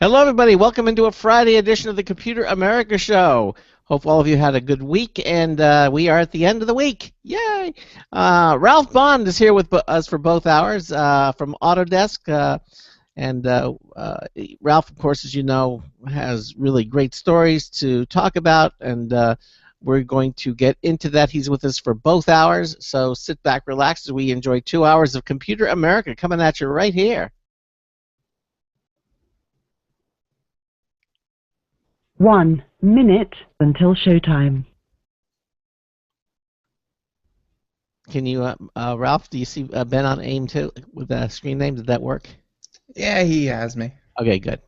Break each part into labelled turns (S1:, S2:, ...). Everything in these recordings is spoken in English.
S1: Hello, everybody. Welcome into a Friday edition of the Computer America Show. Hope all of you had a good week, and we are at the end of the week. Yay! Ralph Bond is here with us for both hours from Autodesk. Ralph, of course, as you know, has really great stories to talk about, and we're going to get into that. He's with us for both hours, so sit back, relax, as we enjoy 2 hours of Computer America coming at you right here.
S2: 1 minute until showtime.
S1: Can you, Ralph, do you see Ben on AIM too with the screen name? Did that work?
S3: Yeah, he has me.
S1: Okay, good.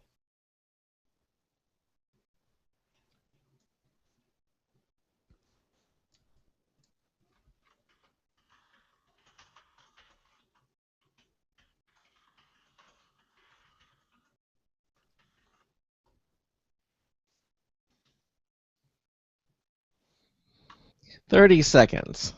S1: "30 seconds."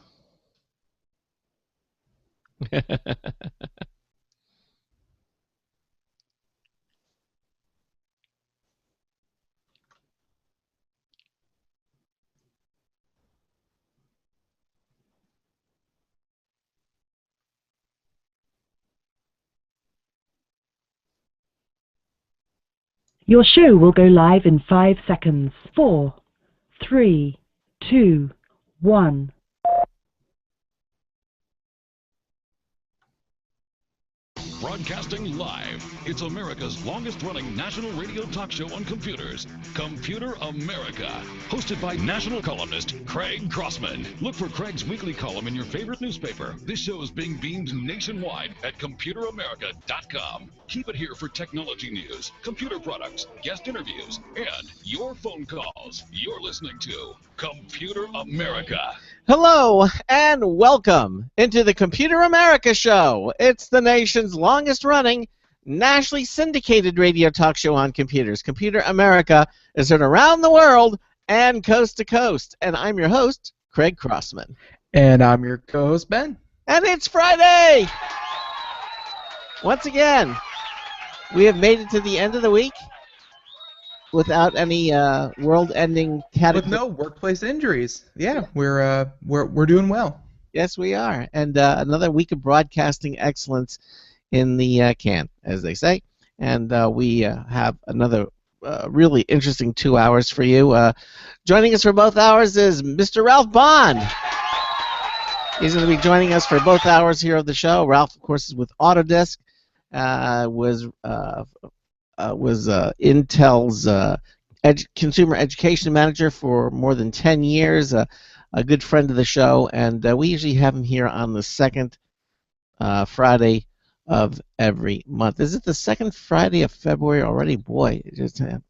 S2: Your show will go live in 5 seconds. 4, 3, 2, 1.
S4: Broadcasting live, it's America's longest-running national radio talk show on computers, Computer America, hosted by national columnist Craig Crossman. Look for Craig's weekly column in your favorite newspaper. This show is being beamed nationwide at ComputerAmerica.com. Keep it here for technology news, computer products, guest interviews, and your phone calls. You're listening to Computer America.
S1: Hello and welcome into the Computer America Show. It's the nation's longest-running, nationally syndicated radio talk show on computers. Computer America is heard around the world and coast to coast. And I'm your host, Craig Crossman.
S3: And I'm your co-host, Ben.
S1: And it's Friday! Once again, we have made it to the end of the week without any world-ending cataclysm.
S3: With no workplace injuries. Yeah, we're doing well.
S1: Yes, we are. And another week of broadcasting excellence in the can, as they say. And we have another really interesting 2 hours for you. Joining us for both hours is Mr. Ralph Bond. He's going to be joining us for both hours here of the show. Ralph, of course, is with Autodesk. Was Intel's consumer education manager for more than 10 years, a good friend of the show, and we usually have him here on the second Friday of every month. Is it the second Friday of February already? Boy,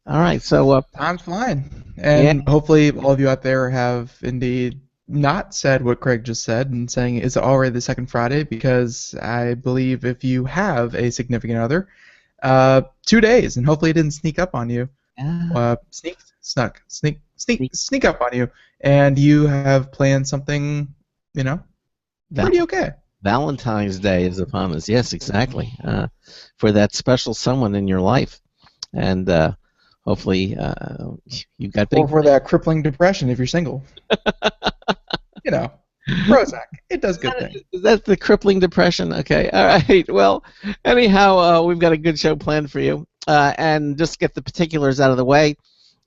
S1: all right. So
S3: time's flying, and yeah. Hopefully all of you out there have indeed not said what Craig just said and saying it's already the second Friday, because I believe if you have a significant other, 2 days, and hopefully it didn't sneak up on you. Sneak up on you, and you have planned something, pretty okay.
S1: Valentine's Day is upon us. Yes, exactly. For that special someone in your life, and hopefully you've got big.
S3: Or for that crippling depression if you're single. Prozac. It does good things.
S1: Is that the crippling depression? Okay. All right. Well, anyhow, we've got a good show planned for you. And just get the particulars out of the way.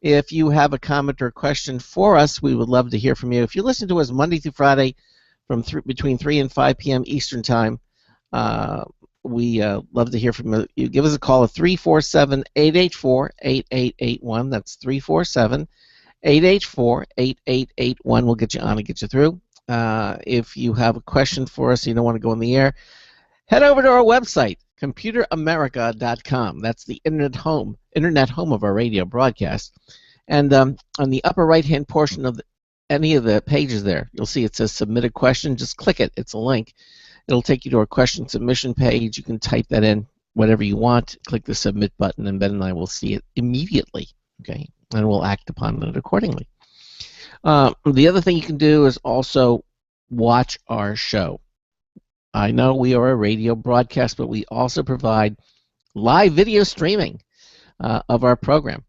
S1: If you have a comment or a question for us, we would love to hear from you. If you listen to us Monday through Friday from between 3 and 5 p.m. Eastern Time, we love to hear from you. You give us a call at 347-884-8881. That's 347-884-8881. We'll get you on and get you through. If you have a question for us and you don't want to go on the air, head over to our website, ComputerAmerica.com. That's the internet home of our radio broadcast. And on the upper right-hand portion of any of the pages there, you'll see it says Submit a Question. Just click it. It's a link. It'll take you to our question submission page. You can type that in, whatever you want. Click the Submit button, and Ben and I will see it immediately. Okay, and we'll act upon it accordingly. The other thing you can do is also watch our show. I know we are a radio broadcast, but we also provide live video streaming. of our program.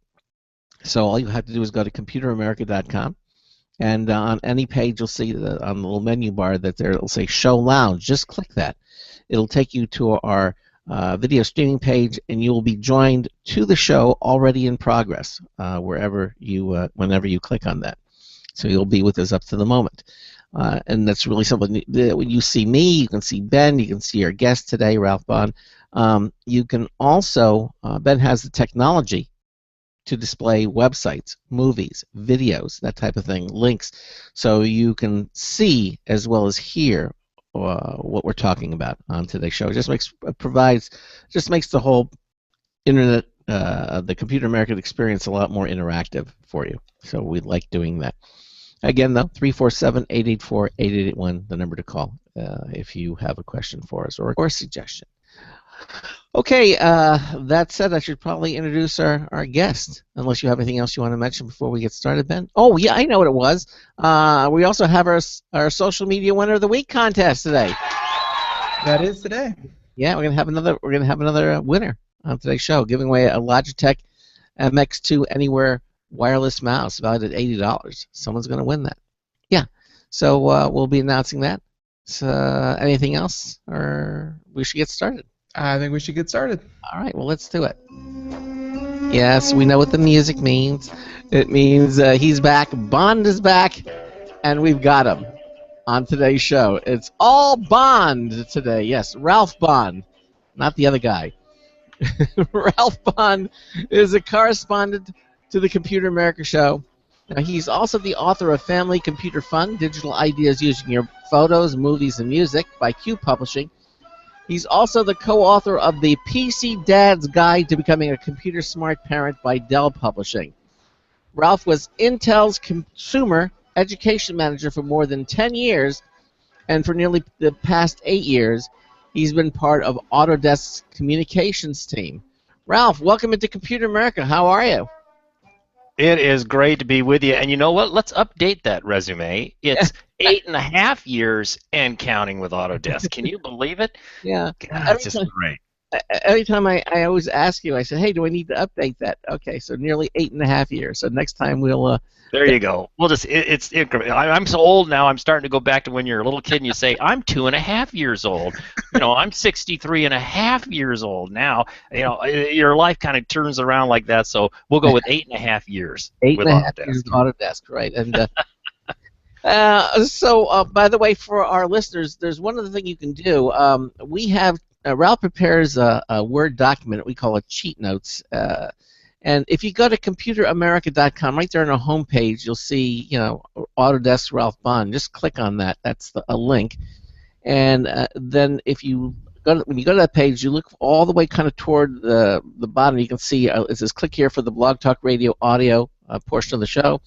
S1: So all you have to do is go to computeramerica.com, and on any page you'll see on the little menu bar that there it'll say Show Lounge. Just click that. It'll take you to our video streaming page, and you will be joined to the show already in progress wherever you whenever you click on that. So you'll be with us up to the moment. And that's really simple. When you see me, you can see Ben, you can see our guest today, Ralph Bond. You can also, Ben has the technology to display websites, movies, videos, that type of thing, links, so you can see as well as hear what we're talking about on today's show. It just makes the whole internet, the Computer America experience a lot more interactive for you. So we like doing that. Again, though, 347-884-8881, the number to call if you have a question for us or a suggestion. Okay, that said, I should probably introduce our guest, unless you have anything else you want to mention before we get started, Ben. Oh, yeah, I know what it was. We also have our social media winner of the week contest today.
S3: That is today.
S1: Yeah, we're gonna have another winner on today's show, giving away a Logitech MX2 Anywhere wireless mouse valued at $80. Someone's gonna win that. Yeah, so we'll be announcing that. So, anything else, or we should get started?
S3: I think we should get started.
S1: All right, well, let's do it. Yes, we know what the music means. It means he's back, Bond is back, and we've got him on today's show. It's all Bond today. Yes, Ralph Bond, not the other guy. Ralph Bond is a correspondent to the Computer America show. Now, he's also the author of Family Computer Fun, Digital Ideas Using Your Photos, Movies, and Music by Q Publishing. He's also the co-author of the PC Dad's Guide to Becoming a Computer Smart Parent by Dell Publishing. Ralph was Intel's Consumer Education Manager for more than 10 years, and for nearly the past 8 years, he's been part of Autodesk's communications team. Ralph, welcome into Computer America. How are you?
S5: It is great to be with you. And you know what? Let's update that resume. It's 8.5 years and counting with Autodesk. Can you believe it?
S1: Yeah.
S5: God, it's just great.
S1: Every time I always ask you, I say, hey, do I need to update that? Okay, so nearly 8.5 years. So next time we'll...
S5: there you go. We'll just, it's incredible. I'm so old now, I'm starting to go back to when you're a little kid and you say, I'm 2.5 years old. You know, I'm 63.5 years old now. You know, your life kind of turns around like that, so we'll go with 8.5 years.
S1: 8.5 years with Autodesk, right. And so, by the way, for our listeners, there's one other thing you can do. We have Ralph prepares a Word document we call a cheat notes, and if you go to computeramerica.com, right there on our homepage, you'll see, you know, Autodesk Ralph Bond. Just click on that. That's a link, and then if you when you go to that page, you look all the way kind of toward the bottom. You can see it says click here for the Blog Talk Radio audio portion of the show.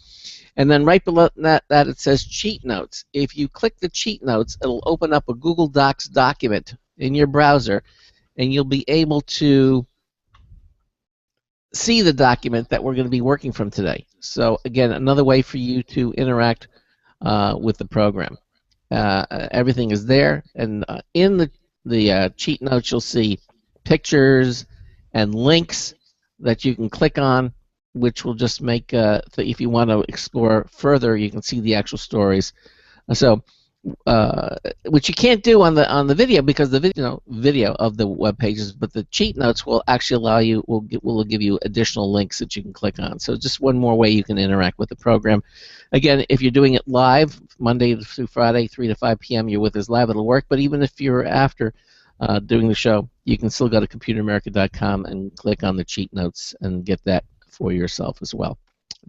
S1: And then right below that it says cheat notes. If you click the cheat notes, it'll open up a Google Docs document in your browser, and you'll be able to see the document that we're going to be working from today. So again, another way for you to interact with the program. Everything is there, and in the cheat notes you'll see pictures and links that you can click on, which will just make, if you want to explore further, you can see the actual stories. So, which you can't do on the video because the video of the web pages, but the cheat notes will actually allow you, will give you additional links that you can click on. So just one more way you can interact with the program. Again, if you're doing it live, Monday through Friday, 3 to 5 p.m., you're with us live, it'll work. But even if you're after doing the show, you can still go to computeramerica.com and click on the cheat notes and get that for yourself as well.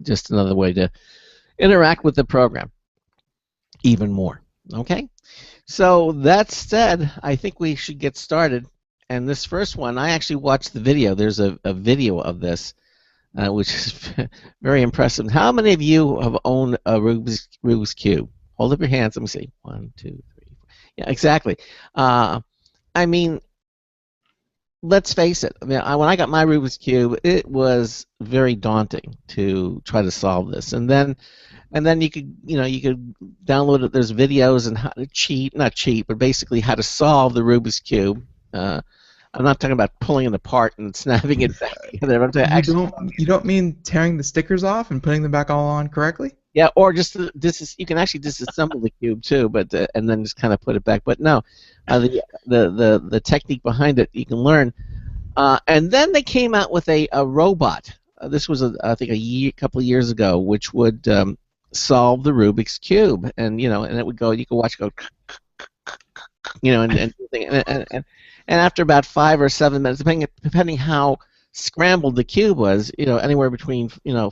S1: Just another way to interact with the program even more. Okay? So that said, I think we should get started. And this first one, I actually watched the video. There's a video of this, which is very impressive. How many of you have owned a Rubik's Cube? Hold up your hands. Let me see. 1, 2, 3, 4. Yeah, exactly. I mean, let's face it. I mean, when I got my Rubik's Cube, it was very daunting to try to solve this. And then you could download it. There's videos on how to not cheat, but basically how to solve the Rubik's Cube. I I'm not talking about pulling it apart and snapping it back together. I'm talking
S3: You don't mean tearing the stickers off and putting them back all on correctly?
S1: yeah, or just you can actually disassemble the cube too, but and then just kind of put it back. But no, the technique behind it you can learn. And then they came out with a robot. This was I think a couple of years ago, which would solve the Rubik's cube, and and it would go. You could watch it go, and after about 5 or 7 minutes, depending how scrambled the cube was, anywhere between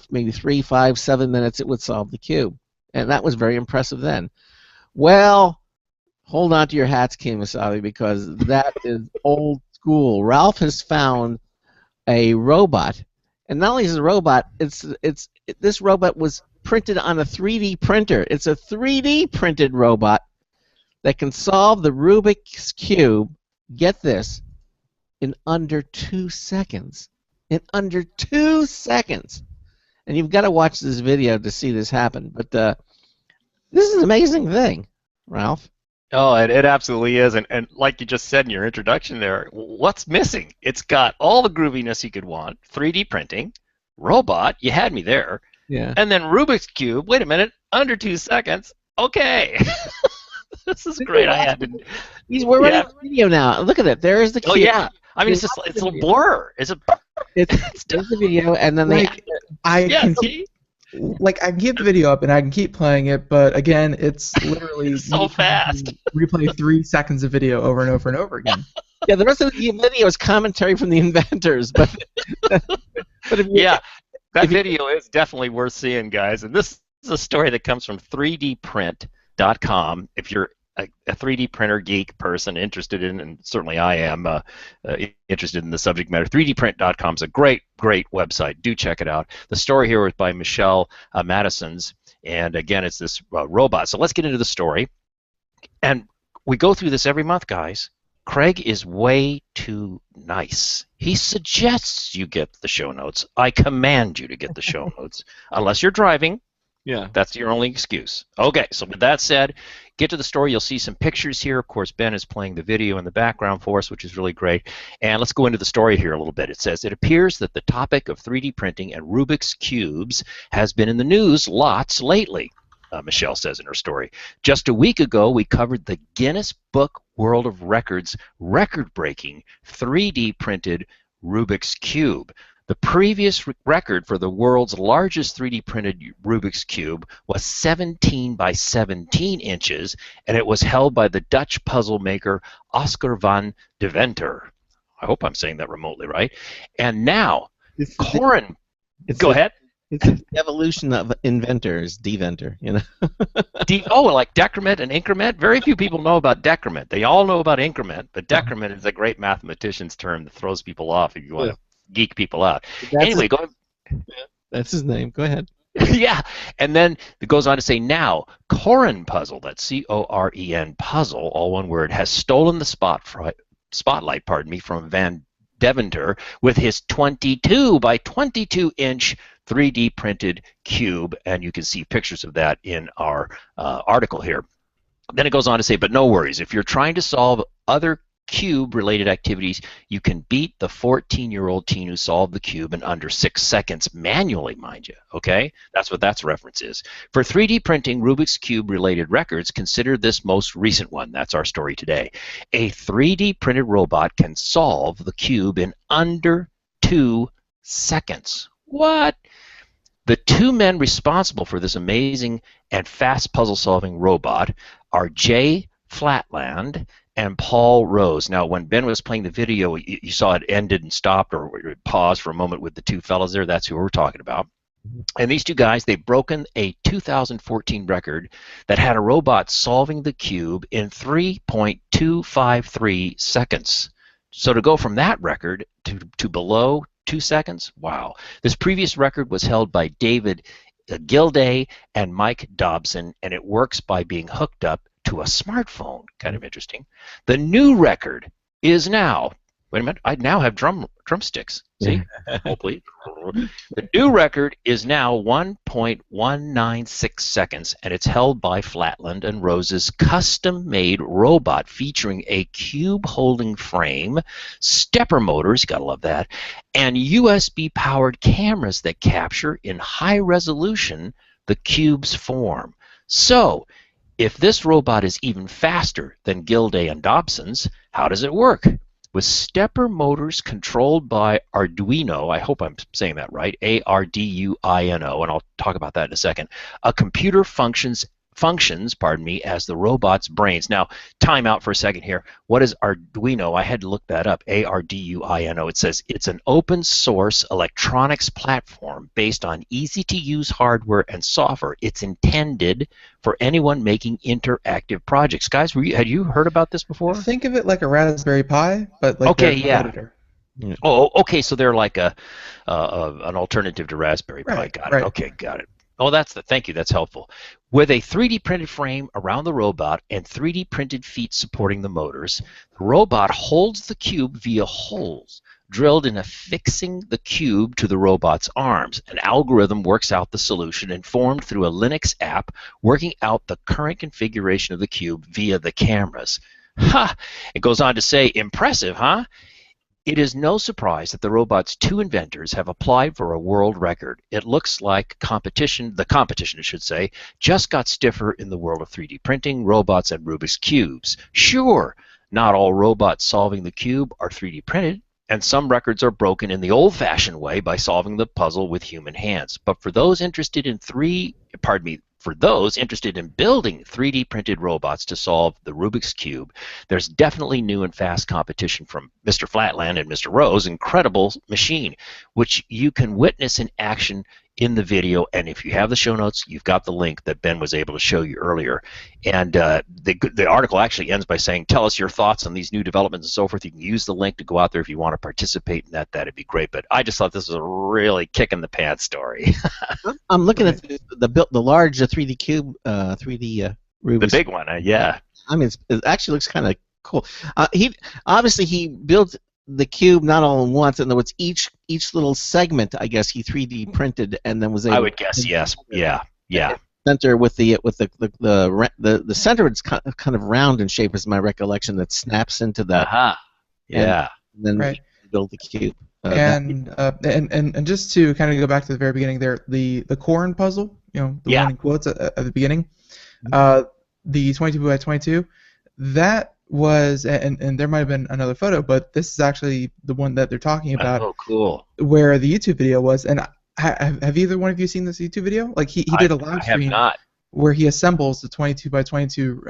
S1: maybe 3, 5, 7 minutes, it would solve the cube, and that was very impressive then. Well, hold on to your hats, King Masabi, because that is old school. Ralph has found a robot, and not only is it a robot, this robot was printed on a 3D printer. It's a 3D printed robot that can solve the Rubik's cube. Get this, in under 2 seconds. In under 2 seconds. And you've got to watch this video to see this happen. But this is an amazing thing, Ralph.
S5: Oh, it absolutely is. And like you just said in your introduction there, what's missing? It's got all the grooviness you could want, 3D printing, robot, you had me there,
S1: Yeah.
S5: and then Rubik's Cube, wait a minute, under 2 seconds, okay. This is great. I had to...
S1: We're running a video now. Look at it. There is the cube.
S5: Oh, yeah. I mean, it's a blur. It's
S1: the video, and then
S3: I can keep the video up and I can keep playing it, but again, it's literally
S5: so fast.
S3: Replay 3 seconds of video over and over and over again.
S1: Yeah, the rest of the video is commentary from the inventors, but
S5: yeah, that video is definitely worth seeing, guys. And this is a story that comes from 3dprint.com. If you're a 3D printer geek person interested in, and certainly I am interested in the subject matter, 3dprint.com is a great website. Do check it out. The story here was by Michelle Madison's, and again, it's this robot. So let's get into the story. And we go through this every month, guys. Craig is way too nice. He suggests you get the show notes. I command you to get the show notes, unless you're driving.
S1: Yeah.
S5: That's your only excuse. Okay, so with that said, get to the story. You'll see some pictures here. Of course, Ben is playing the video in the background for us, which is really great. And let's go into the story here a little bit. It says, it appears that the topic of 3D printing and Rubik's Cubes has been in the news lots lately, Michelle says in her story. Just a week ago, we covered the Guinness Book World of Records record-breaking 3D printed Rubik's Cube. The previous record for the world's largest 3D printed Rubik's Cube was 17 by 17 inches, and it was held by the Dutch puzzle maker Oscar van Deventer. I hope I'm saying that remotely right. And now, Corin, go ahead.
S1: It's the evolution of inventors, deventer,
S5: Like decrement and increment? Very few people know about decrement. They all know about increment, but decrement is a great mathematician's term that throws people off if you want to geek people out. Anyway,
S1: that's his name. Go ahead.
S5: Yeah, and then it goes on to say, now, Corin Puzzle, that's C-O-R-E-N Puzzle, all one word, has stolen the spotlight, from Van Deventer with his 22 by 22 inch 3D printed cube, and you can see pictures of that in our article here. Then it goes on to say, but no worries, if you're trying to solve other cube-related activities, you can beat the 14-year-old teen who solved the cube in under 6 seconds, manually, mind you, okay? That's what that reference is. For 3D printing Rubik's Cube-related records, consider this most recent one. That's our story today. A 3D printed robot can solve the cube in under 2 seconds. What? The two men responsible for this amazing and fast puzzle-solving robot are Jay Flatland and Paul Rose. Now, when Ben was playing the video, you saw it ended and stopped, or it paused for a moment with the two fellows there. That's who we're talking about. And these two guys, they've broken a 2014 record that had a robot solving the cube in 3.253 seconds. So to go from that record to below 2 seconds, wow. This previous record was held by David Gilday and Mike Dobson, and it works by being hooked up to a smartphone. Kind of interesting. The new record is now, Wait a minute. I now have drumsticks. See? Hopefully. The new record is now 1.196 seconds, and it's held by Flatland and Rose's custom-made robot featuring a cube-holding frame, stepper motors, gotta love that, and USB-powered cameras that capture in high resolution the cube's form. So, if this robot is even faster than Gilday and Dobson's, how does it work? With stepper motors controlled by Arduino, I hope I'm saying that right, Arduino, and I'll talk about that in a second, a computer functions, as the robot's brains. Now, time out for a second here. What is Arduino? I had to look that up, Arduino. It says it's an open source electronics platform based on easy-to-use hardware and software. It's intended for anyone making interactive projects. Guys, had you heard about this before?
S3: Think of it like a Raspberry Pi, but like
S5: okay,
S3: their
S5: yeah.
S3: competitor.
S5: Oh, okay. So they're like an alternative to Raspberry Pi.
S3: Right,
S5: Got it.
S3: right.
S5: Okay, got it. Oh, thank you. That's helpful. With a 3D printed frame around the robot and 3D printed feet supporting the motors, the robot holds the cube via holes drilled in affixing the cube to the robot's arms. An algorithm works out the solution informed through a Linux app working out the current configuration of the cube via the cameras. Ha! It goes on to say, impressive, huh? It is no surprise that the robot's two inventors have applied for a world record. It looks like the competition, I should say, just got stiffer in the world of 3D printing, robots, and Rubik's Cubes. Sure, not all robots solving the cube are 3D printed, and some records are broken in the old-fashioned way by solving the puzzle with human hands. But for those interested in building 3D printed robots to solve the Rubik's Cube, there's definitely new and fast competition from Mr. Flatland and Mr. Rose's incredible machine, which you can witness in action in the video. And if you have the show notes, you've got the link that Ben was able to show you earlier. And the article actually ends by saying, tell us your thoughts on these new developments and so forth. You can use the link to go out there if you want to participate in that. That'd be great. But I just thought this was a really kick-in-the-pants story.
S1: I'm looking at the large 3D cube, 3D Rubik's.
S5: The big one, yeah.
S1: I mean, it actually looks kind of cool. He built the cube not all at once. In other words, each little segment, I guess, he 3D printed and then was able.
S5: I would guess yes. Yeah.
S1: Center with the center, it's kind of round in shape, is my recollection. That snaps into that.
S5: Yeah.
S1: And then
S3: Right.
S1: you build the cube.
S3: And just to kind of go back to the very beginning there, the corn puzzle, the one in quotes at the beginning, the 22 by 22, that was, and there might have been another photo, but this is actually the one that they're talking about.
S5: Oh, cool.
S3: Where the YouTube video was, and have either one of you seen this YouTube video? Like he did a live stream where he assembles the 22 by 22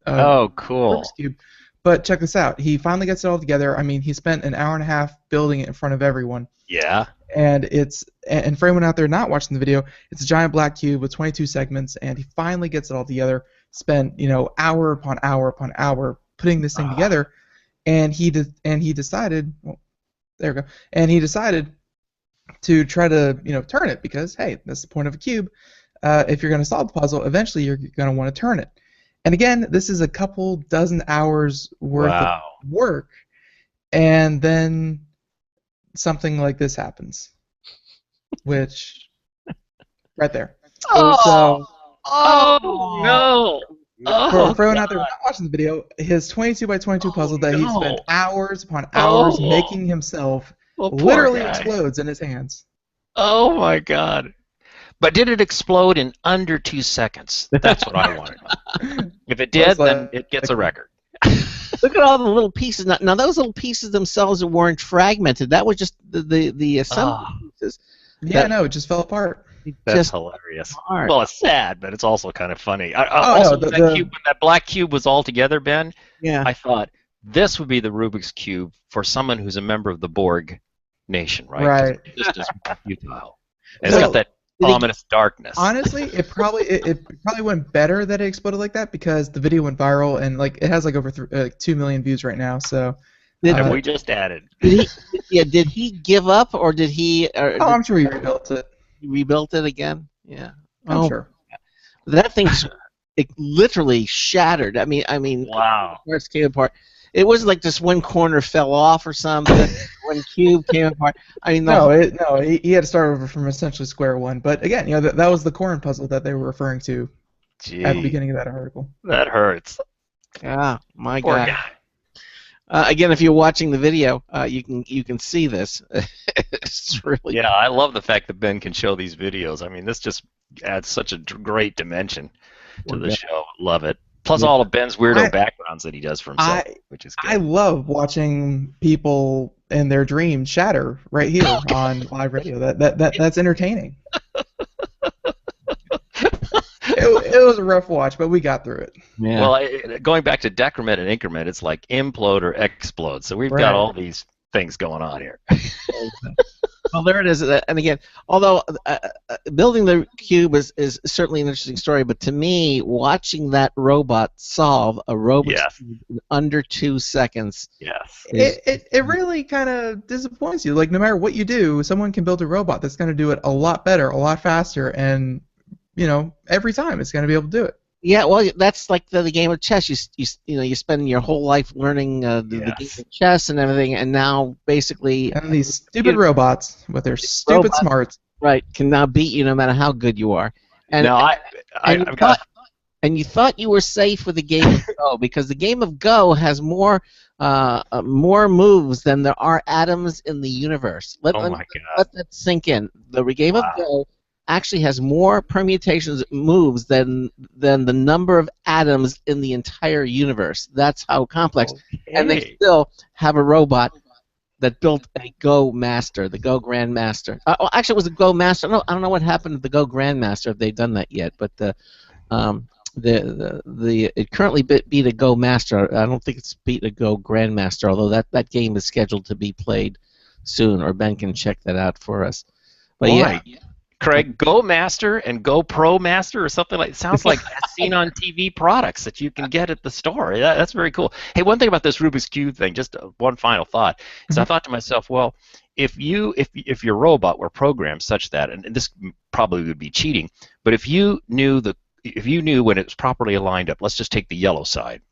S5: oh, cool.
S3: Rubik's Cube. But check this out. He finally gets it all together. I mean, he spent an hour and a half building it in front of everyone.
S5: Yeah.
S3: And for anyone out there not watching the video, it's a giant black cube with 22 segments, and he finally gets it all together. Spent hour upon hour upon hour putting this thing together, and he decided. Well, there we go. And he decided to try to turn it, because hey, that's the point of a cube. If you're going to solve the puzzle, eventually you're going to want to turn it. And again, this is a couple dozen hours worth of work, and then something like this happens, which right there.
S5: Oh
S3: So,
S5: no!
S3: for anyone out there not watching the video, his 22 by 22 puzzle that he spent hours upon hours making himself literally explodes in his hands.
S5: Oh my God! But did it explode in under 2 seconds? That's what I wanted. If it did, then it gets a record.
S1: Look at all the little pieces. Now those little pieces themselves weren't fragmented. That was just the assembly pieces.
S3: Yeah, no, it just fell apart.
S5: That's hilarious.
S1: Hard.
S5: Well, it's sad, but it's also kind of funny. When that black cube was all together, Ben, I thought this would be the Rubik's Cube for someone who's a member of the Borg nation, right?
S3: Right.
S5: It's just as futile. And it's got that ominous darkness.
S3: Honestly, it probably went better that it exploded like that, because the video went viral, and it has over 2 million views right now. So.
S5: And we just added.
S1: Did he give up, or did he?
S3: I'm sure he rebuilt it.
S1: He rebuilt it again. Yeah.
S3: I'm sure.
S1: That thing, it literally shattered. I mean.
S5: Wow.
S1: Parts came apart, It wasn't like just one corner fell off or something. One cube came apart. I mean, the whole,
S3: He had to start over from essentially square one. But again, that was the corn puzzle that they were referring to at the
S5: Gee,
S3: beginning of that article.
S5: that hurts.
S1: yeah, my
S5: Poor
S1: God.
S5: guy.
S1: Again, if you're watching the video, you can see this. It's really
S5: Yeah, I love the fact that Ben can show these videos. I mean, this just adds such a great dimension to the show. Love it. Plus all of Ben's weirdo backgrounds that he does for himself, which is good.
S3: I love watching people in their dreams shatter right here on live radio. That's entertaining. It was a rough watch, but we got through it.
S1: Yeah.
S5: Well, going back to decrement and increment, it's like implode or explode. So we've got all these things going on here.
S1: Well, there it is. And again, although building the cube is certainly an interesting story, but to me, watching that robot solve a Rubik's cube in under 2 seconds,
S3: it really kind of disappoints you. Like, no matter what you do, someone can build a robot that's going to do it a lot better, a lot faster, and every time it's going to be able to do it.
S1: Yeah, well, that's like the game of chess. You spend your whole life learning the game of chess and everything, and now basically
S3: and these stupid robots with their stupid smarts,
S1: right, can now beat you no matter how good you are. And you thought you were safe with the game of Go because the game of Go has more moves than there are atoms in the universe. Let that sink in. The game of Go actually has more permutations moves than the number of atoms in the entire universe. That's how complex. Okay. And they still have a robot that built a Go Master, the Go Grandmaster. Actually, it was a Go Master. I don't know what happened to the Go Grandmaster if they've done that yet, but it currently beat a Go Master. I don't think it's beat a Go Grandmaster, although that game is scheduled to be played soon, or Ben can check that out for us. But yeah.
S5: Craig, Go Master and Go Pro Master or something like it sounds like seen on TV products that you can get at the store. That's very cool. Hey, one thing about this Rubik's Cube thing, just one final thought, is I thought to myself, well, if your robot were programmed such that, and this probably would be cheating, but if you knew when it was properly aligned up, let's just take the yellow side.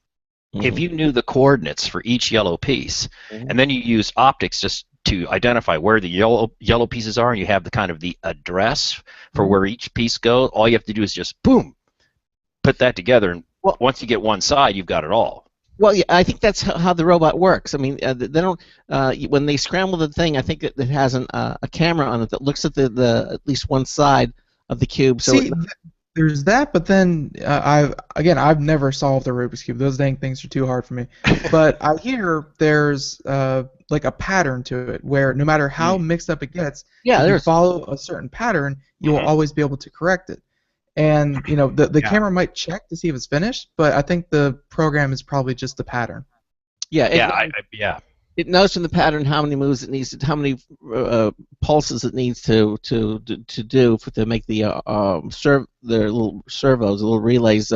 S5: If you knew the coordinates for each yellow piece, and then you use optics just to identify where the yellow pieces are, and you have the kind of the address for where each piece goes, all you have to do is just boom, put that together, and once you get one side, you've got it all.
S1: Well, yeah, I think that's how the robot works. I mean, they don't when they scramble the thing. I think it has a camera on it that looks at the at least one side of the cube. So
S3: there's that, but then I've never solved a Rubik's Cube. Those dang things are too hard for me. But I hear there's like a pattern to it where no matter how mixed up it gets, if you follow a certain pattern, you will always be able to correct it. And the camera might check to see if it's finished, but I think the program is probably just the pattern.
S1: It knows from the pattern how many moves it needs to, how many pulses it needs to make the little servos, the little relays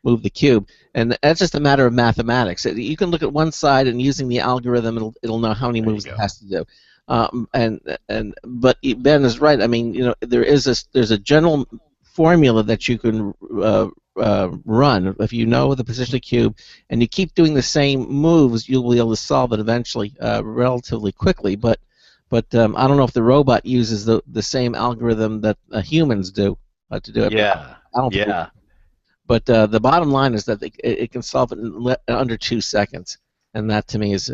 S1: move the cube, and that's just a matter of mathematics. You can look at one side and using the algorithm, it'll know how many moves it has to do. But Ben is right. I mean, there's a general formula that you can run. If you know the position of the cube and you keep doing the same moves, you'll be able to solve it eventually, relatively quickly. But I don't know if the robot uses the same algorithm that humans do to do it.
S5: Yeah.
S1: But the bottom line is that it can solve it in under 2 seconds, and that to me is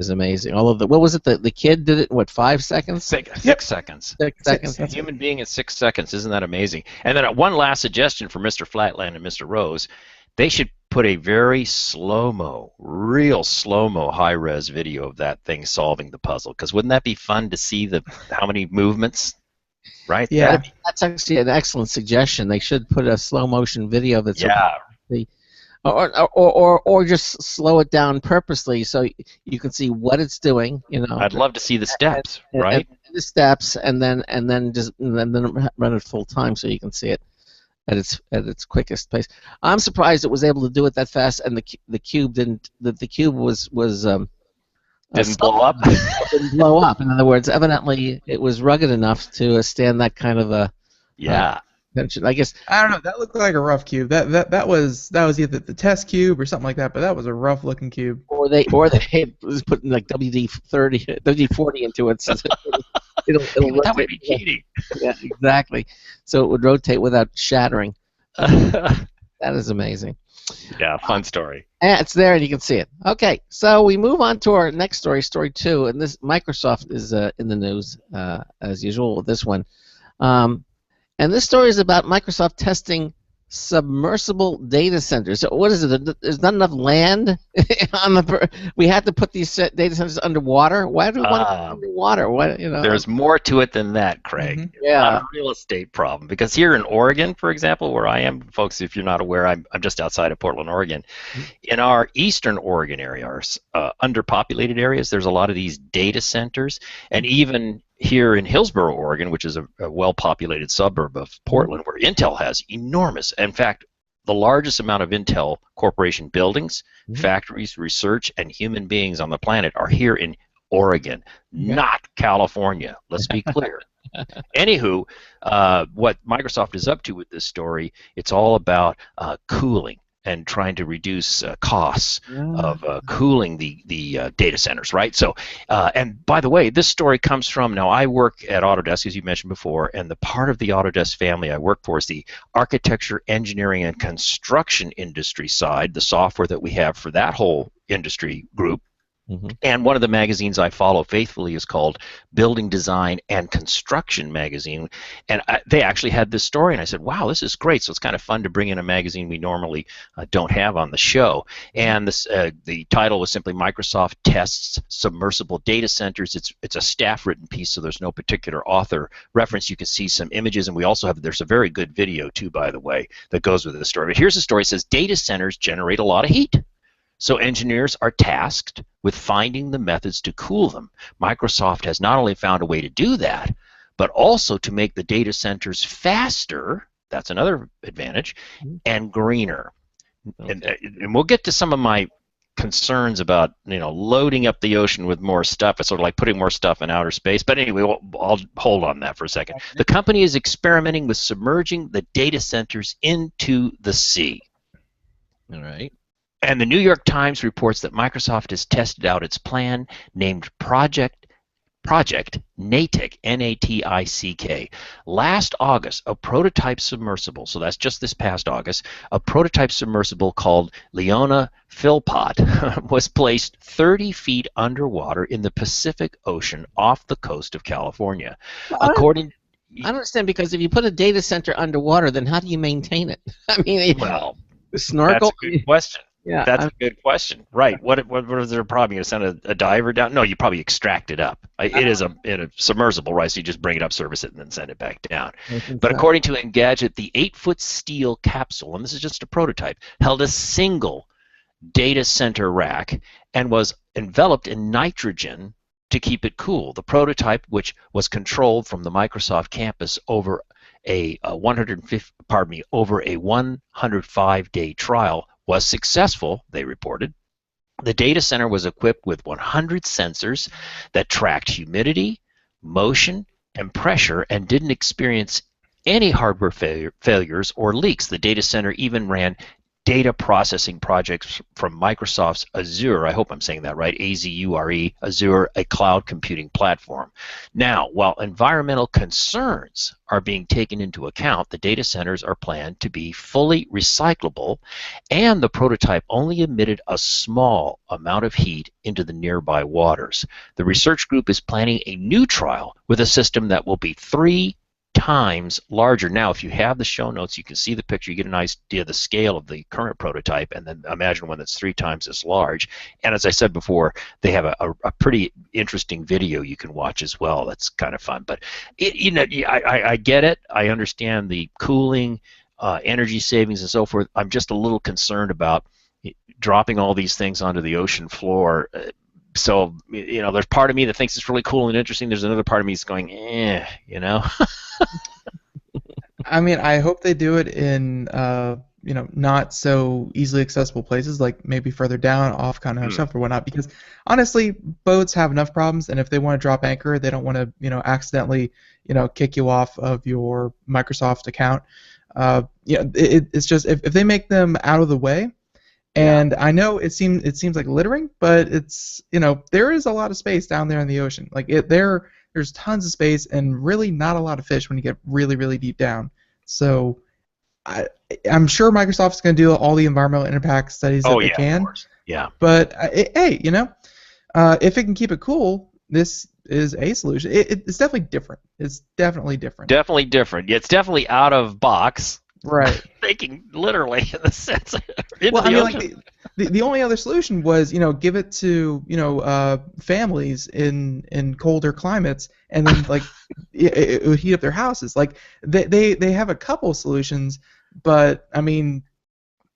S1: amazing. Although what was it? The kid did it in what, 5 seconds?
S5: 6 seconds.
S1: 6 seconds.
S5: A human being in 6 seconds. Isn't that amazing? And then one last suggestion for Mr. Flatland and Mr. Rose: they should put a very real slow-mo, high-res video of that thing solving the puzzle. Because wouldn't that be fun to see how many movements? Right.
S1: Yeah, that's actually an excellent suggestion. They should put a slow motion video that's or just slow it down purposely so you can see what it's doing.
S5: I'd love to see the steps, right?
S1: And the steps, and then run it full time so you can see it at its quickest pace. I'm surprised it was able to do it that fast, and the cube didn't. The cube was
S5: didn't blow up.
S1: Didn't blow up. In other words, evidently it was rugged enough to stand that kind of a I guess.
S3: I don't know. That looked like a rough cube. That was either the test cube or something like that. But that was a rough looking cube.
S1: Or they was putting like WD-30, WD-40 into it, so that it'll
S5: That would
S1: rotate.
S5: be cheating.
S1: Yeah, exactly. So it would rotate without shattering. That is amazing.
S5: Yeah, fun story.
S1: And it's there, and you can see it. Okay, so we move on to our next story, story 2, and this Microsoft is in the news as usual with this one. And this story is about Microsoft testing submersible data centers. So what is it? There's not enough land on the. We had to put these data centers underwater. Why do we want to put them underwater? What,
S5: There's more to it than that, Craig.
S3: Mhm.
S5: It's
S1: Yeah.
S5: not a real estate problem, because here in Oregon, for example, where I am, folks, if you're not aware, I'm just outside of Portland, Oregon. In our eastern Oregon area, our underpopulated areas, there's a lot of these data centers, and even here in Hillsboro, Oregon, which is a well-populated suburb of Portland, where Intel has enormous, in fact, the largest amount of Intel Corporation buildings, factories, research, and human beings on the planet are here in Oregon, not California. Let's be clear. Anywho, what Microsoft is up to with this story, it's all about cooling and trying to reduce costs of cooling the data centers, right? So, and by the way, this story comes from, now I work at Autodesk, as you mentioned before, and the part of the Autodesk family I work for is the architecture, engineering, and construction industry side, the software that we have for that whole industry group. And one of the magazines I follow faithfully is called Building Design and Construction Magazine. And they actually had this story, and I said, wow, this is great. So it's kind of fun to bring in a magazine we normally don't have on the show. And this, the title was simply Microsoft Tests Submersible Data Centers. It's a staff-written piece, so there's no particular author reference. You can see some images, and we also have, there's a very good video, too, by the way, that goes with the story. But here's the story. It says, data centers generate a lot of heat. So engineers are tasked with finding the methods to cool them. Microsoft has not only found a way to do that, but also to make the data centers faster, that's another advantage, and greener. And we'll get to some of my concerns about loading up the ocean with more stuff. It's sort of like putting more stuff in outer space. But anyway, I'll hold on that for a second. The company is experimenting with submerging the data centers into the sea.
S1: All right.
S5: And the New York Times reports that Microsoft has tested out its plan named Project Natick, N-A-T-I-C-K. Last August, a prototype submersible, so that's just this past August, a prototype submersible called Leona Philpott was placed 30 feet underwater in the Pacific Ocean off the coast of California.
S1: I don't understand, because if you put a data center underwater, then how do you maintain it? I mean,
S5: well,
S1: snorkel?
S5: That's a good question.
S1: Yeah,
S5: that's a good question. Right. What is there a problem? You're going to send a diver down? No, you probably extract it up. It is a submersible, right? So you just bring it up, service it, and then send it back down. But according to Engadget, the 8-foot steel capsule, and this is just a prototype, held a single data center rack and was enveloped in nitrogen to keep it cool. The prototype, which was controlled from the Microsoft campus over a 105-day trial, was successful, they reported. The data center was equipped with 100 sensors that tracked humidity, motion, and pressure, and didn't experience any hardware failures or leaks. The data center even ran data processing projects from Microsoft's Azure, I hope I'm saying that right, A-Z-U-R-E, Azure, a cloud computing platform. Now, while environmental concerns are being taken into account, the data centers are planned to be fully recyclable, and the prototype only emitted a small amount of heat into the nearby waters. The research group is planning a new trial with a system that will be 3 times larger. Now, if you have the show notes, you can see the picture, you get an idea of the scale of the current prototype, and then imagine one that's 3 times as large. And as I said before, they have a pretty interesting video you can watch as well. That's kind of fun. But I get it. I understand the cooling, energy savings, and so forth. I'm just a little concerned about dropping all these things onto the ocean floor. So, there's part of me that thinks it's really cool and interesting. There's another part of me that's going, I
S3: mean, I hope they do it in, not so easily accessible places, like maybe further down off continental shelf or whatnot. Because honestly, boats have enough problems, and if they want to drop anchor, they don't want to accidentally kick you off of your Microsoft account. It's just if they make them out of the way. And I know it seems like littering, but it's there is a lot of space down there in the ocean. Like there's tons of space and really not a lot of fish when you get really, really deep down. So I'm sure Microsoft's going to do all the environmental impact studies that they can.
S5: Of course. Yeah.
S3: But hey, if it can keep it cool, this is a solution. It's definitely different. It's definitely different.
S5: Definitely different. It's definitely out of box.
S3: Right.
S5: Thinking literally in the sense.
S3: The only other solution was give it to families in colder climates, and then it would heat up their houses. Like they have a couple solutions, but I mean,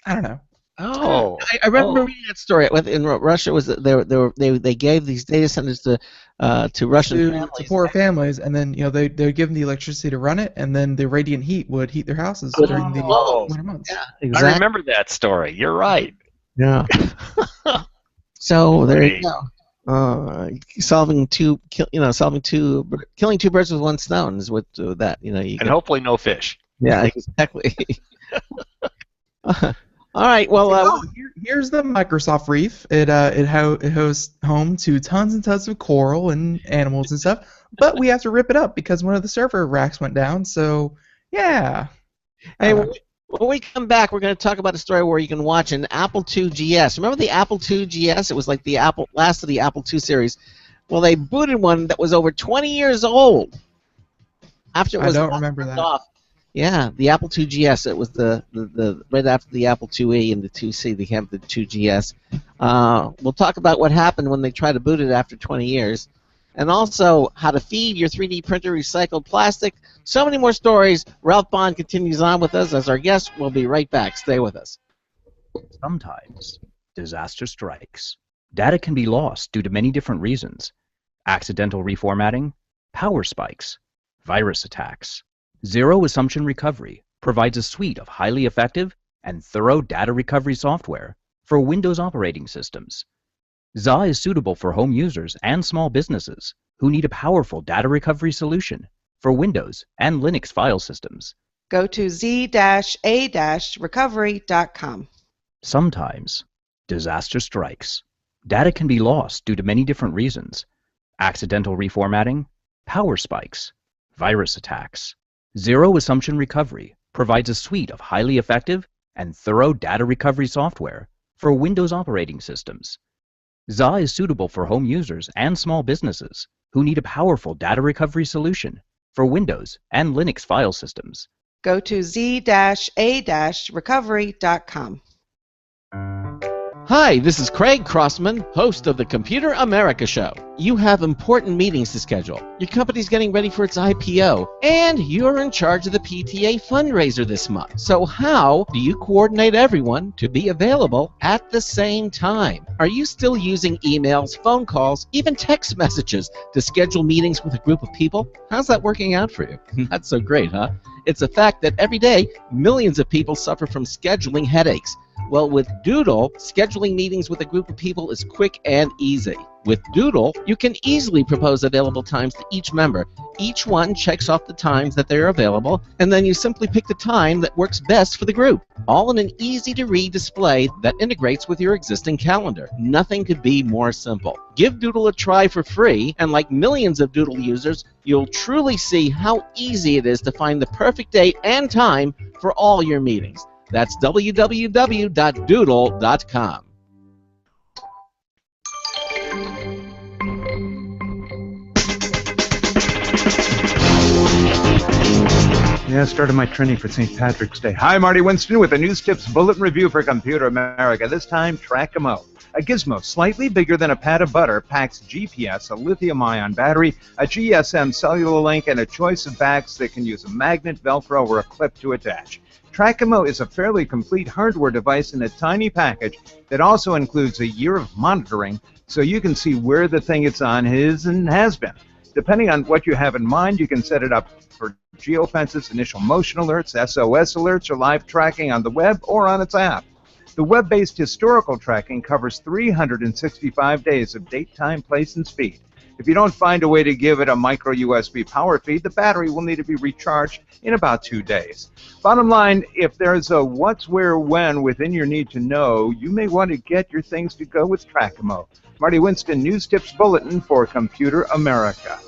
S3: I don't know.
S1: Oh, I remember reading that story. In Russia, was that they gave these data centers to Russian families.
S3: To poor families, and then they would give them the electricity to run it, and then the radiant heat would heat their houses during the winter months.
S1: Yeah, exactly.
S5: I remember that story. You're right.
S1: Yeah. So there you go. Killing two birds with one stone is what that
S5: and hopefully no fish.
S1: Yeah, exactly. All right. Well,
S3: here's the Microsoft Reef. It hosts home to tons and tons of coral and animals and stuff. But we have to rip it up because one of the server racks went down. So yeah.
S1: Hey, when we come back, we're going to talk about a story where you can watch an Apple II GS. Remember the Apple II GS? It was like the last of the Apple II series. Well, they booted one that was over 20 years old. After it was
S3: I don't remember that.
S1: Off. Yeah, the Apple II GS. It was the right after the Apple IIe and the 2C. They have the 2GS. We'll talk about what happened when they tried to boot it after 20 years, and also how to feed your 3D printer recycled plastic. So many more stories. Ralph Bond continues on with us as our guest. We'll be right back. Stay with us.
S6: Sometimes disaster strikes. Data can be lost due to many different reasons: accidental reformatting, power spikes, virus attacks. Zero Assumption Recovery provides a suite of highly effective and thorough data recovery software for Windows operating systems. ZA is suitable for home users and small businesses who need a powerful data recovery solution for Windows and Linux file systems.
S7: Go to z-a-recovery.com.
S6: Sometimes disaster strikes. Data can be lost due to many different reasons: accidental reformatting, power spikes, virus attacks. Zero Assumption Recovery provides a suite of highly effective and thorough data recovery software for Windows operating systems. ZA is suitable for home users and small businesses who need a powerful data recovery solution for Windows and Linux file systems.
S7: Go to z-a-recovery.com.
S1: Hi, this is Craig Crossman, host of the Computer America Show. You have important meetings to schedule. Your company's getting ready for its IPO, and you're in charge of the PTA fundraiser this month. So how do you coordinate everyone to be available at the same time? Are you still using emails, phone calls, even text messages to schedule meetings with a group of people? How's that working out for you? Not so great, huh? It's a fact that every day, millions of people suffer from scheduling headaches. Well, with Doodle, scheduling meetings with a group of people is quick and easy. With Doodle, you can easily propose available times to each member. Each one checks off the times that they're available, and then you simply pick the time that works best for the group, all in an easy-to-read display that integrates with your existing calendar. Nothing could be more simple. Give Doodle a try for free, and like millions of Doodle users, you'll truly see how easy it is to find the perfect date and time for all your meetings. That's www.doodle.com.
S8: Yeah, I started my training for St. Patrick's Day. Hi, Marty Winston with a News Tips Bulletin Review for Computer America. This time, Trackamo. A gizmo slightly bigger than a pat of butter packs GPS, a lithium-ion battery, a GSM cellular link, and a choice of backs that can use a magnet, Velcro, or a clip to attach. Trackamo is a fairly complete hardware device in a tiny package that also includes a year of monitoring so you can see where the thing it's on is and has been. Depending on what you have in mind, you can set it up for geofences, initial motion alerts, SOS alerts, or live tracking on the web or on its app. The web-based historical tracking covers 365 days of date, time, place, and speed. If you don't find a way to give it a micro USB power feed, the battery will need to be recharged in about 2 days. Bottom line, if there's a what's, where, when within your need to know, you may want to get your things to go with Trackamo. Marty Winston, News Tips Bulletin for Computer America.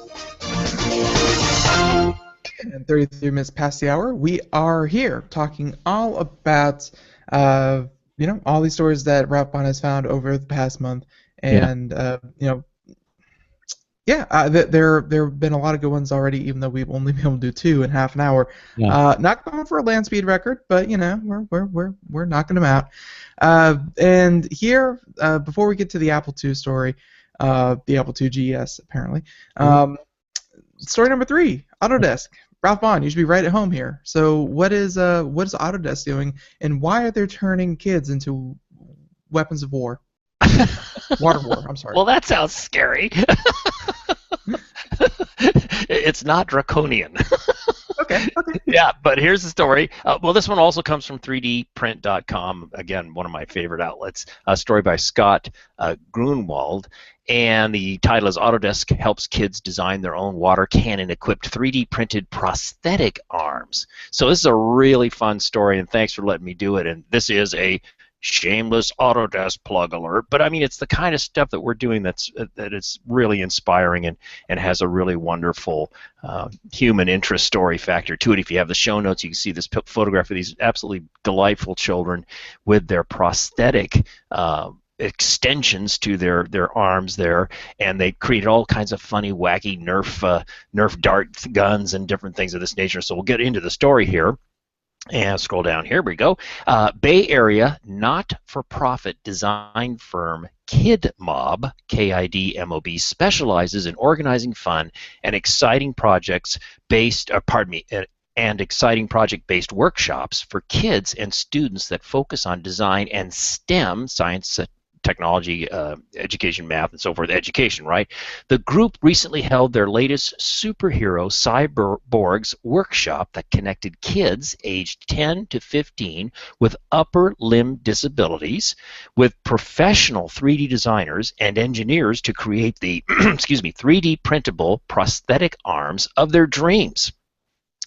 S3: And 33 minutes past the hour, we are here talking all about, all these stories that Ralph has found over the past month, and there have been a lot of good ones already, even though we've only been able to do 2 in half an hour.
S1: Yeah.
S3: Not going for a land speed record, but we're knocking them out. And here, before we get to the Apple II story, the Apple II GS apparently, story number 3, Autodesk. Ralph Bond, you should be right at home here. So what is Autodesk doing, and why are they turning kids into weapons of war? Water war, I'm sorry.
S5: Well, that sounds scary. It's not draconian.
S3: Okay.
S5: Yeah, but here's the story. Well, this one also comes from 3dprint.com. Again, one of my favorite outlets. A story by Scott Grunwald. And the title is Autodesk Helps Kids Design Their Own Water Cannon-Equipped 3D Printed Prosthetic Arms. So this is a really fun story, and thanks for letting me do it. And this is a shameless Autodesk plug alert, but I mean, it's the kind of stuff that we're doing that is really inspiring and has a really wonderful human interest story factor to it. If you have the show notes, you can see this photograph of these absolutely delightful children with their prosthetic extensions to their arms there, and they created all kinds of funny, wacky Nerf dart guns and different things of this nature. So we'll get into the story here. And scroll down. Here we go. Bay Area not-for-profit design firm KidMob, K-I-D-M-O-B, specializes in organizing fun and exciting projects based, and exciting project-based workshops for kids and students that focus on design and STEM, science, technology, education, math, and so forth, education, right? The group recently held their latest superhero cyborgs workshop that connected kids aged 10 to 15 with upper limb disabilities with professional 3D designers and engineers to create the 3D printable prosthetic arms of their dreams.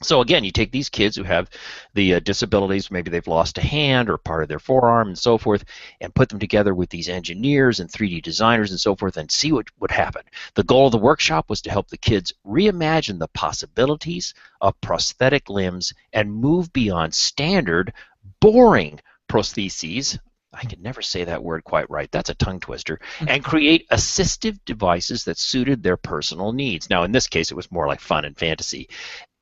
S5: So again, you take these kids who have the disabilities, maybe they've lost a hand or part of their forearm and so forth, and put them together with these engineers and 3D designers and so forth and see what would happen. The goal of the workshop was to help the kids reimagine the possibilities of prosthetic limbs and move beyond standard, boring prostheses. I can never say that word quite right. That's a tongue twister. And create assistive devices that suited their personal needs. Now, in this case, it was more like fun and fantasy.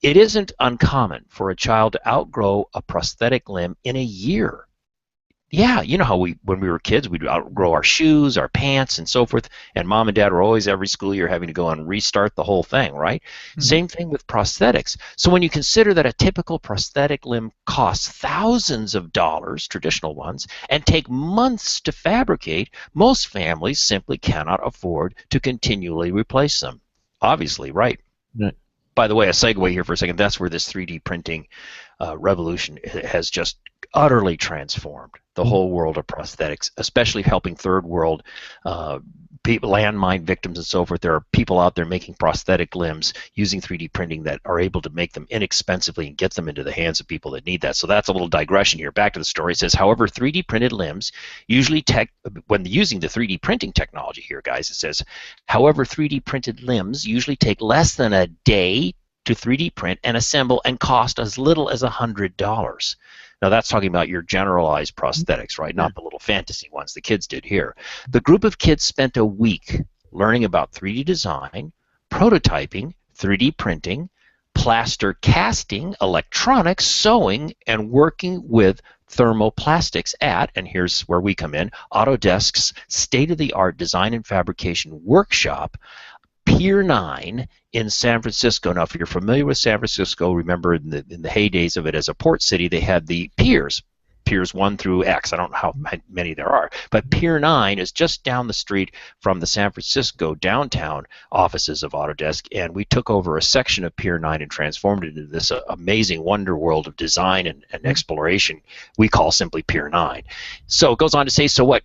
S5: It isn't uncommon for a child to outgrow a prosthetic limb in a year. Yeah, you know how when we were kids, we'd outgrow our shoes, our pants, and so forth, and mom and dad were always every school year having to go and restart the whole thing, right? Mm-hmm. Same thing with prosthetics. So when you consider that a typical prosthetic limb costs thousands of dollars, traditional ones, and take months to fabricate, most families simply cannot afford to continually replace them. Obviously, right?
S1: Right.
S5: By the way, a segue here for a second, that's where this 3D printing revolution has just utterly transformed the whole world of prosthetics, especially helping third world people, landmine victims and so forth. There are people out there making prosthetic limbs using 3D printing that are able to make them inexpensively and get them into the hands of people that need that. So that's a little digression here. Back to the story. It says, however, 3D printed limbs usually when using the 3D printing technology here, guys, it says, however, 3D printed limbs usually take less than a day to 3D print and assemble and cost as little as $100. Now that's talking about your generalized prosthetics, right? Not the little fantasy ones the kids did here. The group of kids spent a week learning about 3D design, prototyping, 3D printing, plaster casting, electronics, sewing, and working with thermoplastics at, and here's where we come in, Autodesk's state-of-the-art design and fabrication workshop, Pier 9 in San Francisco. Now, if you're familiar with San Francisco, remember in the heydays of it as a port city, they had the piers. Piers 1 through X. I don't know how many there are, but Pier 9 is just down the street from the San Francisco downtown offices of Autodesk, and we took over a section of Pier 9 and transformed it into this amazing wonder world of design and exploration we call simply Pier 9. So it goes on to say, so what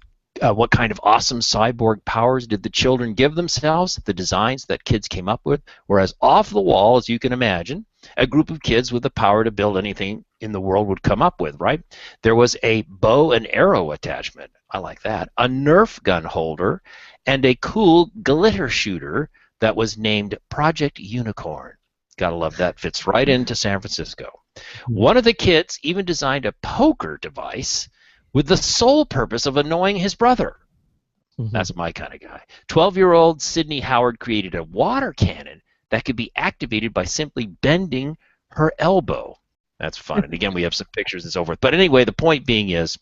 S5: kind of awesome cyborg powers did the children give themselves? The designs that kids came up with were as off the wall as you can imagine a group of kids with the power to build anything in the world would come up with, right? There was a bow and arrow attachment. I like that. A Nerf gun holder and a cool glitter shooter that was named Project Unicorn. Gotta love that. Fits right into San Francisco. One of the kids even designed a poker device with the sole purpose of annoying his brother. That's my kind of guy. 12-year-old Sydney Howard created a water cannon that could be activated by simply bending her elbow. That's fun. And again, we have some pictures and so forth. But anyway, the point being is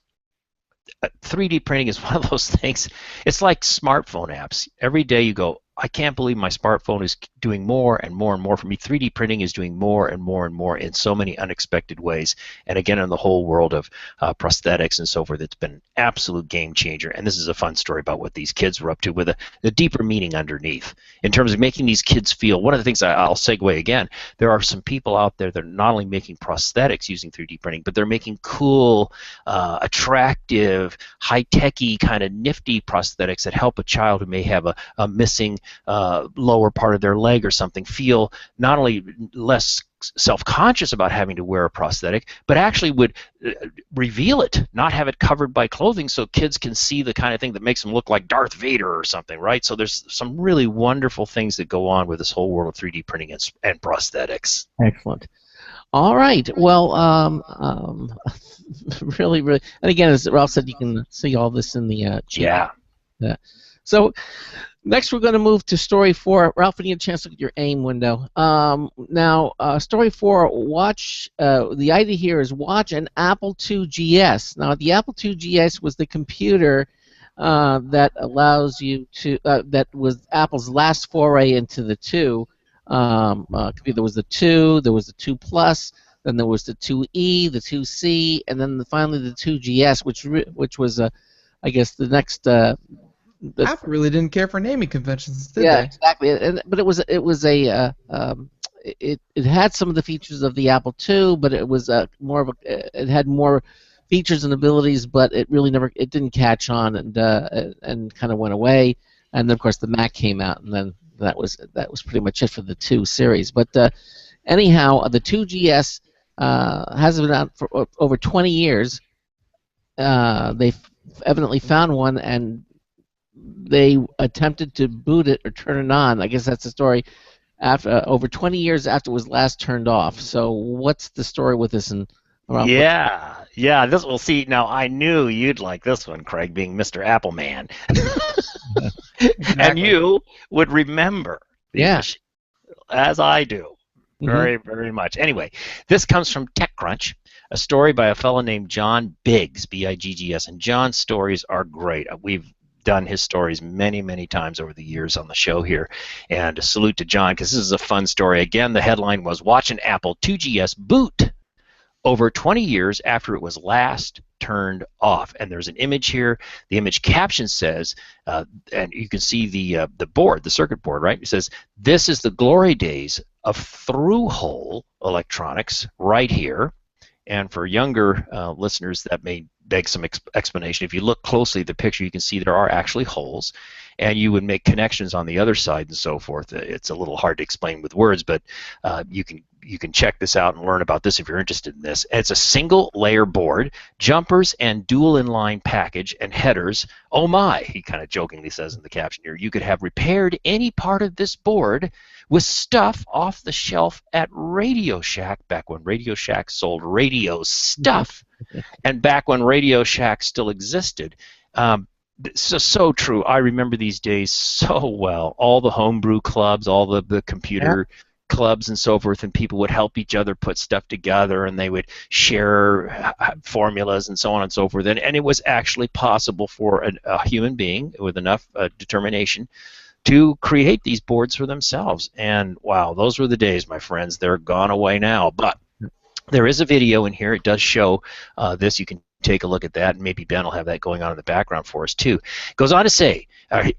S5: 3D printing is one of those things. It's like smartphone apps. Every day you go, I can't believe my smartphone is doing more and more and more for me. 3D printing is doing more and more and more in so many unexpected ways. And again, in the whole world of prosthetics and so forth, it's been an absolute game changer. And this is a fun story about what these kids were up to with a deeper meaning underneath. In terms of making these kids feel, one of the things I'll segue again, there are some people out there that are not only making prosthetics using 3D printing, but they're making cool, attractive, high-techy, kind of nifty prosthetics that help a child who may have a missing lower part of their leg or something feel not only less self-conscious about having to wear a prosthetic, but actually would reveal it, not have it covered by clothing, so kids can see the kind of thing that makes them look like Darth Vader or something, right? So there's some really wonderful things that go on with this whole world of 3D printing and prosthetics.
S1: Excellent. All right. Well, really, and again, as Ralph said, you can see all this in the chat.
S5: Yeah.
S1: So next, we're going to move to story 4. Ralph, we need a chance to look at your AIM window. Now, story 4, watch. The idea here is watch an Apple II GS. Now, the Apple II GS was the computer that allows you to. That was Apple's last foray into the 2. There was the 2, there was the 2 Plus, then there was the 2E, the 2C, and then finally the 2GS, which was, I guess, the next.
S3: Apple really didn't care for naming conventions, did
S1: yeah,
S3: they?
S1: exactly. But it had some of the features of the Apple II, but it was it had more features and abilities, but it really it didn't catch on and kind of went away. And then of course the Mac came out, and then that was pretty much it for the 2 series. But anyhow, the 2GS has been out for over 20 years. They've evidently found one, and they attempted to boot it or turn it on. I guess that's the story. After over 20 years after it was last turned off. So what's the story with this?
S5: Yeah. This we'll see. Now I knew you'd like this one, Craig, being Mr. Appleman, and you would remember.
S1: Yeah.
S5: As I do, very, very much. Anyway, this comes from TechCrunch. A story by a fellow named John Biggs, B-I-G-G-S, and John's stories are great. We've done his stories many, many times over the years on the show here, and a salute to John because this is a fun story. Again, the headline was "Watch an Apple IIgs boot over 20 years after it was last turned off," and there's an image here. The image caption says, and you can see the board, the circuit board, right? It says, "This is the glory days of through-hole electronics right here." And for younger listeners, that may beg some explanation. If you look closely at the picture, you can see there are actually holes, and you would make connections on the other side and so forth. It's a little hard to explain with words, but you can check this out and learn about this if you're interested in this. It's a single-layer board, jumpers and dual inline package and headers. Oh my, he kind of jokingly says in the caption here, you could have repaired any part of this board with stuff off the shelf at Radio Shack, back when Radio Shack sold radio stuff, and back when Radio Shack still existed. So true. I remember these days so well. All the homebrew clubs, all the computer clubs and so forth, and people would help each other put stuff together, and they would share formulas and so on and so forth. And it was actually possible for a human being with enough determination to create these boards for themselves. And wow, those were the days, my friends. They're gone away now. But there is a video in here. It does show this. You can take a look at that, and maybe Ben will have that going on in the background for us too. Goes on to say,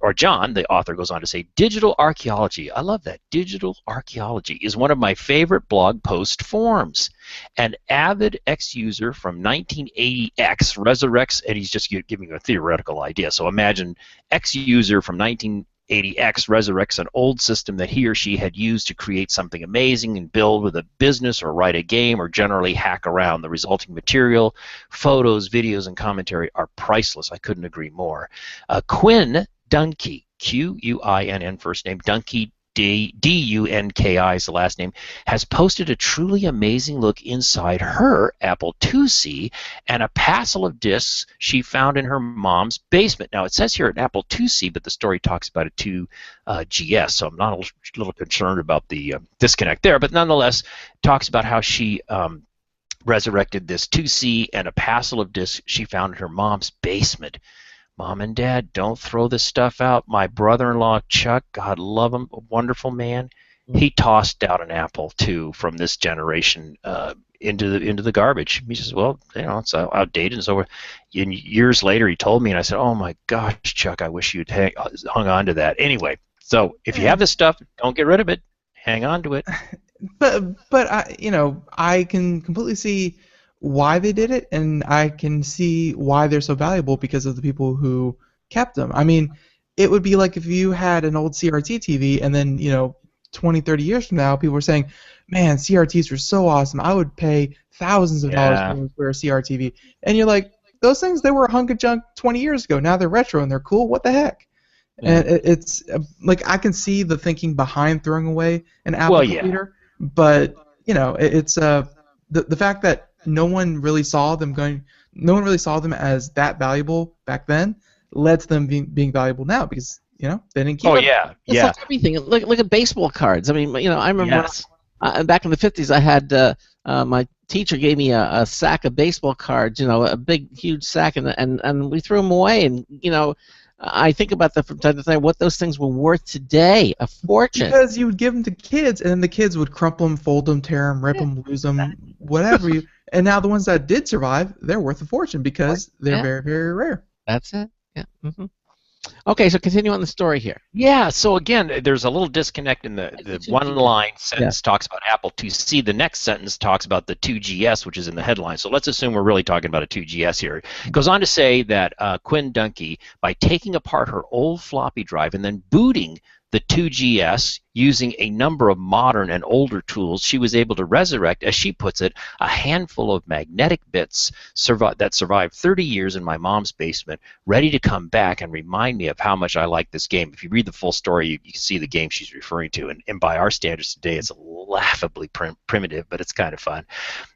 S5: or John, the author, goes on to say, digital archaeology. I love that. Digital archaeology is one of my favorite blog post forms. An avid X-user from 1980X resurrects, and he's just giving a theoretical idea. So imagine X-user from 1980X resurrects an old system that he or she had used to create something amazing and build with a business or write a game or generally hack around. The resulting material, photos, videos, and commentary are priceless. I couldn't agree more. Quinn Dunky, Quinn, first name, Dunky, Dunki is the last name, has posted a truly amazing look inside her Apple IIc and a passel of discs she found in her mom's basement. Now, it says here an Apple IIc, but the story talks about a 2GS, so I'm not a little concerned about the disconnect there, but nonetheless, talks about how she resurrected this 2C and a passel of discs she found in her mom's basement. Mom and Dad, don't throw this stuff out. My brother-in-law, Chuck, God love him, a wonderful man, he tossed out an Apple II from this generation into the garbage. He says, well, you know, it's outdated and so forth. And years later, he told me, and I said, oh, my gosh, Chuck, I wish you'd hung on to that. Anyway, so if you have this stuff, don't get rid of it. Hang on to it.
S3: But I can completely see why they did it, and I can see why they're so valuable because of the people who kept them. I mean, it would be like if you had an old CRT TV and then, 20, 30 years from now, people were saying, man, CRTs were so awesome. I would pay thousands of dollars for a CRT TV. And you're like, those things, they were a hunk of junk 20 years ago. Now they're retro and they're cool. What the heck? Yeah. And it's like I can see the thinking behind throwing away an Apple computer, but, it's the fact that no one really saw them as that valuable back then lets them being valuable now because they didn't keep it.
S1: It's like everything. Look at baseball cards. I mean, I remember back in the 50s, I had my teacher gave me a sack of baseball cards. A big, huge sack, and we threw them away. And I think about that from time to time. What those things were worth today, a fortune.
S3: Because you would give them to kids, and then the kids would crumple them, fold them, tear them, rip them, lose them, whatever. And now the ones that did survive, they're worth a fortune because they're very, very rare.
S1: That's it. Yeah. Mm-hmm. Okay, so continue on the story here.
S5: Yeah, so again, there's a little disconnect in the one-line sentence talks about Apple IIc. The next sentence talks about the 2GS, which is in the headline. So let's assume we're really talking about a 2GS here. It goes on to say that Quinn Dunky, by taking apart her old floppy drive and then booting the 2GS using a number of modern and older tools, she was able to resurrect, as she puts it, a handful of magnetic bits that survived 30 years in my mom's basement, ready to come back and remind me of how much I like this game. If you read the full story, you can see the game she's referring to, and by our standards today, it's laughably primitive, but it's kind of fun.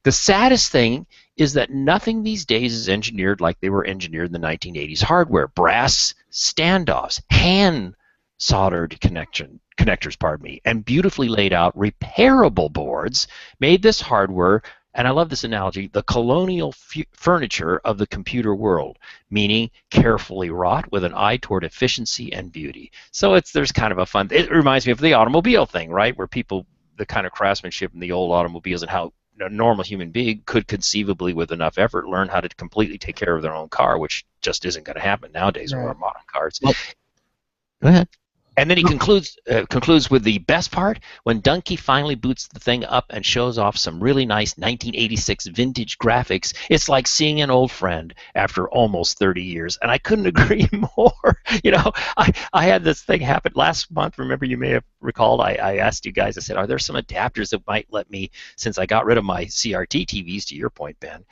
S5: The saddest thing is that nothing these days is engineered like they were engineered in the 1980s hardware. Brass standoffs, hand soldered connectors, and beautifully laid out repairable boards made this hardware, and I love this analogy, the colonial furniture of the computer world, meaning carefully wrought with an eye toward efficiency and beauty. So there's kind of a fun, it reminds me of the automobile thing, right, where people, the kind of craftsmanship in the old automobiles and how a normal human being could conceivably, with enough effort, learn how to completely take care of their own car, which just isn't going to happen nowadays with our modern cars.
S1: Well, go ahead.
S5: And then he concludes with the best part, when Dunky finally boots the thing up and shows off some really nice 1986 vintage graphics, it's like seeing an old friend after almost 30 years. And I couldn't agree more. I had this thing happen last month. Remember, you may have recalled, I asked you guys, I said, are there some adapters that might let me, since I got rid of my CRT TVs, to your point, Ben,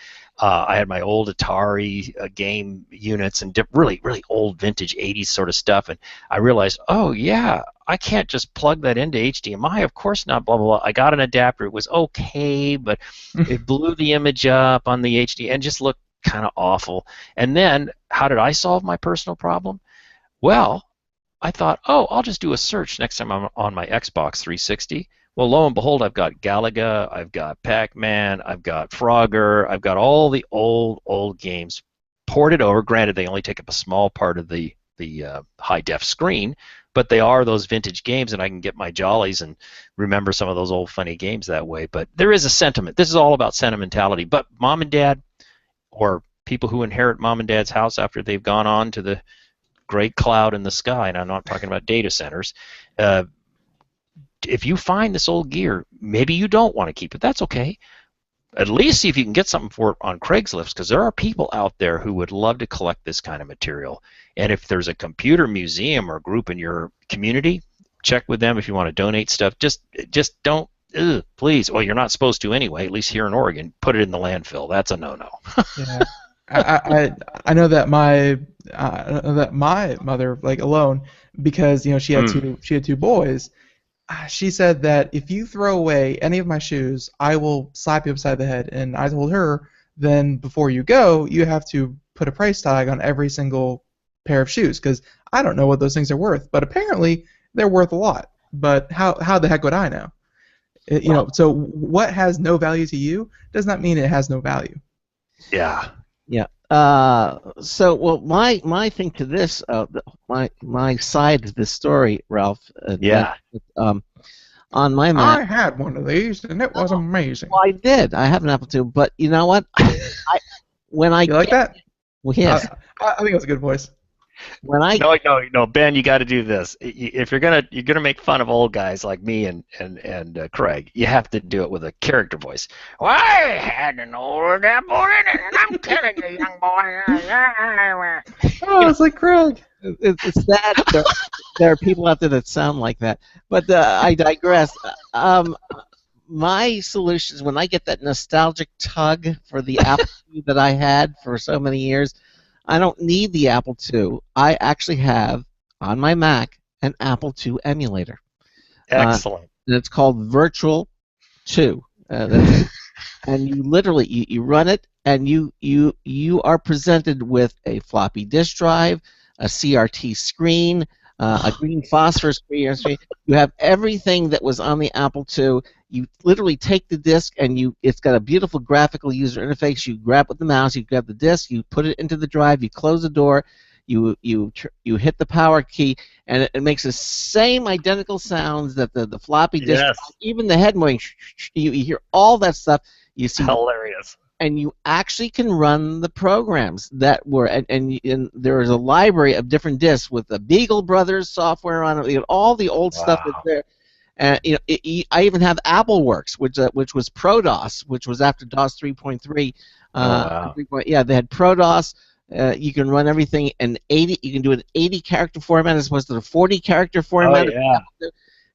S5: I had my old Atari game units and really, really old vintage 80s sort of stuff, and I realized, oh yeah, I can't just plug that into HDMI. Of course not, blah, blah, blah. I got an adapter. It was okay, but it blew the image up on the HD and just looked kind of awful. And then, how did I solve my personal problem? Well, I thought, oh, I'll just do a search next time I'm on my Xbox 360. Well, lo and behold, I've got Galaga, I've got Pac-Man, I've got Frogger, I've got all the old games ported over. Granted, they only take up a small part of the high-def screen, but they are those vintage games, and I can get my jollies and remember some of those old funny games that way. But there is a sentiment. This is all about sentimentality. But Mom and Dad, or people who inherit mom and dad's house after they've gone on to the great cloud in the sky, and I'm not talking about data centers. If you find this old gear, maybe you don't want to keep it. That's okay. At least see if you can get something for it on Craigslist, because there are people out there who would love to collect this kind of material. And if there's a computer museum or group in your community, check with them if you want to donate stuff. Just don't, please. Well, you're not supposed to anyway. At least here in Oregon, put it in the landfill. That's a no-no.
S3: Yeah. I know that my mother, like, alone, because she had two boys. She said that if you throw away any of my shoes, I will slap you upside the head. And I told her, then before you go, you have to put a price tag on every single pair of shoes, because I don't know what those things are worth, but apparently they're worth a lot. But how the heck would I know? So what has no value to you does not mean it has no value.
S5: Yeah.
S1: Yeah. Well, my thing to this, my side of this story, Ralph. On my Mac.
S3: I had one of these, and it was amazing.
S1: Well, I did. I have an Apple II, but you know what? You
S3: like that?
S1: Well, yes.
S3: I think it was a good voice.
S5: No, Ben, you got to do this. If you're gonna make fun of old guys like me and Craig, you have to do it with a character voice. Well, I had an old Apple, and I'm telling you, young boy.
S3: Oh, it's like Craig.
S1: It's sad. There are people out there that sound like that, but I digress. My solution is when I get that nostalgic tug for the Apple II that I had for so many years. I don't need the Apple II. I actually have on my Mac an Apple II emulator.
S5: Excellent.
S1: And it's called Virtual 2. And you literally you run it, and you are presented with a floppy disk drive, a CRT screen, a green phosphor screen. You have everything that was on the Apple II. You literally take the disk, and it's got a beautiful graphical user interface. You grab with the mouse, you grab the disk, you put it into the drive, you close the door, you hit the power key, and it makes the same identical sounds that the floppy disk.
S5: Yes.
S1: Even the head moving. You hear all that stuff. You see.
S5: Hilarious.
S1: And you actually can run the programs that were, and there is a library of different disks with the Beagle Brothers software on it. All the old stuff that's there. I even have AppleWorks, which was ProDOS, which was after DOS 3.3.
S5: Wow.
S1: Yeah, they had ProDOS. You can run everything in 80. You can do an 80-character format as opposed to the 40-character format.
S5: Oh, yeah.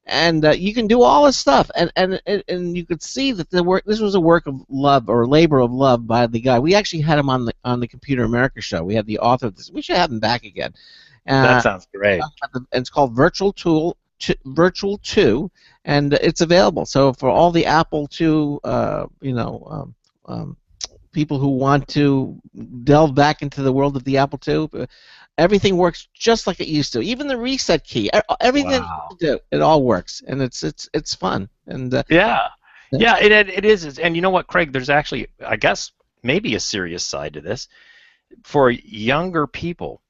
S1: And you can do all this stuff, and you could see that this was a work of love or labor of love by the guy. We actually had him on the Computer America show. We had the author of this. We should have him back again.
S5: That sounds great.
S1: And it's called Virtual 2, and it's available. So for all the Apple II, people who want to delve back into the world of the Apple II, everything works just like it used to. Even the reset key, everything you do, it all works, and it's fun. And
S5: it is. And you know what, Craig? There's actually, I guess, maybe a serious side to this for younger people.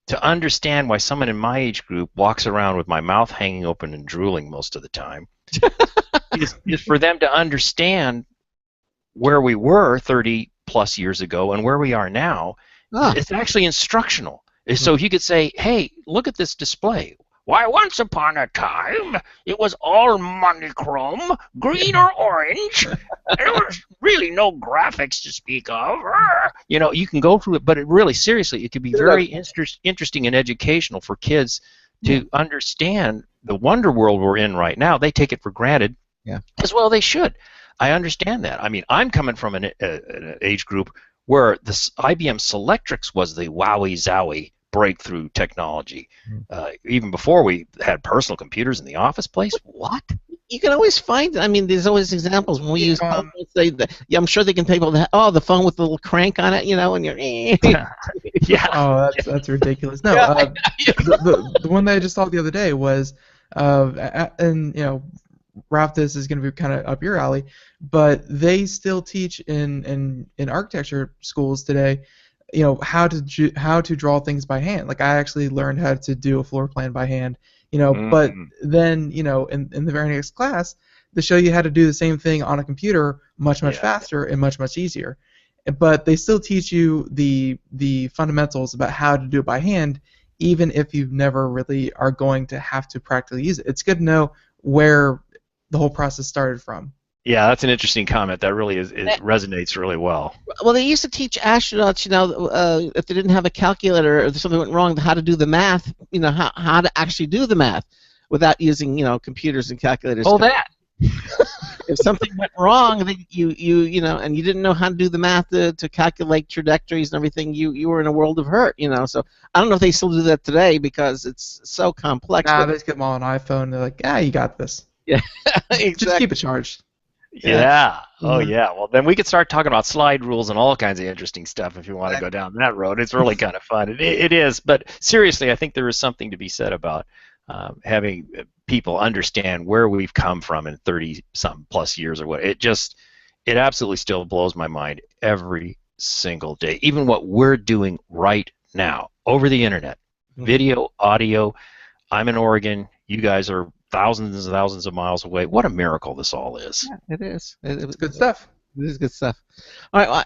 S5: To understand why someone in my age group walks around with my mouth hanging open and drooling most of the time is for them to understand where we were 30 plus years ago and where we are now. It's actually instructional. So if you could say, hey, look at this display. Why, once upon a time, it was all monochrome, green or orange. There was really no graphics to speak of. You can go through it, but seriously, it could be very interesting and educational for kids to understand the wonder world we're in right now. They take it for granted, as well they should. I understand that. I mean, I'm coming from an age group where the IBM Selectrix was the wowie-zowie breakthrough technology. Even before we had personal computers in the office place. What?
S1: You can always find. I mean, there's always examples when we use. I'm sure they can people that. Oh, the phone with the little crank on it, and you're.
S5: Yeah.
S3: Oh, that's ridiculous. No, the one that I just saw the other day was, and Ralph, this is going to be kind of up your alley, but they still teach in architecture schools today. How to draw things by hand. Like, I actually learned how to do a floor plan by hand. But then in the very next class, they show you how to do the same thing on a computer much faster and much easier. but they still teach you the fundamentals about how to do it by hand, even if you never really are going to have to practically use it. It's good to know where the whole process started from.
S5: Yeah, that's an interesting comment. That really is, it resonates really well.
S1: Well, they used to teach astronauts, if they didn't have a calculator or something went wrong, how to do the math, how to actually do the math without using, computers and calculators.
S5: Oh, that.
S1: If something went wrong, then and you didn't know how to do the math to calculate trajectories and everything, you were in a world of hurt, So I don't know if they still do that today because it's so complex.
S3: Nah, they just get them all on iPhone. They're like, you got this.
S1: Yeah, exactly.
S3: Just keep it charged.
S5: Yeah. Oh,
S3: Mhm.
S5: yeah. Well, then we could start talking about slide rules and all kinds of interesting stuff if you want to go down that road. It's really kind of fun. It is. But seriously, I think there is something to be said about having people understand where we've come from in 30-something plus years or what. It absolutely still blows my mind every single day. Even what we're doing right now over the internet, video, audio. I'm in Oregon. You guys are thousands and thousands of miles away. What a miracle this all is.
S1: Yeah, it is.
S3: It's good stuff.
S1: This is good stuff. All right,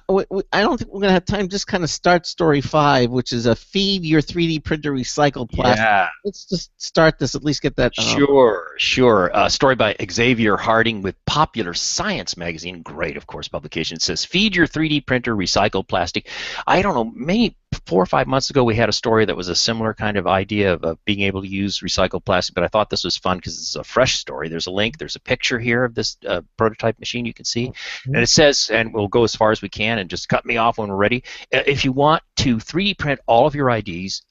S1: I don't think we're going to have time. Just kind of start story 5, which is a feed your 3D printer recycled plastic.
S5: Yeah.
S1: Let's just start this, at least get that.
S5: Sure. A story by Xavier Harding with Popular Science magazine. Great, of course, publication. It says, feed your 3D printer recycled plastic. I don't know, maybe 4 or 5 months ago we had a story that was a similar kind of idea of being able to use recycled plastic, but I thought this was fun because it's a fresh story. There's a link, there's a picture here of this prototype machine you can see, and it says, and we'll go as far as we can and just cut me off when we're ready, if you want to 3D print all of your ideas,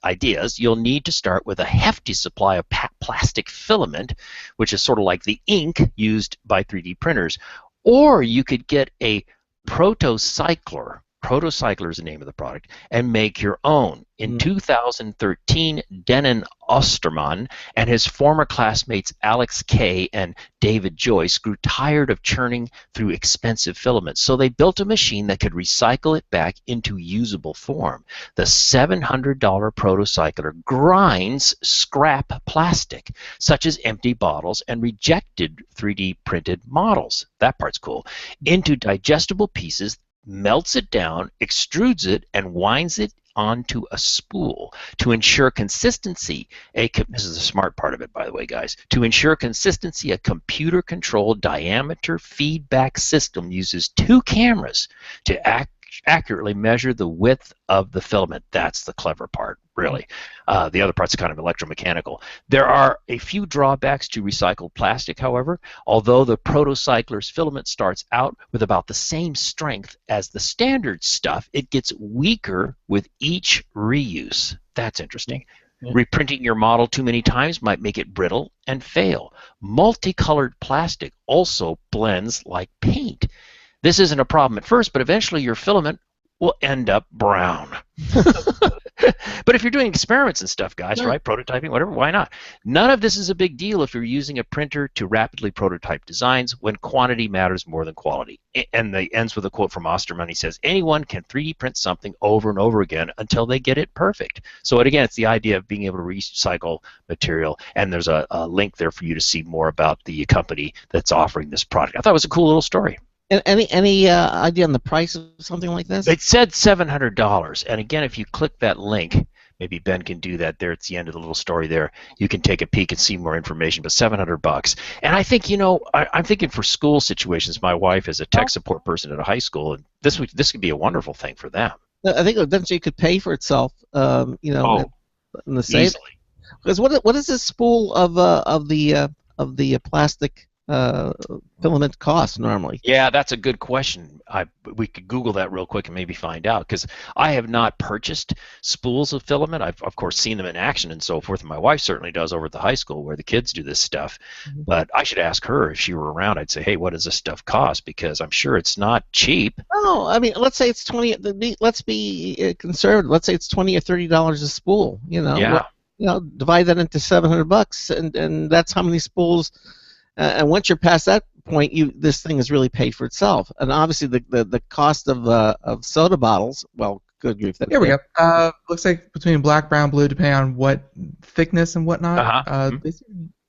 S5: you'll need to start with a hefty supply of plastic filament, which is sort of like the ink used by 3D printers, or you could get a protocycler. Protocycler is the name of the product, and make your own. In 2013, Denon Osterman and his former classmates Alex Kay and David Joyce grew tired of churning through expensive filaments, so they built a machine that could recycle it back into usable form. The $700 protocycler grinds scrap plastic, such as empty bottles and rejected 3D printed models, that part's cool, into digestible pieces, melts it down, extrudes it, and winds it onto a spool to ensure consistency. This is the smart part of it, by the way, guys. To ensure consistency, a computer-controlled diameter feedback system uses 2 cameras to accurately measure the width of the filament. That's the clever part, really. The other part's kind of electromechanical. There are a few drawbacks to recycled plastic, however. Although the protocycler's filament starts out with about the same strength as the standard stuff, it gets weaker with each reuse. That's interesting. Reprinting your model too many times might make it brittle and fail. Multicolored plastic also blends like paint. This isn't a problem at first, but eventually your filament will end up brown. But if you're doing experiments and stuff, guys, right, prototyping, whatever, why not? None of this is a big deal if you're using a printer to rapidly prototype designs when quantity matters more than quality. And they ends with a quote from Osterman. He says, anyone can 3D print something over and over again until they get it perfect. So again, it's the idea of being able to recycle material, and there's a link there for you to see more about the company that's offering this product. I thought it was a cool little story.
S1: Any idea on the price of something like this?
S5: It said $700, and again, if you click that link, maybe Ben can do that there at the end of the little story there. You can take a peek and see more information, but $700. And I think, I'm thinking for school situations, my wife is a tech support person at a high school, and this could be a wonderful thing for them.
S1: I think eventually it could pay for itself, in the save.
S5: Easily.
S1: Because what is this spool of the plastic filament cost normally?
S5: Yeah, that's a good question. We could Google that real quick and maybe find out, because I have not purchased spools of filament. I've of course seen them in action and so forth, and my wife certainly does over at the high school where the kids do this stuff. But I should ask her if she were around. I'd say, hey, what does this stuff cost? Because I'm sure it's not cheap.
S1: Oh, I mean, let's say it's 20. Let's be conservative. Let's say it's $20 or $30 a spool.
S5: Yeah.
S1: Divide that into $700, and that's how many spools. And once you're past that point, this thing is really paid for itself. And obviously, the cost of soda bottles. Well, good grief.
S3: Here we go. Looks like between black, brown, blue, depending on what thickness and whatnot. They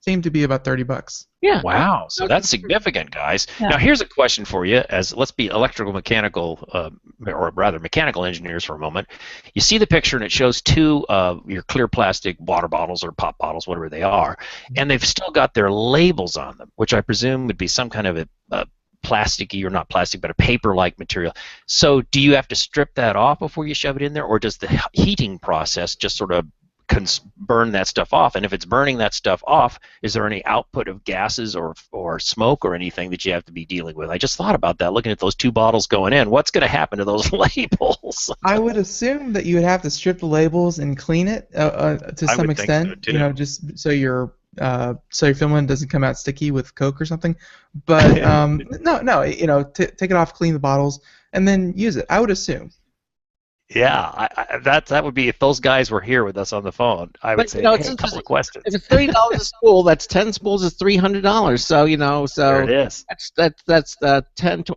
S3: seem to be about $30.
S1: Yeah.
S5: Wow, so that's significant, guys.
S1: Yeah.
S5: Now, here's a question for you, as let's be electrical mechanical, or rather mechanical engineers for a moment. You see the picture, and it shows two your clear plastic water bottles or pop bottles, whatever they are, and they've still got their labels on them, which I presume would be some kind of a plasticky, or not plastic, but a paper-like material. So do you have to strip that off before you shove it in there, or does the heating process just sort of burn that stuff off? And if it's burning that stuff off, is there any output of gases or smoke or anything that you have to be dealing with? I just thought about that, looking at those two bottles going in. What's going to happen to those labels?
S3: I would assume that you would have to strip the labels and clean it to some extent.
S5: So, too.
S3: Just so your filament doesn't come out sticky with Coke or something. But no, take it off, clean the bottles, and then use it. I would assume.
S5: Yeah, that would be, if those guys were here with us on the phone, I would say, hey, a couple of questions.
S1: If it's $30 a spool, that's 10 spools is $300. So
S5: there it is.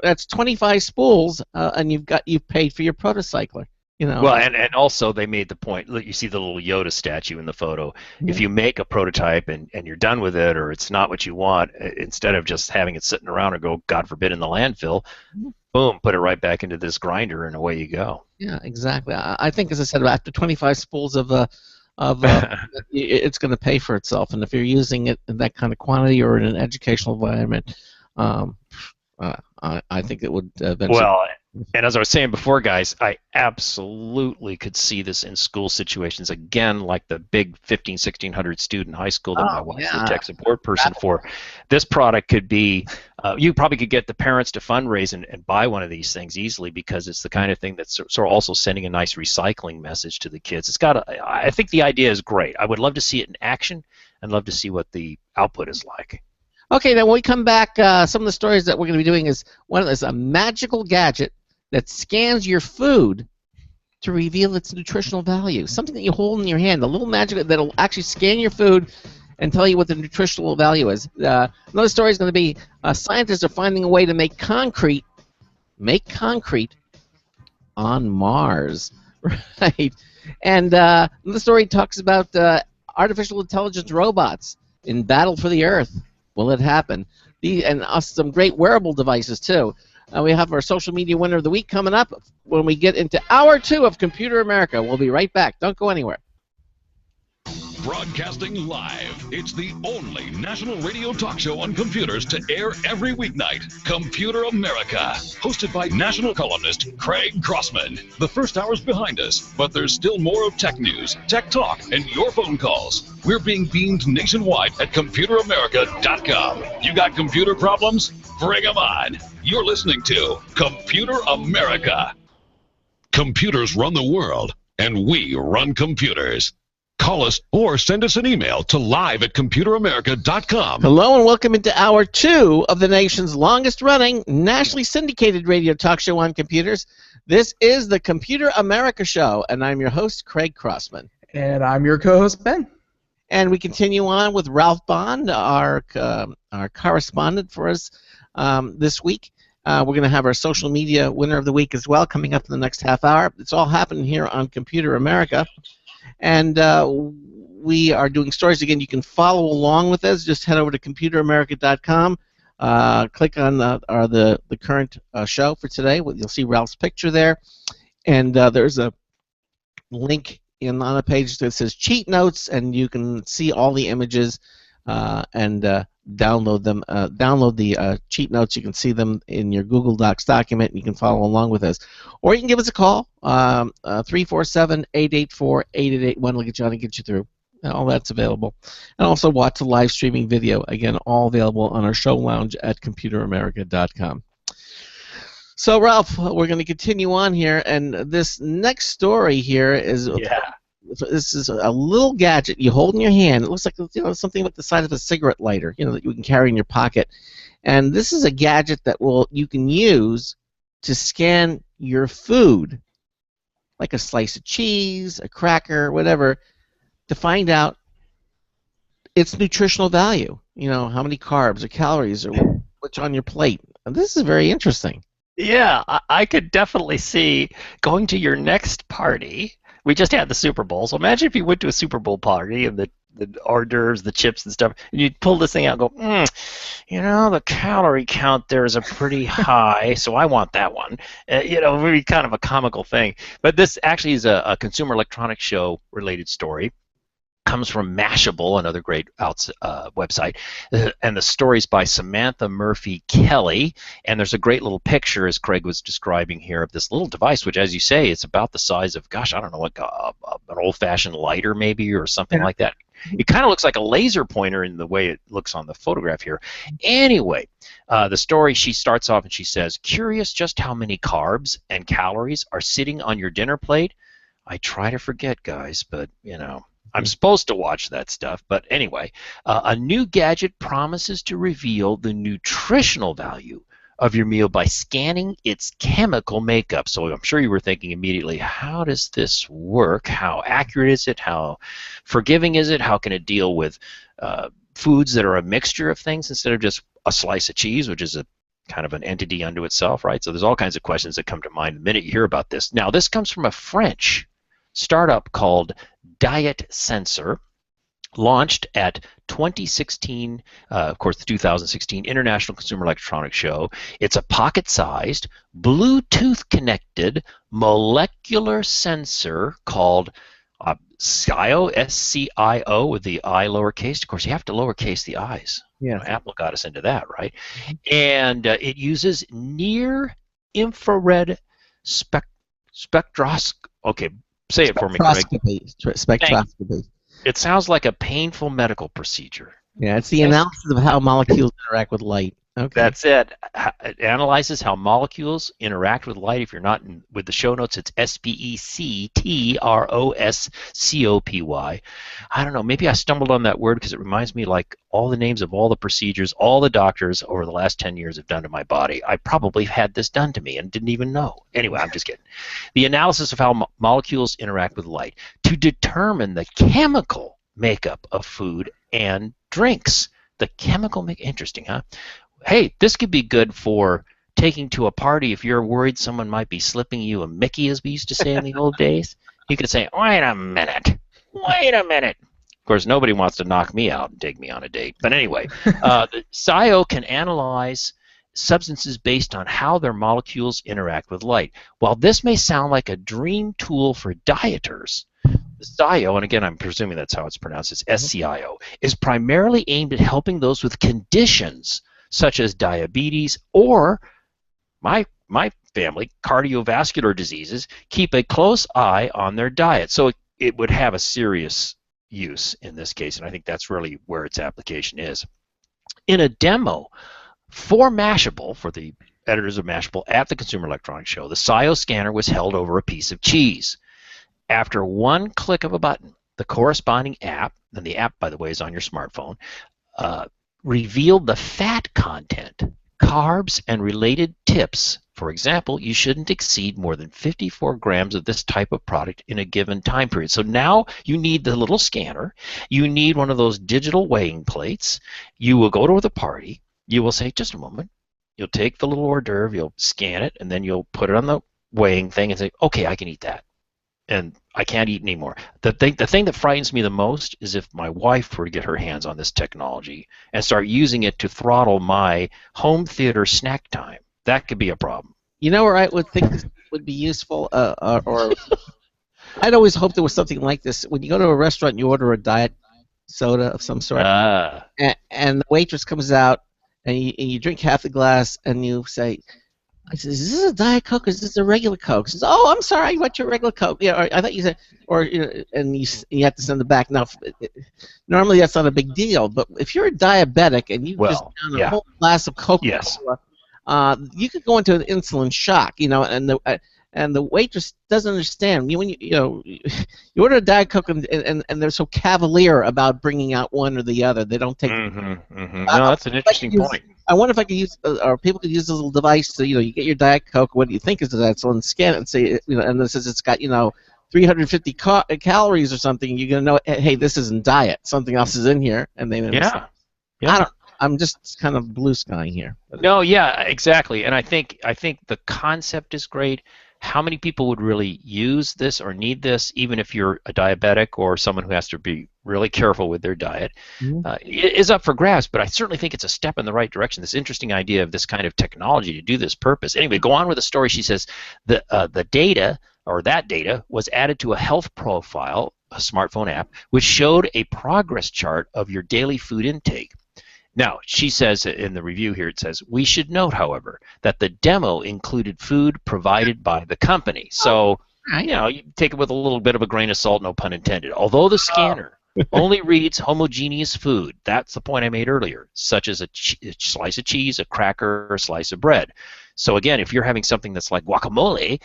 S1: That's 25 spools, and you've paid for your protocycler.
S5: Well, and also they made the point. Look, you see the little Yoda statue in the photo.
S1: Yeah.
S5: If you make a prototype and you're done with it, or it's not what you want, instead of just having it sitting around or go, God forbid, in the landfill, boom, put it right back into this grinder, and away you go.
S1: Yeah, exactly. I think, as I said, after 25 spools of it's going to pay for itself. And if you're using it in that kind of quantity or in an educational environment, I think it would eventually.
S5: Well, and as I was saying before, guys, I absolutely could see this in school situations, again, like the big 1,600 student high school that my wife's the tech support person for. This product could be, you probably could get the parents to fundraise and buy one of these things easily, because it's the kind of thing that's sort of also sending a nice recycling message to the kids. I think the idea is great. I would love to see it in action and love to see what the output is like.
S1: Okay, then when we come back, some of the stories that we're going to be doing is a magical gadget that scans your food to reveal its nutritional value. Something that you hold in your hand, a little magic that'll actually scan your food and tell you what the nutritional value is. Another story is going to be scientists are finding a way to make concrete on Mars, right? And the story talks about artificial intelligence robots in battle for the Earth. Will it happen? And some great wearable devices too. We have our social media winner of the week coming up when we get into Hour 2 of Computer America. We'll be right back. Don't go anywhere.
S4: Broadcasting live, it's the only national radio talk show on computers to air every weeknight. Computer America, hosted by national columnist Craig Crossman. The first hour's behind us, but there's still more of tech news, tech talk, and your phone calls. We're being beamed nationwide at ComputerAmerica.com. You got computer problems? Bring them on. You're listening to Computer America. Computers run the world, and we run computers. Call us or send us an email to live@computeramerica.com.
S1: Hello and welcome into Hour 2 of the nation's longest-running, nationally syndicated radio talk show on computers. This is the Computer America Show, and I'm your host, Craig Crossman.
S3: And I'm your co-host, Ben.
S1: And we continue on with Ralph Bond, our correspondent for us this week. We're going to have our social media winner of the week as well coming up in the next half hour. It's all happening here on Computer America. And we are doing stories. Again, you can follow along with us. Just head over to ComputerAmerica.com. Click on the current show for today. You'll see Ralph's picture there. And there's a link on a page that says Cheat Notes, and you can see all the images and download them. Download the cheat notes. You can see them in your Google Docs document, and you can follow along with us. Or you can give us a call, 347-884-8881. We'll get you on and get you through. All that's available. And also watch the live streaming video. Again, all available on our show lounge at ComputerAmerica.com. So, Ralph, we're going to continue on here, and this next story here is this is a little gadget you hold in your hand. It looks like something like the size of a cigarette lighter, that you can carry in your pocket. And this is a gadget that you can use to scan your food, like a slice of cheese, a cracker, whatever, to find out its nutritional value. How many carbs or calories or what's on your plate. And this is very interesting.
S5: Yeah, I could definitely see going to your next party. We just had the Super Bowl, so imagine if you went to a Super Bowl party and the hors d'oeuvres, the chips and stuff. And you'd pull this thing out and go, the calorie count there is a pretty high, so I want that one. Really kind of a comical thing. But this actually is a Consumer Electronics Show related story. Comes from Mashable, another great website, and the story's by Samantha Murphy Kelly, and there's a great little picture, as Craig was describing here, of this little device, which, as you say, it's about the size of, gosh, I don't know, like an old-fashioned lighter maybe, or something like that. It kind of looks like a laser pointer in the way it looks on the photograph here. Anyway, the story, she starts off and she says, curious just how many carbs and calories are sitting on your dinner plate? I try to forget, guys, but, I'm supposed to watch that stuff, but anyway, a new gadget promises to reveal the nutritional value of your meal by scanning its chemical makeup. So I'm sure you were thinking immediately, how does this work? How accurate is it? How forgiving is it? How can it deal with foods that are a mixture of things instead of just a slice of cheese, which is a kind of an entity unto itself, right? So there's all kinds of questions that come to mind the minute you hear about this. Now, this comes from a French startup called Diet Sensor, launched at 2016, of course, the 2016 International Consumer Electronics Show. It's a pocket-sized, Bluetooth-connected molecular sensor called SCIO, S-C-I-O, with the I lowercase. Of course, you have to lowercase the I's.
S1: Yeah.
S5: Apple got us into that, right? And it uses near-infrared spectroscopy. Okay, say it for me, Craig.
S1: Spectroscopy.
S5: It sounds like a painful medical procedure.
S1: Yeah, it's the analysis of how molecules interact with light. Okay.
S5: That's it. It analyzes how molecules interact with light. If you're not with the show notes, it's SPECTROSCOPY. I don't know. Maybe I stumbled on that word because it reminds me like all the names of all the procedures all the doctors over the last 10 years have done to my body. I probably had this done to me and didn't even know. Anyway, I'm just kidding. The analysis of how molecules interact with light to determine the chemical makeup of food and drinks. The chemical make interesting, huh? Hey, this could be good for taking to a party if you're worried someone might be slipping you a Mickey, as we used to say in the old days. You could say, wait a minute. Of course, nobody wants to knock me out and take me on a date. But anyway, the SCIO can analyze substances based on how their molecules interact with light. While this may sound like a dream tool for dieters, the SCIO, and again, I'm presuming that's how it's pronounced, it's SCIO, is primarily aimed at helping those with conditions such as diabetes or, my family, cardiovascular diseases, keep a close eye on their diet. So it would have a serious use in this case, and I think that's really where its application is. In a demo for Mashable, for the editors of Mashable at the Consumer Electronics Show, the SCIO scanner was held over a piece of cheese. After one click of a button, the corresponding app, and the app, by the way, is on your smartphone, revealed the fat content, carbs, and related tips. For example, you shouldn't exceed more than 54 grams of this type of product in a given time period. So now you need the little scanner. You need one of those digital weighing plates. You will go to the party. You will say, just a moment. You'll take the little hors d'oeuvre, you'll scan it, and then you'll put it on the weighing thing and say, okay, I can eat that. And I can't eat anymore. The thing that frightens me the most is if my wife were to get her hands on this technology and start using it to throttle my home theater snack time. That could be a problem.
S1: You know where I would think this would be useful, or I'd always hoped there was something like this. When you go to a restaurant and you order a diet soda of some sort, and the waitress comes out and you drink half the glass and you say, I said, is this a Diet Coke or is this a regular Coke? She says, oh, I'm sorry, I want your regular Coke. Yeah, I thought you said, and you have to send it back. Now, normally that's not a big deal, but if you're a diabetic and you just down a whole glass of Coca-Cola, you could go into an insulin shock, and the waitress doesn't understand. When you order a Diet Coke and they're so cavalier about bringing out one or the other, they don't take.
S5: No, that's an interesting point.
S1: I wonder if I could use, or people could use this little device to, you get your Diet Coke, what do you think is that? So, and scan it and say, and it says it's got, 350 calories or something. You're gonna know, hey, this isn't diet. Something else is in here, and they. I'm just kind of blue skying here.
S5: No, yeah, exactly. And I think the concept is great. how many people would really use this or need this, even if you're a diabetic or someone who has to be really careful with their diet, is up for grabs. But I certainly think it's a step in the right direction. This interesting idea of this kind of technology to do this purpose. Anyway, go on with the story. She says the data, or that data, was added to a health profile, a smartphone app, which showed a progress chart of your daily food intake. Now, she says in the review here, it says, we should note, however, that the demo included food provided by the company. So, you take it with a little bit of a grain of salt, no pun intended. Although the scanner only reads homogeneous food, that's the point I made earlier, such as a slice of cheese, a cracker, or a slice of bread. So again, if you're having something that's like guacamole,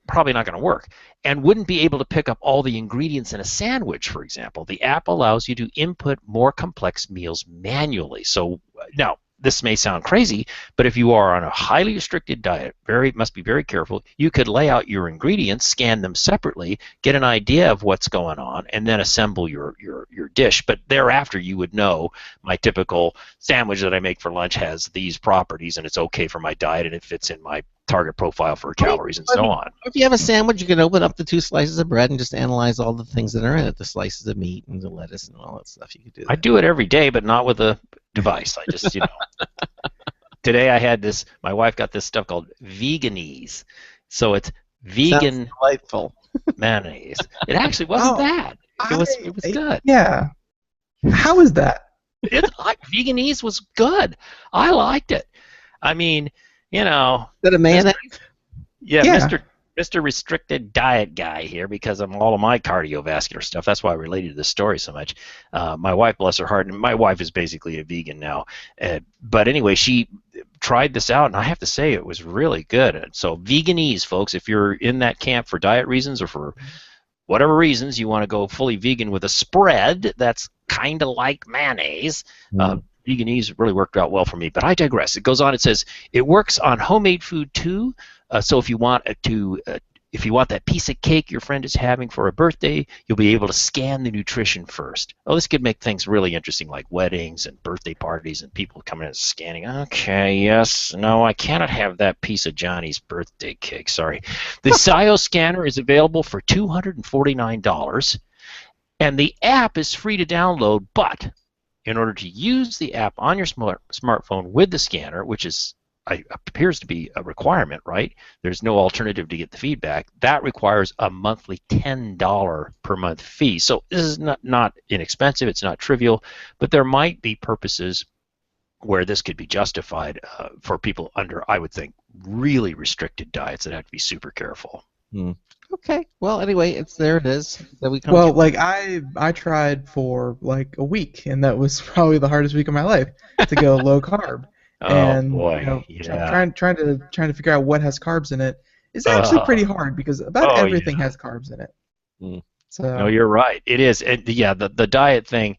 S5: probably not going to work, and wouldn't be able to pick up all the ingredients in a sandwich, for example. The app allows you to input more complex meals manually. So now, this may sound crazy, but if you are on a highly restricted diet, must be very careful. You could lay out your ingredients, scan them separately, get an idea of what's going on, and then assemble your dish. But thereafter, you would know my typical sandwich that I make for lunch has these properties, and it's okay for my diet, and it fits in my target profile for calories and so on.
S1: If you have a sandwich, you can open up the 2 slices of bread and just analyze all the things that are in it, the slices of meat and the lettuce and all that stuff. You could do that.
S5: I do it every day, but not with a device. I just, Today I had this, my wife got this stuff called Veganese. So it's vegan
S1: delightful
S5: mayonnaise. It actually wasn't bad. It was good.
S3: Yeah. How is that?
S5: Veganese was good. I liked it. I mean,
S1: Is that a mayonnaise?
S5: Yeah. Mr. Restricted Diet guy here, because of all of my cardiovascular stuff. That's why I related to this story so much. My wife, bless her heart, and my wife is basically a vegan now. But anyway, she tried this out, and I have to say it was really good. And so Veganese, folks, if you're in that camp for diet reasons or for whatever reasons you want to go fully vegan with a spread that's kind of like mayonnaise, Veganese really worked out well for me, but I digress. It goes on. It says it works on homemade food too. So if you want that piece of cake your friend is having for a birthday, you'll be able to scan the nutrition first. Oh, this could make things really interesting, like weddings and birthday parties and people coming in and scanning. Okay, yes, no, I cannot have that piece of Johnny's birthday cake. Sorry. The SIO scanner is available for $249, and the app is free to download, but in order to use the app on your smartphone with the scanner, which appears to be a requirement, right? There's no alternative to get the feedback. That requires a monthly $10 per month fee. So this is not inexpensive. It's not trivial, but there might be purposes where this could be justified for people under, I would think, really restricted diets that have to be super careful.
S1: Okay. Well, anyway, it is.
S3: I tried for like a week, and that was probably the hardest week of my life to go low carb.
S5: And boy,
S3: trying to figure out what has carbs in it is actually pretty hard because about everything has carbs in it. So
S5: no, you're right. It is. And the diet thing.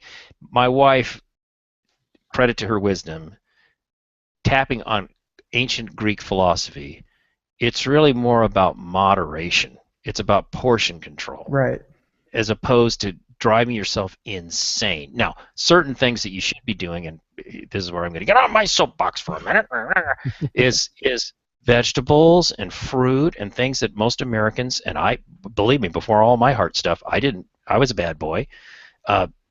S5: My wife, credit to her wisdom, tapping on ancient Greek philosophy. It's really more about moderation. It's about portion control,
S3: right? As
S5: opposed to driving yourself insane. Now, certain things that you should be doing, and this is where I'm going to get on my soapbox for a minute, is vegetables and fruit and things that most Americans, and I, believe me, before all my heart stuff, I was a bad boy.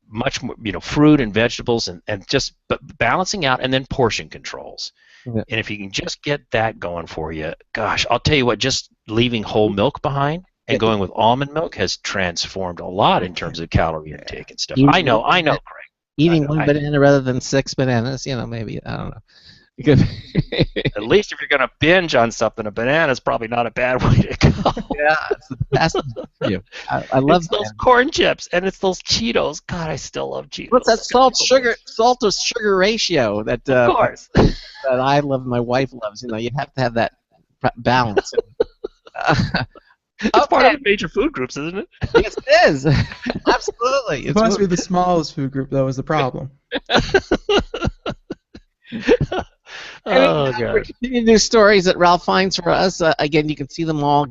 S5: Much more, fruit and vegetables and just balancing out, and then portion controls. Yeah. And if you can just get that going for you, gosh, I'll tell you what, just leaving whole milk behind and going with almond milk has transformed a lot in terms of calorie intake and stuff. I know, Craig.
S1: Eating one banana rather than 6 bananas, maybe, I don't know.
S5: At least if you're going to binge on something, a banana is probably not a bad way to go.
S1: Yeah, it's the best for you. I love
S5: those corn chips, and it's those Cheetos. God, I still love Cheetos.
S1: What's that salt to sugar ratio that
S5: of course
S1: that I love, my wife loves? You have to have that balance.
S5: It's part of the major food groups, isn't it?
S1: Yes, it is. Absolutely.
S3: It must be the smallest food group, though, is the problem.
S1: Oh, God. We're continuing to do stories that Ralph finds for us. Again, you can see them all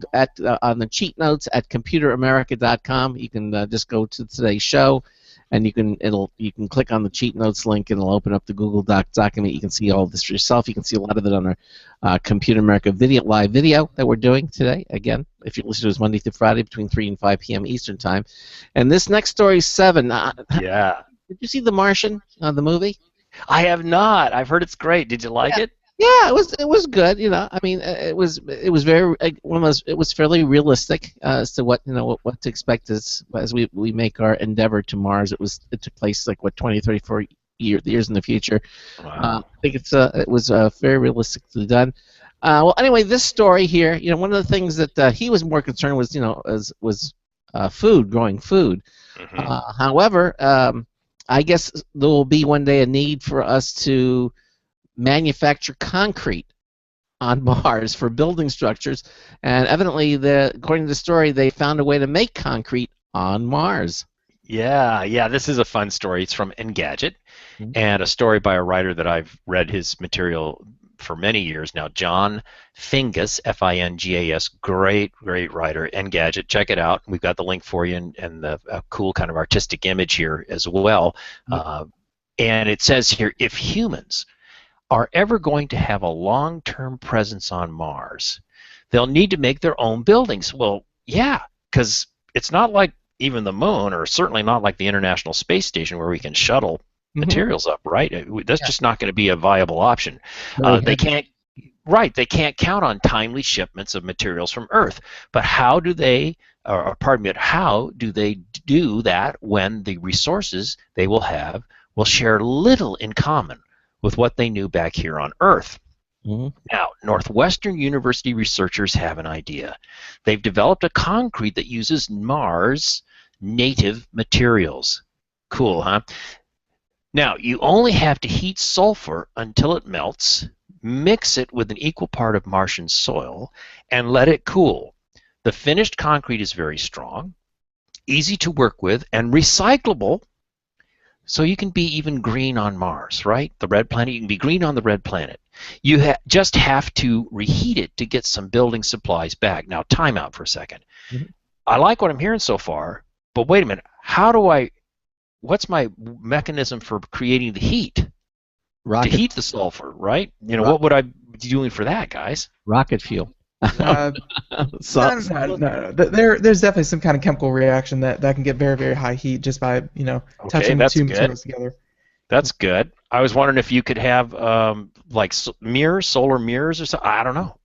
S1: on the cheat notes at computeramerica.com. You can just go to today's show and you can click on the cheat notes link, and it'll open up the Google Doc document. You can see all this for yourself. You can see a lot of it on our Computer America live video that we're doing today. Again, if you listen to us Monday through Friday between 3 and 5 p.m. Eastern Time. And this next story is 7.
S5: Yeah.
S1: Did you see The Martian, the movie?
S5: I have not. I've heard it's great. Did you like it?
S1: Yeah, it was good. I mean, it was very one of those. It was fairly realistic as to what what to expect as we make our endeavor to Mars. It took place like 20, 34 years in the future.
S5: Wow.
S1: I think it was very realistically done. Well, anyway, this story here, one of the things that he was more concerned was was food, growing food.
S5: Mm-hmm.
S1: However, I guess there will be one day a need for us to manufacture concrete on Mars for building structures, and evidently, according to the story, they found a way to make concrete on Mars.
S5: Yeah, this is a fun story. It's from Engadget, and a story by a writer that I've read his material for many years now, John Fingas, Fingas, great writer, Engadget. Check it out. We've got the link for you and a cool kind of artistic image here as well. And it says here, if humans are ever going to have a long-term presence on Mars, they'll need to make their own buildings. Well, yeah, because it's not like even the moon, or certainly not like the International Space Station where we can shuttle materials up, right? That's just not going to be a viable option. They can't count on timely shipments of materials from Earth. But how do they do that when the resources they will have will share little in common with what they knew back here on Earth? Now, Northwestern University researchers have an idea. They've developed a concrete that uses Mars native materials. Cool, huh? Now, you only have to heat sulfur until it melts, mix it with an equal part of Martian soil, and let it cool. The finished concrete is very strong, easy to work with, and recyclable. So you can be even green on Mars, right? The red planet, you can be green on the red planet. You just have to reheat it to get some building supplies back. Now, time out for a second. I like what I'm hearing so far, but wait a minute. What's my mechanism for creating the heat? To heat the sulfur, right? What would I be doing for that, guys?
S1: Rocket fuel.
S3: No. There's definitely some kind of chemical reaction that can get very, very high heat just by touching the two materials together.
S5: That's good. I was wondering if you could have like solar mirrors or something. I don't know.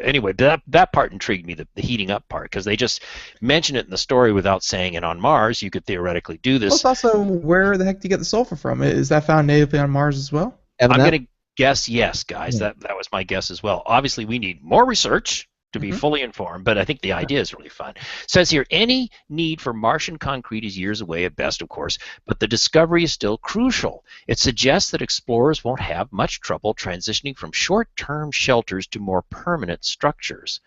S5: Anyway, that part intrigued me, the heating up part, because they just mentioned it in the story without saying it. On Mars, you could theoretically do this.
S3: Plus, also, where the heck do you get the sulfur from? Is that found natively on Mars as well?
S5: I'm going to guess yes, guys. That was my guess as well. Obviously, we need more research to be fully informed, but I think the idea is really fun. It says here, any need for Martian concrete is years away at best, of course, but the discovery is still crucial. It suggests that explorers won't have much trouble transitioning from short-term shelters to more permanent structures.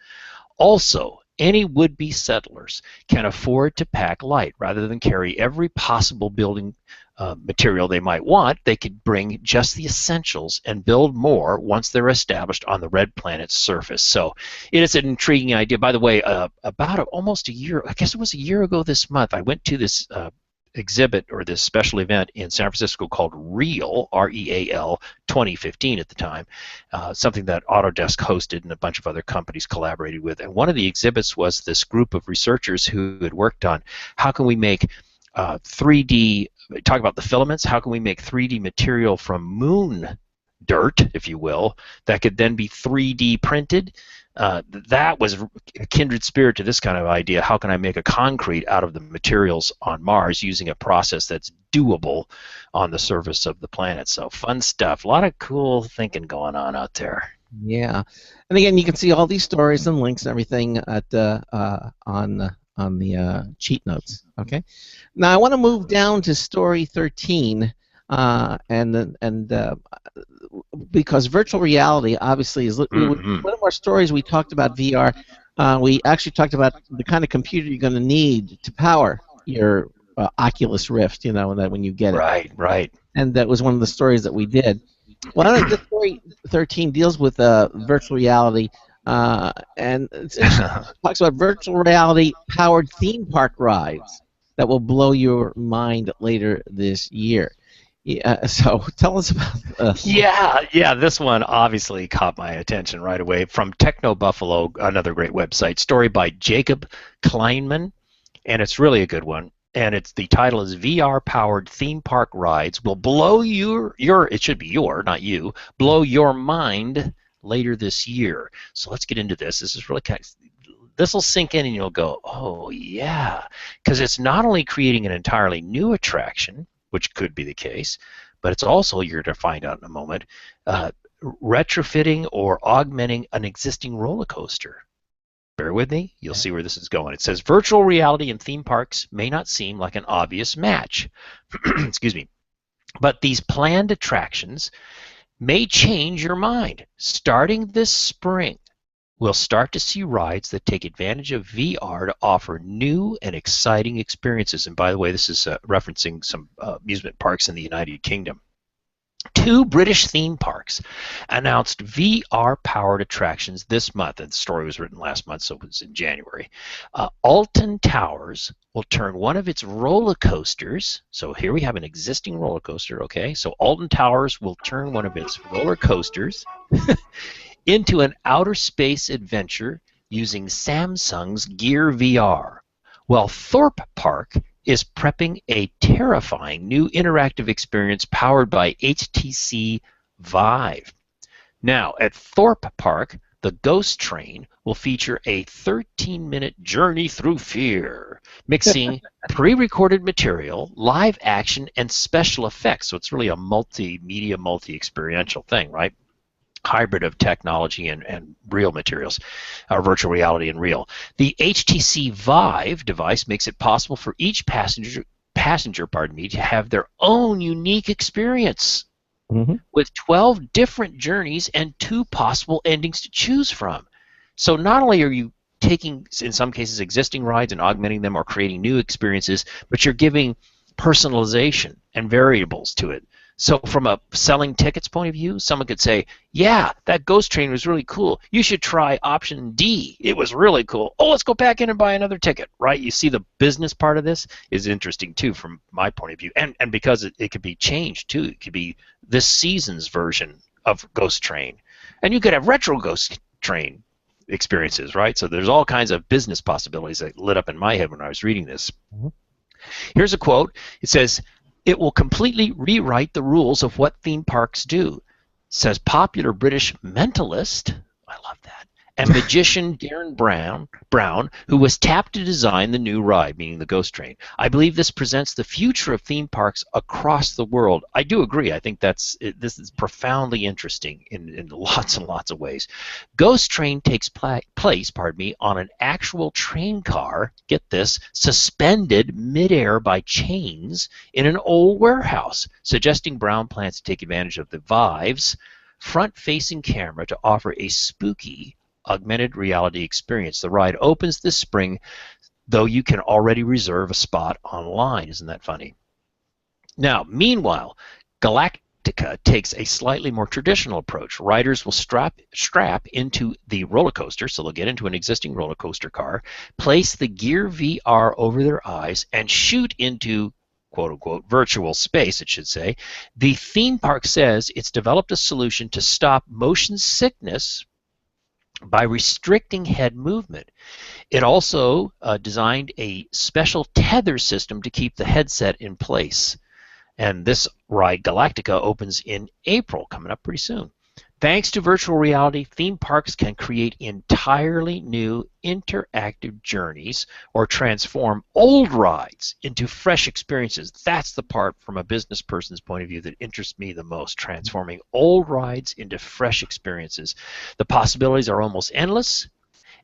S5: Also, any would-be settlers can afford to pack light. Rather than carry every possible building material they might want, they could bring just the essentials and build more once they're established on the red planet's surface. So it is an intriguing idea. By the way, about almost a year, I guess it was a year ago this month, I went to this exhibit or this special event in San Francisco called REAL, R-E-A-L, 2015 at the time, something that Autodesk hosted and a bunch of other companies collaborated with. And one of the exhibits was this group of researchers who had worked on how can we make 3D, talk about the filaments, how can we make 3D material from moon dirt, if you will, that could then be 3D printed. That was a kindred spirit to this kind of idea. How can I make a concrete out of the materials on Mars using a process that's doable on the surface of the planet? So fun stuff. A lot of cool thinking going on out there.
S1: Yeah, and again, you can see all these stories and links and everything at on the cheat notes. Okay. Now I want to move down to story 13, because virtual reality obviously is one of our stories. We talked about VR. We actually talked about the kind of computer you're going to need to power your Oculus Rift. That when you get it.
S5: Right.
S1: And that was one of the stories that we did. Well, I think the story 13 deals with virtual reality. And it talks about virtual reality powered theme park rides that will blow your mind later this year. So tell us about.
S5: Yeah, this one obviously caught my attention right away. From Techno Buffalo, another great website. Story by Jacob Kleinman, and it's really a good one. And the title is VR-powered theme park rides will blow your it should be your, not you, blow your mind later this year. So let's get into this. This is really this will sink in and you'll go, oh yeah, because it's not only creating an entirely new attraction, which could be the case, but it's also, you're going to find out in a moment, retrofitting or augmenting an existing roller coaster. Bear with me, you'll see where this is going. It says virtual reality and theme parks may not seem like an obvious match. Excuse me. But these planned attractions may change your mind. Starting this spring, we'll start to see rides that take advantage of VR to offer new and exciting experiences. And by the way, this is referencing some amusement parks in the United Kingdom. 2 British theme parks announced VR-powered attractions this month, and the story was written last month, so it was in January. Alton Towers will turn one of its roller coasters, so here we have an existing roller coaster, okay? So Alton Towers will turn one of its roller coasters into an outer space adventure using Samsung's Gear VR, while Thorpe Park is prepping a terrifying new interactive experience powered by HTC Vive. Now, at Thorpe Park, the Ghost Train will feature a 13-minute journey through fear, mixing pre-recorded material, live action, and special effects. So it's really a multimedia, multi-experiential thing, right? Hybrid of technology and real materials, virtual reality and real. The HTC Vive device makes it possible for each passenger, to have their own unique experience with 12 different journeys and 2 possible endings to choose from. So not only are you taking, in some cases, existing rides and augmenting them or creating new experiences, but you're giving personalization and variables to it. So from a selling tickets point of view, someone could say, yeah, that Ghost Train was really cool. You should try option D. It was really cool. Oh, let's go back in and buy another ticket, right? You see the business part of this is interesting, too, from my point of view. And because it could be changed, too. It could be this season's version of Ghost Train. And you could have retro Ghost Train experiences, right? So there's all kinds of business possibilities that lit up in my head when I was reading this. Here's a quote. It says, "It will completely rewrite the rules of what theme parks do," says popular British mentalist, I love that, and magician Darren Brown, who was tapped to design the new ride, meaning the Ghost Train. "I believe this presents the future of theme parks across the world." I do agree. I think this is profoundly interesting in lots and lots of ways. Ghost Train takes place, on an actual train car, get this, suspended midair by chains in an old warehouse, suggesting Brown plans to take advantage of the Vive's front-facing camera to offer a spooky augmented reality experience. The ride opens this spring, though you can already reserve a spot online. Isn't that funny? Now, meanwhile, Galactica takes a slightly more traditional approach. Riders will strap into the roller coaster, so they'll get into an existing roller coaster car, place the Gear VR over their eyes, and shoot into quote-unquote virtual space, it should say. The theme park says it's developed a solution to stop motion sickness by restricting head movement. It also designed a special tether system to keep the headset in place. And this ride, Galactica, opens in April, coming up pretty soon. Thanks to virtual reality, theme parks can create entirely new interactive journeys or transform old rides into fresh experiences. That's the part from a business person's point of view that interests me the most, transforming old rides into fresh experiences. The possibilities are almost endless,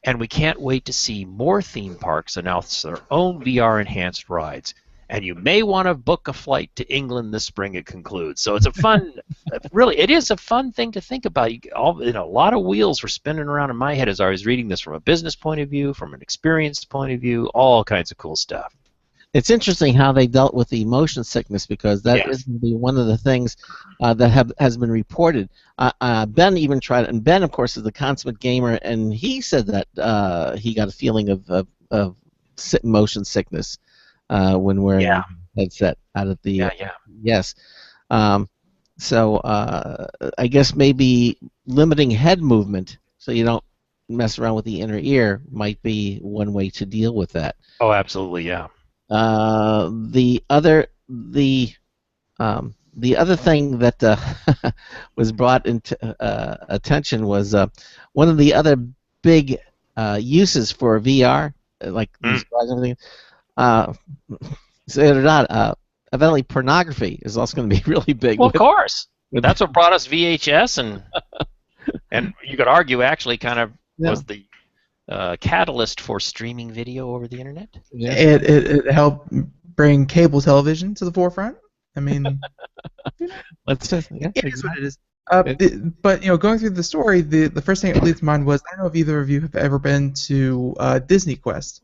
S5: and we can't wait to see more theme parks announce their own VR-enhanced rides. And you may want to book a flight to England this spring, it concludes. So it's a fun, really, it is a fun thing to think about. A lot of wheels were spinning around in my head as I was reading this, from a business point of view, from an experienced point of view, all kinds of cool stuff.
S1: It's interesting how they dealt with the motion sickness, because that is going to be one of the things that has been reported. Ben even tried it, and Ben, of course, is the consummate gamer, and he said that he got a feeling of motion sickness. when wearing
S5: Yeah.
S1: the headset out of the
S5: Yeah.
S1: yes. Um, so I guess maybe limiting head movement so you don't mess around with the inner ear might be one way to deal with that.
S5: Oh, absolutely. Yeah.
S1: The other thing that was brought into attention was one of the other big uses for VR, like these
S5: Mm.
S1: guys and everything. Uh, so it or not, evidently pornography is also going to be really big.
S5: Well, of course.
S1: with
S5: That's what brought us VHS, and you could argue actually kind of
S1: yeah,
S5: was the catalyst for streaming video over the internet.
S1: yeah.
S3: It helped bring cable television to the forefront. I mean,
S1: Let's just yeah,
S3: it is what
S1: exactly.
S3: it is. But going through the story, the first thing that leads to mind was I don't know if either of you have ever been to Disney Quest.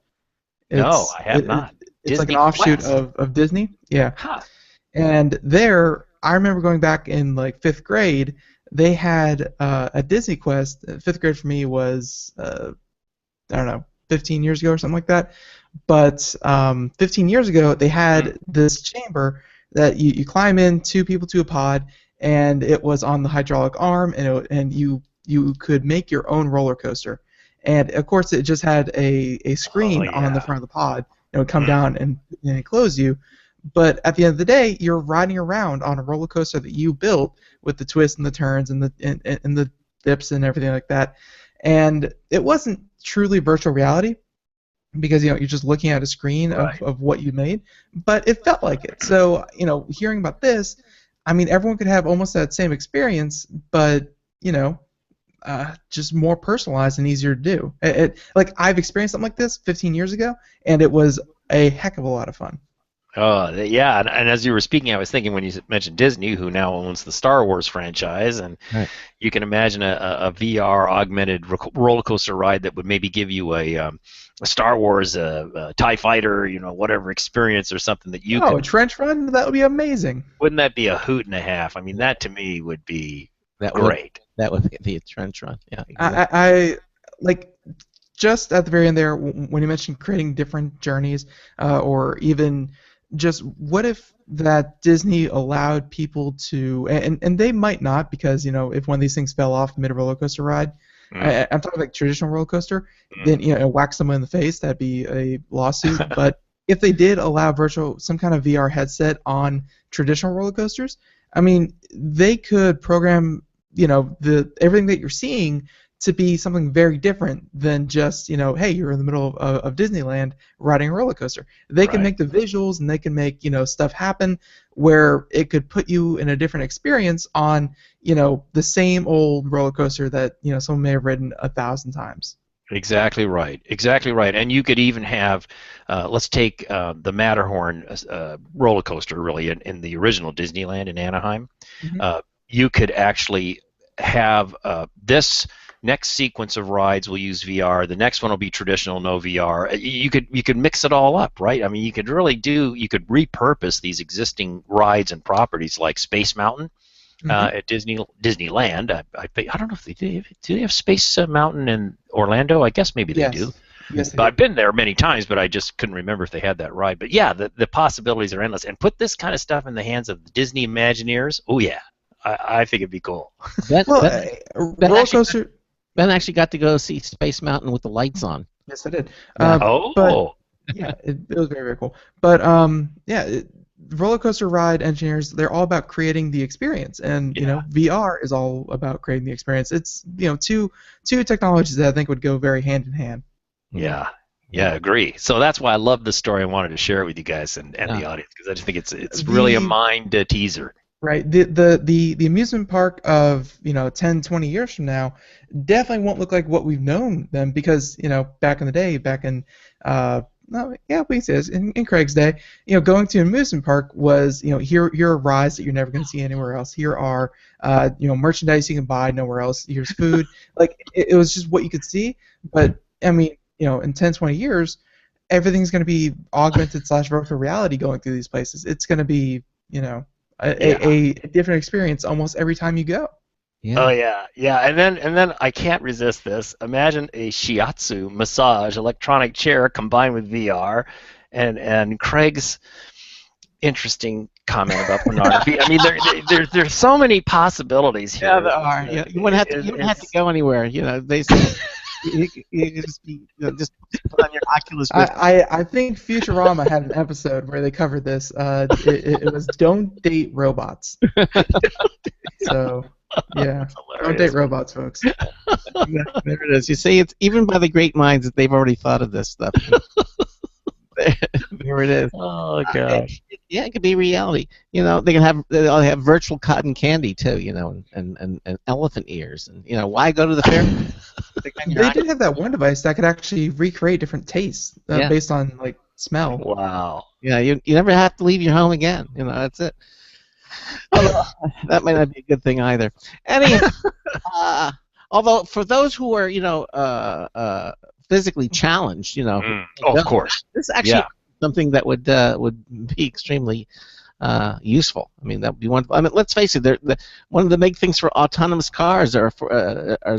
S5: No, I have not.
S3: It's like
S5: Disney
S3: an offshoot
S5: Quest.
S3: of Disney. Yeah.
S5: Huh.
S3: And there, I remember going back in like 5th grade, they had a Disney Quest. 5th grade for me was, I don't know, 15 years ago or something like that. But 15 years ago, they had this chamber that you climb in, 2 people to a pod, and it was on the hydraulic arm, and you could make your own roller coaster. And of course, it just had a screen on the front of the pod. It would come down and enclose you. But at the end of the day, you're riding around on a roller coaster that you built with the twists and the turns and the dips and everything like that. And it wasn't truly virtual reality because you're just looking at a screen of what you made, but it felt like it. So hearing about this, I mean, everyone could have almost that same experience, but just more personalized and easier to do. Like I've experienced something like this 15 years ago, and it was a heck of a lot of fun.
S5: Oh, yeah, and as you were speaking, I was thinking when you mentioned Disney, who now owns the Star Wars franchise, and
S1: Right.
S5: you can imagine a VR augmented roller coaster ride that would maybe give you a Star Wars TIE fighter, whatever experience or something that you
S3: a
S5: could.
S3: trench run, that would be amazing.
S5: Wouldn't that be a hoot and a half? I mean, that to me would be
S1: That
S5: great.
S1: That would be a trench run. Yeah. Exactly.
S3: I like just at the very end there when you mentioned creating different journeys, or even just what if that Disney allowed people to, and they might not, because if one of these things fell off mid roller coaster ride, I'm talking like traditional roller coaster, then whack someone in the face, that'd be a lawsuit. But if they did allow some kind of VR headset on traditional roller coasters, I mean, they could program everything that you're seeing to be something very different than just hey, you're in the middle of Disneyland riding a roller coaster. They can make the visuals, and they can make stuff happen where it could put you in a different experience on the same old roller coaster that someone may have ridden 1,000 times.
S5: Exactly right. Exactly right. And you could even have, let's take the Matterhorn roller coaster, really, in the original Disneyland in Anaheim. You could actually have this next sequence of rides will use VR. The next one will be traditional, no VR. You could mix it all up, right? I mean, you could repurpose these existing rides and properties like Space Mountain at Disneyland. I don't know if they do. Do they have Space Mountain in Orlando? I guess maybe they do.
S3: Yes,
S5: I've been there many times, but I just couldn't remember if they had that ride. But yeah, the possibilities are endless. And put this kind of stuff in the hands of the Disney Imagineers. Oh yeah, I think it'd be cool.
S3: Roller coaster.
S1: Ben actually got to go see Space Mountain with the lights on.
S3: Yes, I did.
S5: Oh.
S3: Yeah, it was very, very cool. But roller coaster ride engineers, they're all about creating the experience, and VR is all about creating the experience. It's two technologies that I think would go very hand in hand.
S5: Yeah, agree. So that's why I love this story. I wanted to share it with you guys and the audience, because I just think it's really a mind teaser.
S3: Right. The amusement park of 10, 20 years from now definitely won't look like what we've known them, because back in the day, we can say this, in Craig's day, going to an amusement park was here are rides that you're never going to see anywhere else. Here are merchandise you can buy nowhere else. Here's food. Like it was just what you could see. But I mean, in 10, 20 years, everything's going to be augmented / virtual reality going through these places. It's going to be a different experience almost every time you go.
S5: Yeah. Oh yeah. And then I can't resist this. Imagine a shiatsu massage electronic chair combined with VR, and Craig's interesting comment about pornography. I mean, there's so many possibilities here.
S1: Yeah, there are. Yeah, you wouldn't have to go anywhere. You know, they say you could just be, just put on your Oculus Rift.
S3: I think Futurama had an episode where they covered this. It was "Don't Date Robots." So yeah, don't date robots, folks.
S1: There it is. You see, it's even by the great minds that they've already thought of this stuff. There it is.
S5: Oh gosh.
S1: Yeah, it could be reality. You know, they'll have virtual cotton candy too. You know, and elephant ears, and you know, why go to the fair?
S3: They did have that one device that could actually recreate different tastes based on like smell.
S5: Wow.
S1: Yeah, you never have to leave your home again. You know, that's it. Although, that might not be a good thing either. Anyhow, although for those who are, you know, physically challenged, you know,
S5: of course,
S1: this is actually something that would be extremely useful. I mean, that would be one. I mean, let's face it. One of the big things for autonomous cars are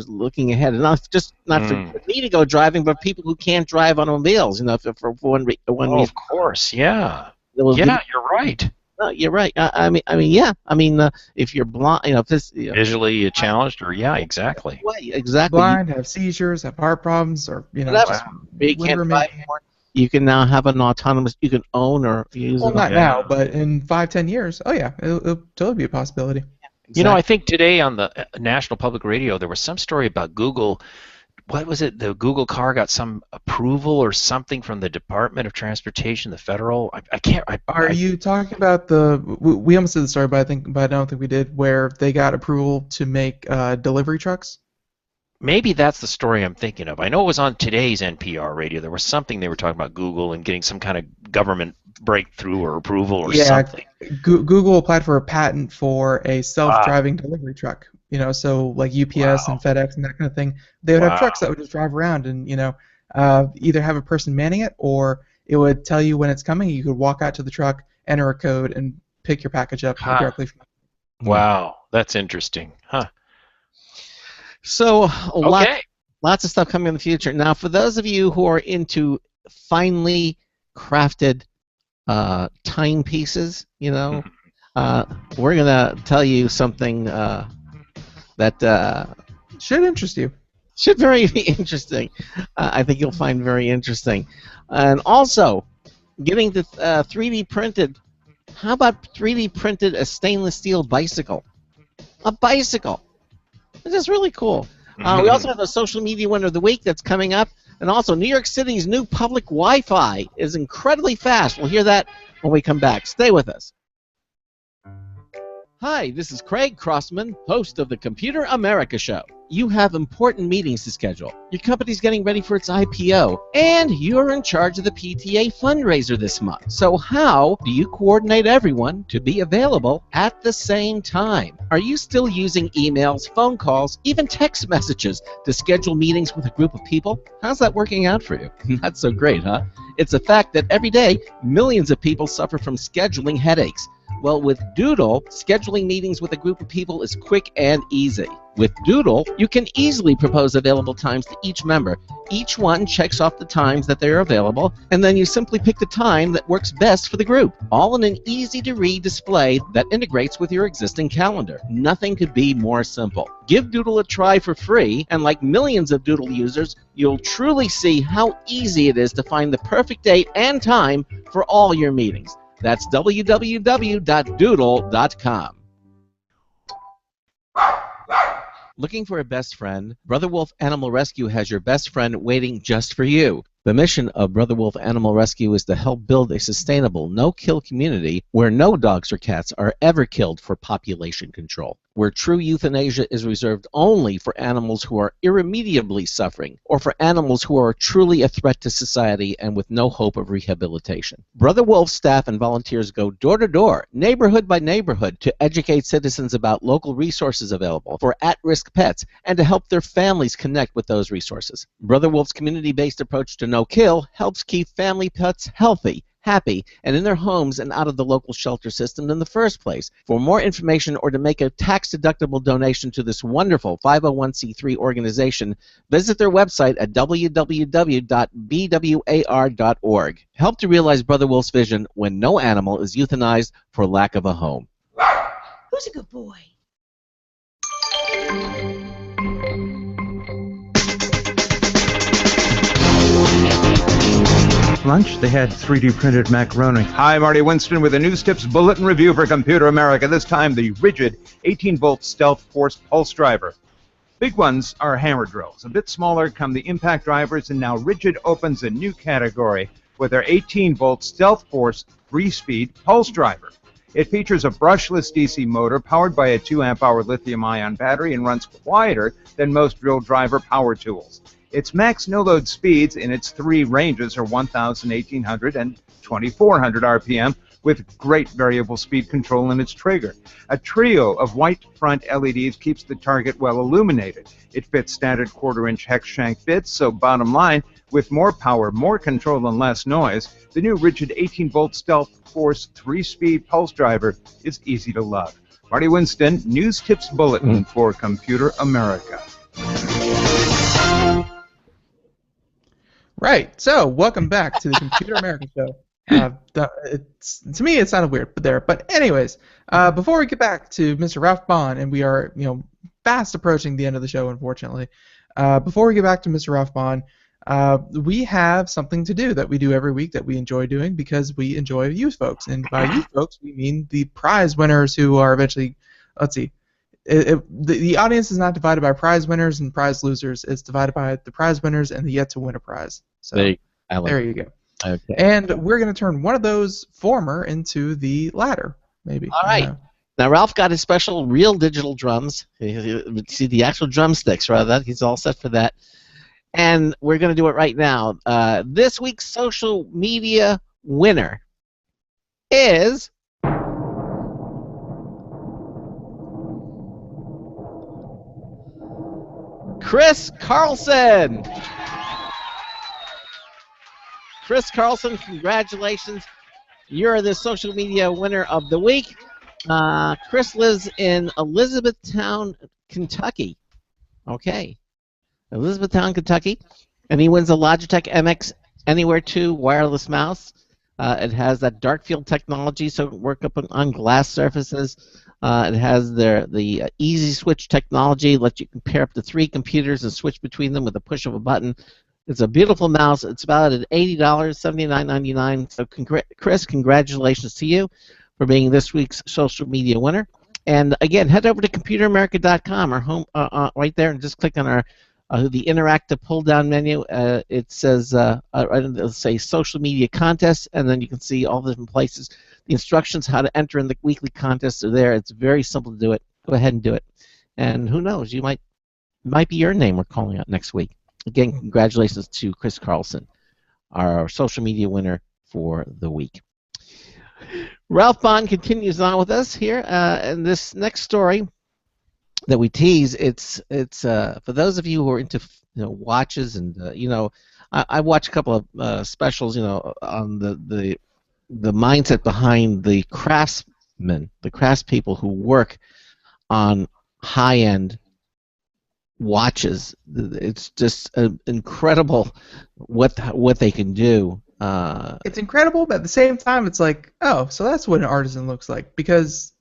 S1: looking ahead, and not for me to go driving, but people who can't drive automobiles. You know, for one reason.
S5: Of course, yeah. Yeah, you're right.
S1: No, you're right. I mean, yeah. I mean, if you're blind, you know, if this
S5: visually challenged, or exactly.
S1: Exactly.
S3: Blind, have seizures, have heart problems, or you know,
S1: just you can't drive anymore. You can now have an autonomous. You can own or use.
S3: Well, not now, but in 5-10 years, oh yeah, it'll totally be a possibility.
S1: Yeah, exactly.
S5: You know, I think today on the National Public Radio there was some story about Google. What was it? The Google car got some approval or something from the Department of Transportation, the federal. I can't.
S3: Are you talking about the? We almost did the story, but I don't think we did. Where they got approval to make delivery trucks.
S5: Maybe that's the story I'm thinking of. I know it was on today's NPR radio. There was something they were talking about Google and getting some kind of government breakthrough or approval or something.
S3: Google applied for a patent for a self-driving delivery truck. You know, so like UPS and FedEx and that kind of thing. They would have trucks that would just drive around and, you know, either have a person manning it or it would tell you when it's coming. You could walk out to the truck, enter a code, and pick your package up directly from it.
S5: Wow, that's interesting. Huh.
S1: So lots of stuff coming in the future. Now, for those of you who are into finely crafted timepieces, you know, we're gonna tell you something that
S3: should interest you.
S1: Should very be interesting. I think you'll find very interesting, and also getting to 3D printed. How about 3D printed a stainless steel bicycle? A bicycle. This is really cool. We also have a social media winner of the week that's coming up. And also, New York City's new public Wi-Fi is incredibly fast. We'll hear that when we come back. Stay with us. Hi, this is Craig Crossman, host of the Computer America Show. You have important meetings to schedule. Your company's getting ready for its IPO, and you're in charge of the PTA fundraiser this month. So how do you coordinate everyone to be available at the same time? Are you still using emails, phone calls, even text messages to schedule meetings with a group of people? How's that working out for you? Not so great, huh? It's a fact that every day, millions of people suffer from scheduling headaches. Well, with Doodle, scheduling meetings with a group of people is quick and easy. With Doodle, you can easily propose available times to each member. Each one checks off the times that they are available, and then you simply pick the time that works best for the group, all in an easy-to-read display that integrates with your existing calendar. Nothing could be more simple. Give Doodle a try for free, and like millions of Doodle users, you'll truly see how easy it is to find the perfect date and time for all your meetings. That's www.doodle.com. Looking for a best friend? Brother Wolf Animal Rescue has your best friend waiting just for you. The mission of Brother Wolf Animal Rescue is to help build a sustainable, no-kill community where no dogs or cats are ever killed for population control, where true euthanasia is reserved only for animals who are irremediably suffering, or for animals who are truly a threat to society and with no hope of rehabilitation. Brother Wolf's staff and volunteers go door to door, neighborhood by neighborhood, to educate citizens about local resources available for at-risk pets and to help their families connect with those resources. Brother Wolf's community-based approach to no-kill helps keep family pets healthy, happy, and in their homes and out of the local shelter system in the first place. For more information or to make a tax-deductible donation to this wonderful 501c3 organization, visit their website at www.bwar.org. Help to realize Brother Wolf's vision when no animal is euthanized for lack of a home.
S9: Who's a good boy?
S6: Lunch, they had 3D printed macaroni.
S8: Hi, Marty Winston with a News Tips Bulletin Review for Computer America. This time, the rigid 18-volt Stealth Force pulse driver. Big ones are hammer drills. A bit smaller come the impact drivers, and now Rigid opens a new category with their 18-volt Stealth Force 3-speed pulse driver. It features a brushless DC motor powered by a 2-amp-hour lithium-ion battery and runs quieter than most drill driver power tools. Its max no-load speeds in its 3 ranges are 1,000, 1,800, and 2,400 RPM, with great variable speed control in its trigger. A trio of white front LEDs keeps the target well illuminated. It fits standard 1/4-inch hex shank bits, so bottom line, with more power, more control, and less noise, the new rigid 18-volt Stealth Force 3-speed pulse driver is easy to love. Marty Winston, News Tips Bulletin for Computer America.
S3: Right. So, welcome back to the Computer America Show. To me, it sounded weird, but anyways, before we get back to Mr. Ralph Bond, and we are, fast approaching the end of the show, unfortunately. Before we get back to Mr. Ralph Bond, we have something to do that we do every week that we enjoy doing because we enjoy you folks, and by you folks, we mean the prize winners who are eventually, let's see. The audience is not divided by prize winners and prize losers. It's divided by the prize winners and the yet to win a prize. So there you go.
S1: Okay.
S3: And we're going to turn one of those former into the latter, maybe.
S1: All right. Now Ralph got his special real digital drums. You see the actual drumsticks, rather. He's all set for that. And we're going to do it right now. This week's social media winner is Chris Carlson. Chris Carlson, congratulations. You're the social media winner of the week. Chris lives in Elizabethtown, Kentucky. Okay. Elizabethtown, Kentucky. And he wins a Logitech MX Anywhere 2 wireless mouse. It has that dark field technology, so it can work up on glass surfaces. It has the easy switch technology, lets you pair up to 3 computers and switch between them with a push of a button. It's a beautiful mouse. It's about at $80, $79.99. So, Chris, congratulations to you for being this week's social media winner. And again, head over to ComputerAmerica.com, our home, right there, and just click on our the interactive pull-down menu. It says, it'll say social media contest, and then you can see all the different places. The instructions how to enter in the weekly contests are there. It's very simple to do it. Go ahead and do it. And who knows, you might be your name we're calling out next week. Again, congratulations to Chris Carlson, our social media winner for the week. Ralph Bond continues on with us here, and this next story that we tease, it's for those of you who are into watches, and I watch a couple of specials, on the mindset behind the craftsmen, the craftspeople who work on high-end watches. It's just incredible what they can do.
S3: It's incredible, but at the same time, it's like, oh, so that's what an artisan looks like, because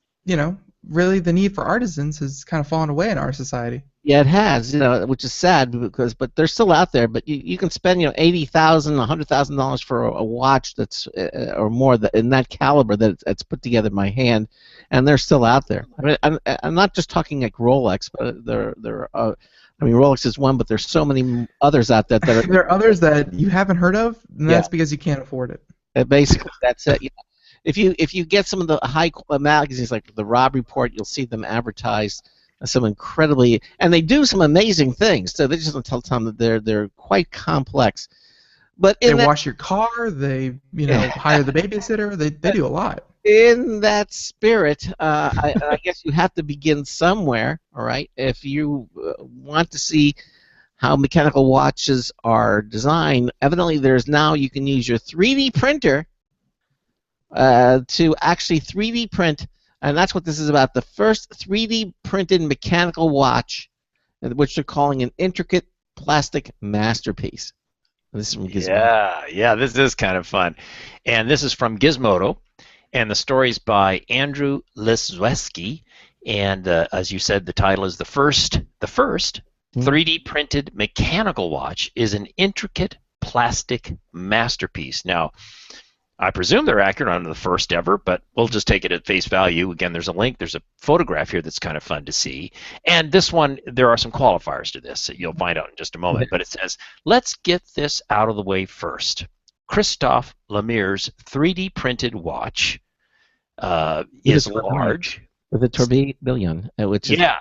S3: really the need for artisans has kind of fallen away in our society.
S1: Yeah, it has, which is sad but they're still out there. But you can spend $80,000, $100,000 for a watch that's or more in that caliber that's put together by hand, and they're still out there. I mean, I'm not just talking like Rolex, but Rolex is one, but there's so many others out there that are.
S3: There are others that you haven't heard of, and that's because you can't afford it.
S1: Basically, that's it. If you get some of the high magazines like the Robb Report, you'll see them advertised some incredibly, and they do some amazing things. So they just don't tell time that they're quite complex. But they
S3: wash your car. They hire the babysitter. They do a lot.
S1: In that spirit, I guess you have to begin somewhere. All right, if you want to see how mechanical watches are designed, evidently you can use your 3D printer to actually 3D print, and that's what this is about, the first 3D printed mechanical watch, which they're calling an intricate plastic masterpiece. This is from Gizmodo.
S5: Yeah, this is kind of fun. And this is from Gizmodo, and the story's by Andrew Lisweski. And as you said, the title is the first 3D printed mechanical watch is an intricate plastic masterpiece. Now, I presume they're accurate on the first ever, but we'll just take it at face value. Again, there's a link. There's a photograph here that's kind of fun to see. And this one, there are some qualifiers to this that you'll find out in just a moment. But it says, let's get this out of the way first. Christophe Lemaire's 3D printed watch is large.
S1: With a tourbillon, which is...
S5: Yeah.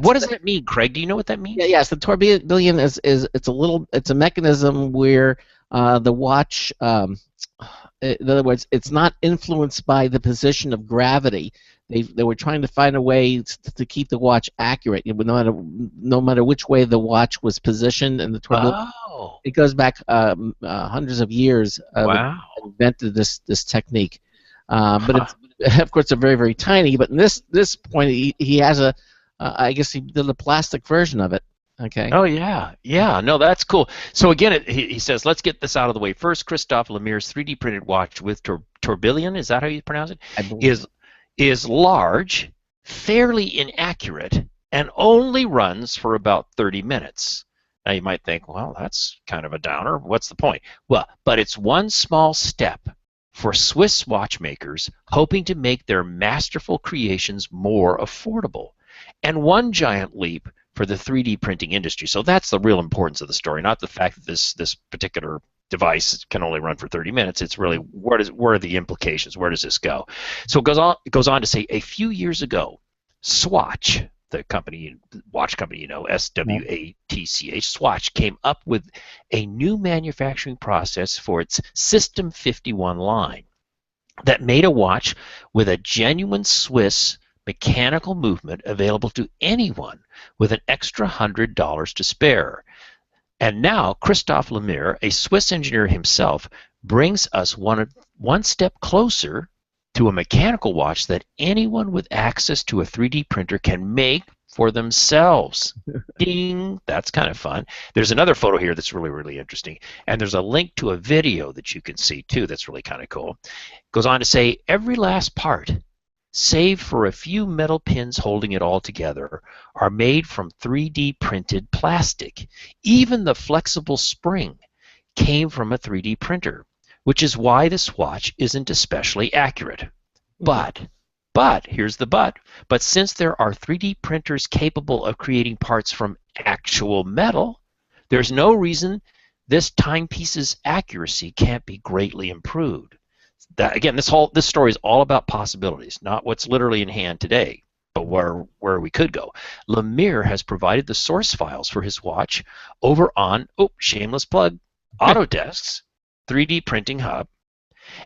S5: What does that mean, Craig? Do you know what that means?
S1: Yeah, yes. The tourbillon it's a mechanism where the watch, in other words, it's not influenced by the position of gravity. They were trying to find a way to keep the watch accurate, no matter which way the watch was positioned, and the tourbillon.
S5: Oh.
S1: It goes back hundreds of years.
S5: Wow.
S1: Invented this technique, but it's, of course, they're very, very tiny. But in this point, he has a I guess he did a plastic version of it. Okay.
S5: Oh, yeah. Yeah, no, that's cool. So, again, he says, let's get this out of the way. First, Christophe Lemaire's 3D printed watch with tourbillon, is that how you pronounce it? Is large, fairly inaccurate, and only runs for about 30 minutes. Now, you might think, well, that's kind of a downer. What's the point? Well, but it's one small step for Swiss watchmakers hoping to make their masterful creations more affordable, and one giant leap for the 3D printing industry. So that's the real importance of the story, not the fact that this particular device can only run for 30 minutes. It's really where are the implications? Where does this go? So it goes on to say, a few years ago, Swatch, the watch company, SWATCH, Swatch came up with a new manufacturing process for its System 51 line that made a watch with a genuine Swiss mechanical movement available to anyone with an extra $100 to spare. And now Christophe Lemaire, a Swiss engineer himself, brings us one step closer to a mechanical watch that anyone with access to a 3D printer can make for themselves. Ding! That's kind of fun. There's another photo here that's really, really interesting. And there's a link to a video that you can see, too, that's really kind of cool. It goes on to say, every last part, save for a few metal pins holding it all together, are made from 3D printed plastic. Even the flexible spring came from a 3D printer, which is why this watch isn't especially accurate. But, here's the but since there are 3D printers capable of creating parts from actual metal, there's no reason this timepiece's accuracy can't be greatly improved. That, again, this story is all about possibilities, not what's literally in hand today, but where we could go. Lemaire has provided the source files for his watch over on, shameless plug, Autodesk's 3D printing hub,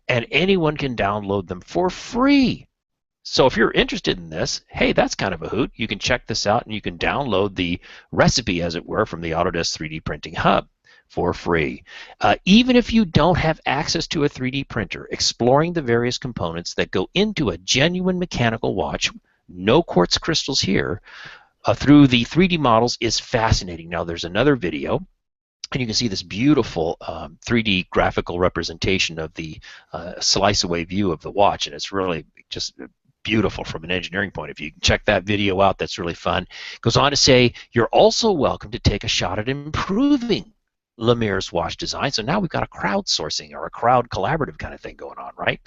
S5: and anyone can download them for free. So if you're interested in this, hey, that's kind of a hoot. You can check this out, and you can download the recipe, as it were, from the Autodesk 3D printing hub for free. Even if you don't have access to a 3D printer, exploring the various components that go into a genuine mechanical watch, no quartz crystals here, through the 3D models is fascinating. Now there's another video, and you can see this beautiful 3D graphical representation of the slice-away view of the watch, and it's really just beautiful from an engineering point of view. You can check that video out. That's really fun. It goes on to say, you're also welcome to take a shot at improving Lemaire's watch design. So now we've got a crowdsourcing or a crowd collaborative kind of thing going on, right?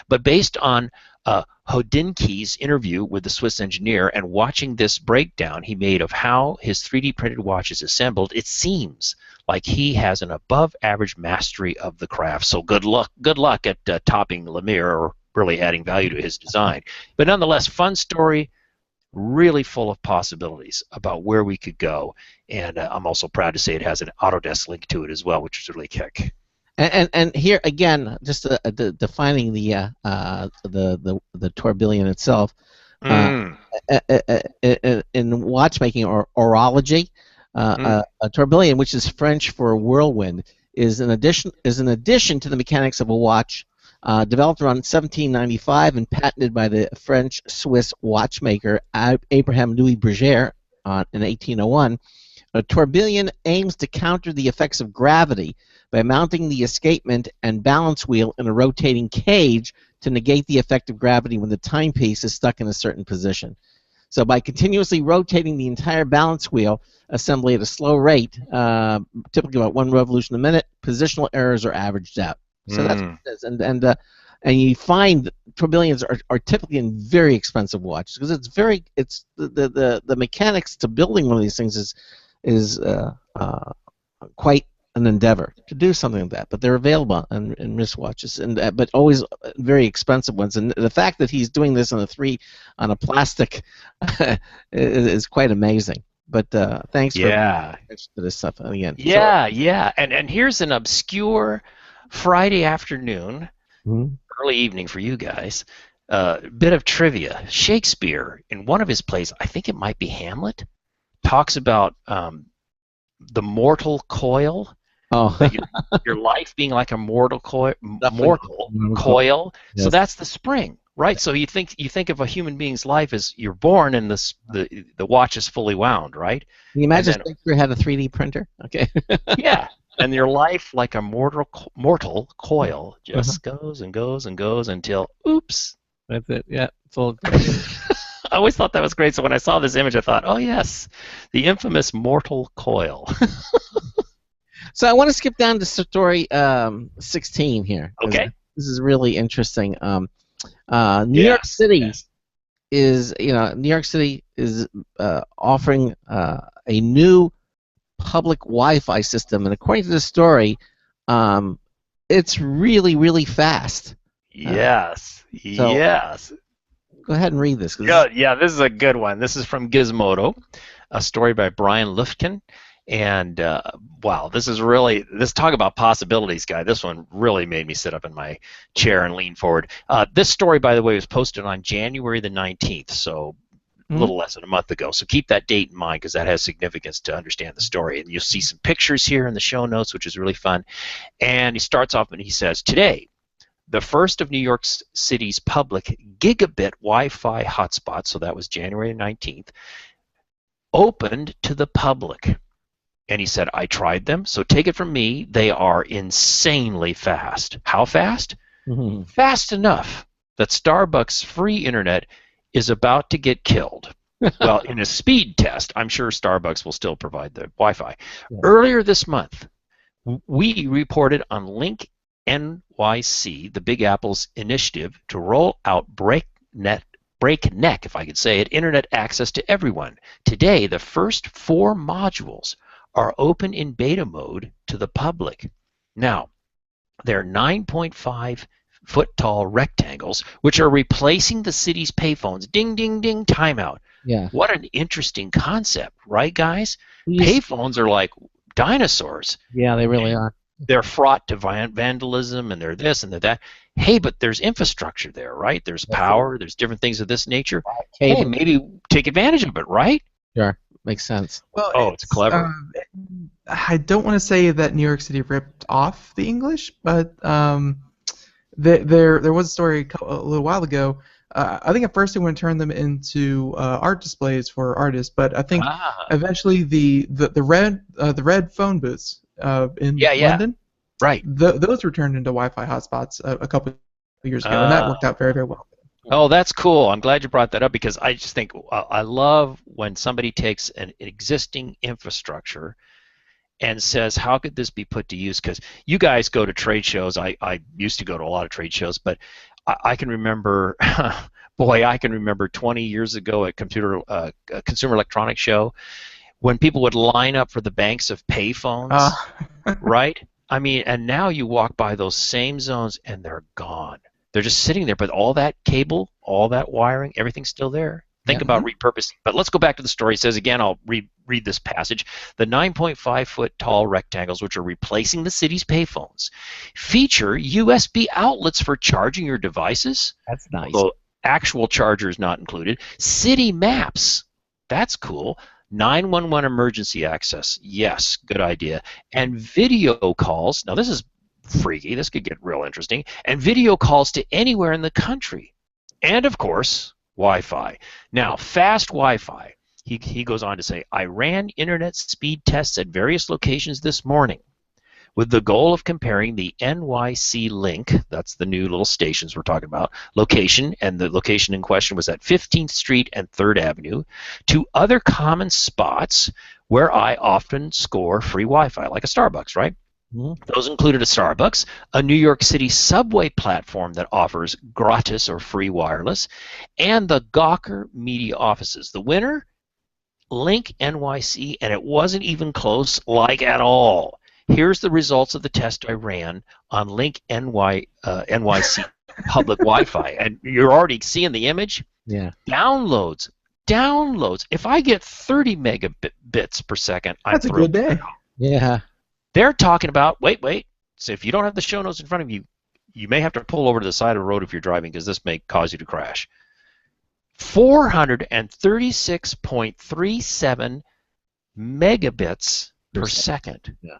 S5: But based on Hodinke's interview with the Swiss engineer and watching this breakdown he made of how his 3D printed watch is assembled, it seems like he has an above average mastery of the craft. So good luck at topping Lemaire or really adding value to his design. But nonetheless, fun story, really full of possibilities about where we could go. And I'm also proud to say it has an Autodesk link to it as well, which is really kick.
S1: And here again, just defining the tourbillon itself. In watchmaking or horology, a tourbillon, which is French for whirlwind, is an addition to the mechanics of a watch Developed around 1795 and patented by the French-Swiss watchmaker Abraham Louis Breguet in 1801. A tourbillon aims to counter the effects of gravity by mounting the escapement and balance wheel in a rotating cage to negate the effect of gravity when the timepiece is stuck in a certain position. So by continuously rotating the entire balance wheel assembly at a slow rate, typically about 1 revolution a minute, positional errors are averaged out. So that's what it is. And you find that tourbillons are typically in very expensive watches because it's the mechanics to building one of these things is quite an endeavor to do something like that. But they're available in wristwatches, but always very expensive ones. And the fact that he's doing this on a plastic is quite amazing. But thanks for this stuff again.
S5: Yeah. And here's an obscure Friday afternoon, early evening for you guys. Bit of trivia. Shakespeare, in one of his plays, I think it might be Hamlet, talks about the mortal coil.
S1: Oh.
S5: your life being like a mortal coil. Yes. So that's the spring, right? So you think of a human being's life as you're born and the watch is fully wound, right?
S1: Can you imagine Shakespeare had a 3D printer? Okay.
S5: Yeah. And your life, like a mortal coil, just goes and goes and goes until, oops.
S1: That's it. Yeah. It's all.
S5: I always thought that was great. So when I saw this image, I thought, oh yes, the infamous mortal coil.
S1: So I want to skip down to story 16 here.
S5: Okay.
S1: This is really interesting. New York City is offering a new public Wi-Fi system, and according to the story, it's really, really fast.
S5: Yes. Yes.
S1: Go ahead and read this.
S5: Yeah, this is a good one. This is from Gizmodo, a story by Brian Lufkin. And wow, this talk about possibilities, guy. This one really made me sit up in my chair and lean forward. This story, by the way, was posted on January the 19th, so a little less than a month ago. So keep that date in mind because that has significance to understand the story. And you'll see some pictures here in the show notes, which is really fun. And he starts off and he says, today, the first of New York City's public gigabit Wi-Fi hotspots, so that was January 19th, opened to the public. And he said, I tried them, so take it from me, they are insanely fast. How fast? Fast enough that Starbucks' free internet is about to get killed. Well, in a speed test, I'm sure Starbucks will still provide the Wi-Fi. Yeah. Earlier this month, we reported on Link NYC, the Big Apple's initiative to roll out breakneck, if I could say it, internet access to everyone. Today, the first 4 modules are open in beta mode to the public. Now, they're 9.5 foot tall rectangles, which are replacing the city's payphones. Ding, ding, ding, timeout.
S1: Yeah.
S5: What an interesting concept, right, guys? Payphones are like dinosaurs.
S1: Yeah, they really are.
S5: They're fraught to vandalism, and they're this and they're that. Hey, but there's infrastructure there, right? There's power, there's different things of this nature. Hey, maybe take advantage of it, right?
S1: Sure. Makes sense.
S3: Well,
S5: it's clever.
S3: I don't want to say that New York City ripped off the English, but there was a story a little while ago. I think at first they want to turn them into art displays for artists, but I think eventually the red phone booths in London,
S5: right?
S3: Those were turned into Wi-Fi hotspots a couple of years ago, and that worked out very, very well.
S5: Oh, that's cool. I'm glad you brought that up because I just think I love when somebody takes an existing infrastructure and says, how could this be put to use? Because you guys go to trade shows. I used to go to a lot of trade shows, but I can remember, boy, I can remember 20 years ago at Consumer Electronics Show when people would line up for the banks of payphones, right? I mean, and now you walk by those same zones and they're gone. They're just sitting there, but all that cable, all that wiring, everything's still there. Think about repurposing. But let's go back to the story. It says, again, I'll read this passage. The 9.5 foot tall rectangles, which are replacing the city's payphones, feature USB outlets for charging your devices.
S1: That's nice.
S5: Although actual chargers not included. City maps. That's cool. 911 emergency access. Yes, good idea. And video calls. Now, this is freaky. This could get real interesting. And video calls to anywhere in the country. And, of course, Wi-Fi. Now, fast Wi-Fi. He goes on to say, I ran internet speed tests at various locations this morning with the goal of comparing the NYC link, that's the new little stations we're talking about, location, and the location in question was at 15th Street and 3rd Avenue, to other common spots where I often score free Wi-Fi, like a Starbucks, right? Those included a Starbucks, a New York City subway platform that offers gratis or free wireless, and the Gawker media offices. The winner, Link NYC, and it wasn't even close, like at all. Here's the results of the test I ran on Link NYC public Wi-Fi, and you're already seeing the image.
S1: Yeah.
S5: Downloads. If I get 30 megabits per second, I'm
S3: That's a
S5: thrilled.
S3: good day.
S1: Yeah.
S5: They're talking about, wait. So if you don't have the show notes in front of you, you may have to pull over to the side of the road if you're driving, because this may cause you to crash. 436.37 megabits per second.
S1: Yeah.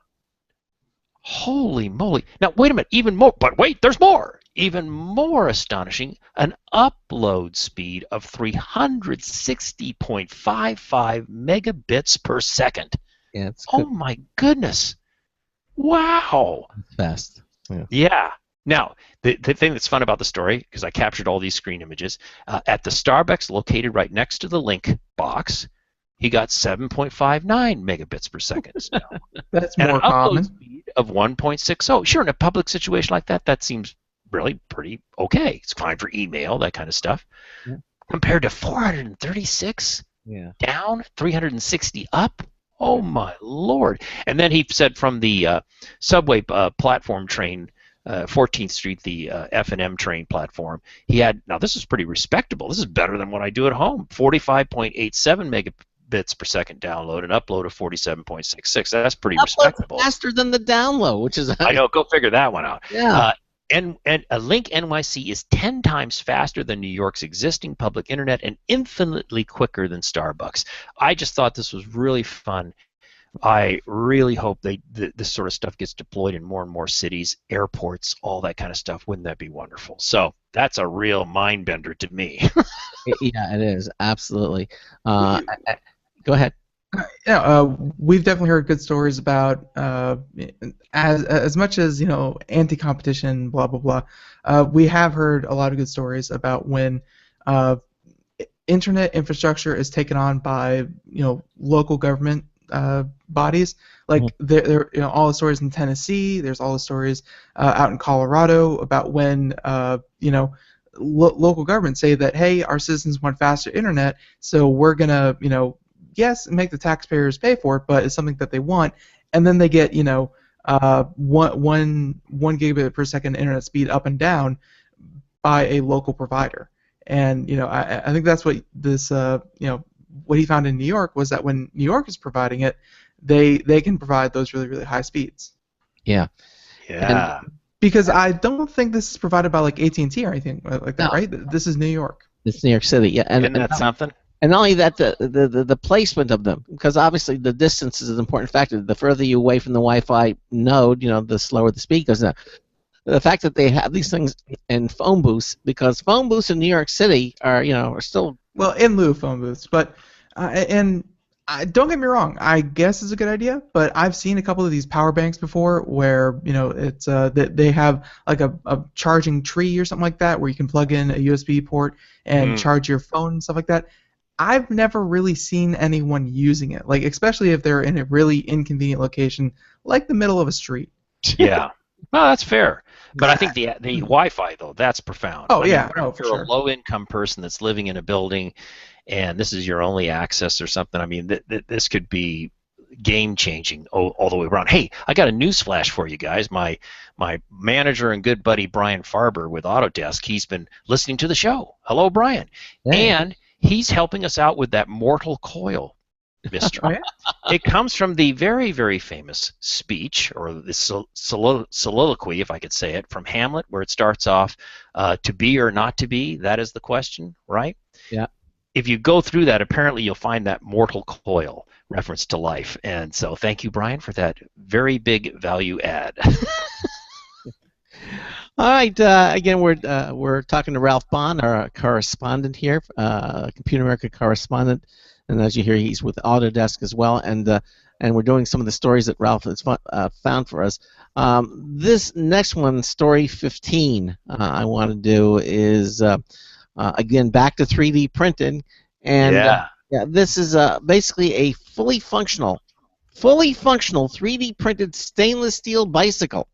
S5: Holy moly. Now, wait a minute. Even more. But wait, there's more. Even more astonishing, an upload speed of 360.55 megabits per second.
S1: Yeah, it's
S5: Oh, my goodness. Wow.
S1: fast. Yeah.
S5: Yeah. Now, the thing that's fun about the story, because I captured all these screen images, at the Starbucks located right next to the link box, he got 7.59 megabits per second.
S3: That's
S5: and
S3: more
S5: an upload
S3: common.
S5: speed of 1.60. Sure, in a public situation like that, that seems really pretty okay. It's fine for email, that kind of stuff.
S1: Yeah.
S5: Compared to 436
S1: Yeah.
S5: down, 360 up. Oh, my Lord. And then he said from the subway platform train, 14th Street, the F&M train platform, he had, now this is pretty respectable. This is better than what I do at home. 45.87 megabits per second download and upload of 47.66. That's pretty respectable.
S1: Faster than the download, which is
S5: I know, go figure that one out.
S1: Yeah.
S5: And a Link NYC is 10 times faster than New York's existing public internet and infinitely quicker than Starbucks. I just thought this was really fun. I really hope this sort of stuff gets deployed in more and more cities, airports, all that kind of stuff. Wouldn't that be wonderful? So that's a real mind bender to me.
S1: Yeah, it is. Absolutely. Go ahead.
S3: Yeah, we've definitely heard good stories about as much as anti-competition, blah blah blah. We have heard a lot of good stories about when internet infrastructure is taken on by local government bodies. Like there all the stories in Tennessee. There's all the stories out in Colorado about when local governments say that, hey, our citizens want faster internet, so we're gonna yes, make the taxpayers pay for it, but it's something that they want, and then they get one gigabit per second internet speed up and down by a local provider. And I think that's what this what he found in New York was that when New York is providing it, they can provide those really, really high speeds.
S1: Yeah.
S5: Yeah.
S3: Because I don't think this is provided by like AT&T or anything like that,
S1: No.
S3: right? This is New York.
S1: It's New York City. Yeah.
S5: Isn't that something?
S1: And not only that, the placement of them, because obviously the distance is an important factor. The further you away from the Wi-Fi node, the slower the speed goes down. The fact that they have these things in phone booths, because phone booths in New York City are still
S3: in lieu of phone booths, but don't get me wrong, I guess it's a good idea. But I've seen a couple of these power banks before, where it's they have like a charging tree or something like that, where you can plug in a USB port and charge your phone and stuff like that. I've never really seen anyone using it, like especially if they're in a really inconvenient location, like the middle of a street.
S5: Yeah. Well, that's fair. But I think the Wi-Fi, though, that's profound.
S3: Oh,
S5: I mean,
S3: yeah.
S5: if you're a low-income person that's living in a building and this is your only access or something, I mean, this could be game-changing all the way around. Hey, I got a news flash for you guys. My manager and good buddy Brian Farber with Autodesk, he's been listening to the show. Hello, Brian.
S1: Hey.
S5: And he's helping us out with that mortal coil mystery. It comes from the very, very famous speech, or the soliloquy, if I could say it, from Hamlet, where it starts off, to be or not to be, that is the question, right?
S1: Yeah.
S5: If you go through that, apparently you'll find that mortal coil reference to life. And so thank you, Brian, for that very big value add.
S1: All right. Again, we're talking to Ralph Bond, our correspondent here, Computer America correspondent, and as you hear, he's with Autodesk as well, and we're doing some of the stories that Ralph has found for us. This next one, story 15, I want to do is again back to 3D printing, and
S5: Yeah.
S1: yeah, this is basically a fully functional 3D printed stainless steel bicycle.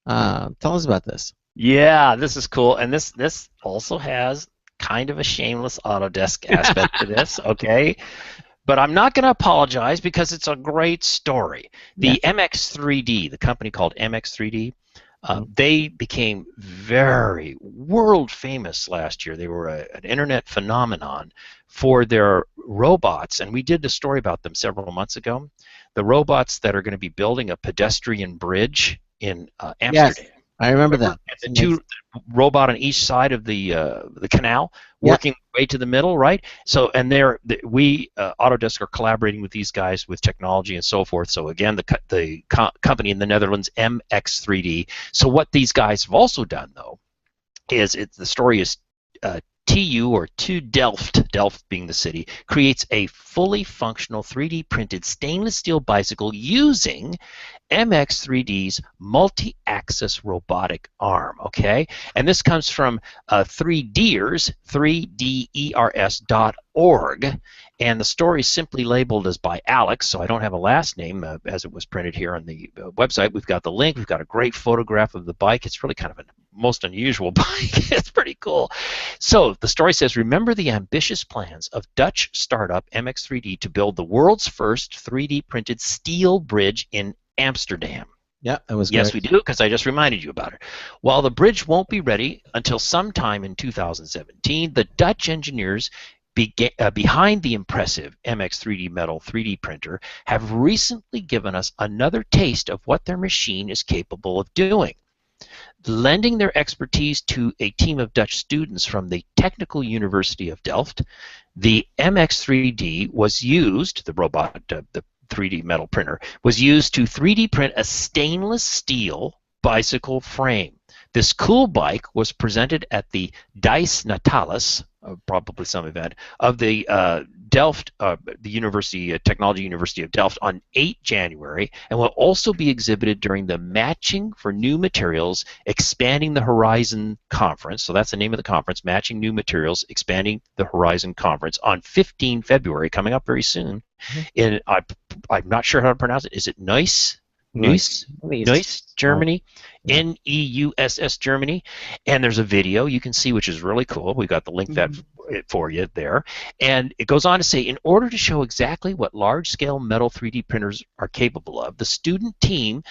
S1: Tell us about this.
S5: Yeah, this is cool, and this also has kind of a shameless Autodesk aspect to this, okay? But I'm not going to apologize because it's a great story. The MX3D, the company called MX3D, they became very world famous last year. They were an internet phenomenon for their robots, and we did a story about them several months ago. The robots that are going to be building a pedestrian bridge in Amsterdam.
S1: Yes, I remember that.
S5: The two robot on each side of the canal, working way to the middle, right? So, and we Autodesk are collaborating with these guys with technology and so forth. So again, the company in the Netherlands, MX3D. So what these guys have also done, though, is the story is TU, or to Delft, Delft being the city, creates a fully functional 3D printed stainless steel bicycle using MX3D's multi-axis robotic arm, okay? And this comes from 3Ders, 3Ders.org, and the story is simply labeled as by Alex, so I don't have a last name as it was printed here on the website. We've got the link. We've got a great photograph of the bike. It's really kind of a most unusual bike. It's pretty cool. So the story says, remember the ambitious plans of Dutch startup MX3D to build the world's first 3D printed steel bridge in Amsterdam.
S1: Yeah, that was
S5: Yes,
S1: great.
S5: we do, because I just reminded you about it. While the bridge won't be ready until sometime in 2017, the Dutch engineers behind the impressive MX3D metal 3D printer have recently given us another taste of what their machine is capable of doing. Lending their expertise to a team of Dutch students from the Technical University of Delft, the MX3D was used, the robot, the 3D metal printer, was used to 3D print a stainless steel bicycle frame. This cool bike was presented at the Dice Natalis, probably some event, of the Delft, the Technology University of Delft on 8 January, and will also be exhibited during the Matching for New Materials Expanding the Horizon Conference. So that's the name of the conference, Matching New Materials Expanding the Horizon Conference, on 15 February, coming up very soon. In I'm not sure how to pronounce it. Is it Neuss? Neuss, Germany, Neuss, Germany, and there's a video you can see, which is really cool. We got the link that for you there, and it goes on to say, in order to show exactly what large-scale metal 3D printers are capable of, the student team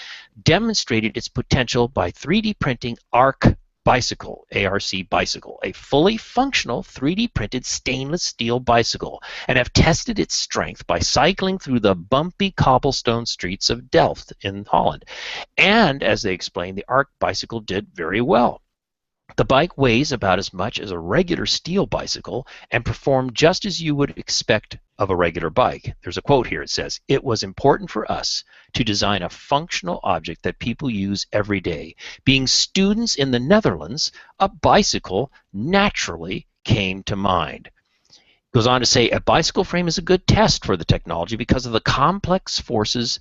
S5: demonstrated its potential by 3D printing ARC bicycle, ARC bicycle, a fully functional 3D printed stainless steel bicycle, and have tested its strength by cycling through the bumpy cobblestone streets of Delft in Holland. And as they explained, the ARC bicycle did very well. The bike weighs about as much as a regular steel bicycle and performed just as you would expect of a regular bike. There's a quote here. It says, "It was important for us to design a functional object that people use every day. Being students in the Netherlands, a bicycle naturally came to mind." Goes on to say, a bicycle frame is a good test for the technology because of the complex forces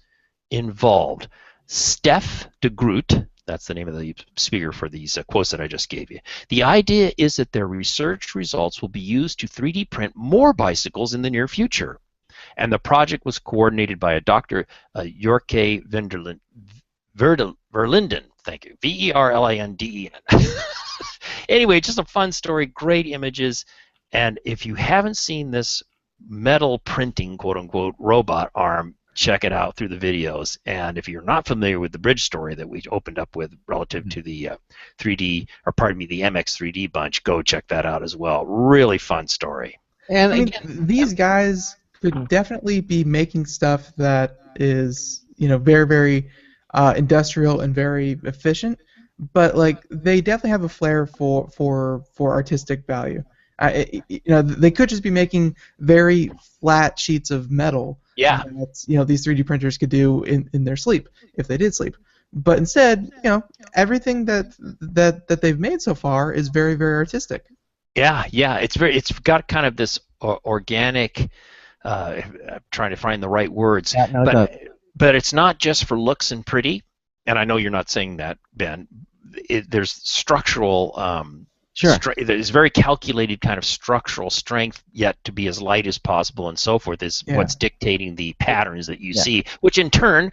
S5: involved. Steph de Groot, that's the name of the speaker for these quotes that I just gave you. The idea is that their research results will be used to 3D print more bicycles in the near future. And the project was coordinated by a Dr. Jorke Verlinden, thank you, Verlinden. Anyway, just a fun story, great images. And if you haven't seen this metal printing, quote-unquote, robot arm, check it out through the videos. And if you're not familiar with the bridge story that we opened up with relative to the the MX3D bunch, go check that out as well. Really fun story.
S3: And I mean, these guys could definitely be making stuff that is, very, very industrial and very efficient, but like they definitely have a flair for artistic value. They could just be making very flat sheets of metal.
S5: Yeah.
S3: That, these 3D printers could do in their sleep, if they did sleep. But instead, everything that they've made so far is very, very artistic.
S5: Yeah, yeah, it's got kind of this organic. I'm trying to find the right words,
S1: Yeah, no, it does.
S5: but it's not just for looks and pretty. And I know you're not saying that, Ben. There's structural.
S1: Sure.
S5: There's very calculated kind of structural strength, yet to be as light as possible, and so forth, is what's dictating the patterns that you see, which in turn,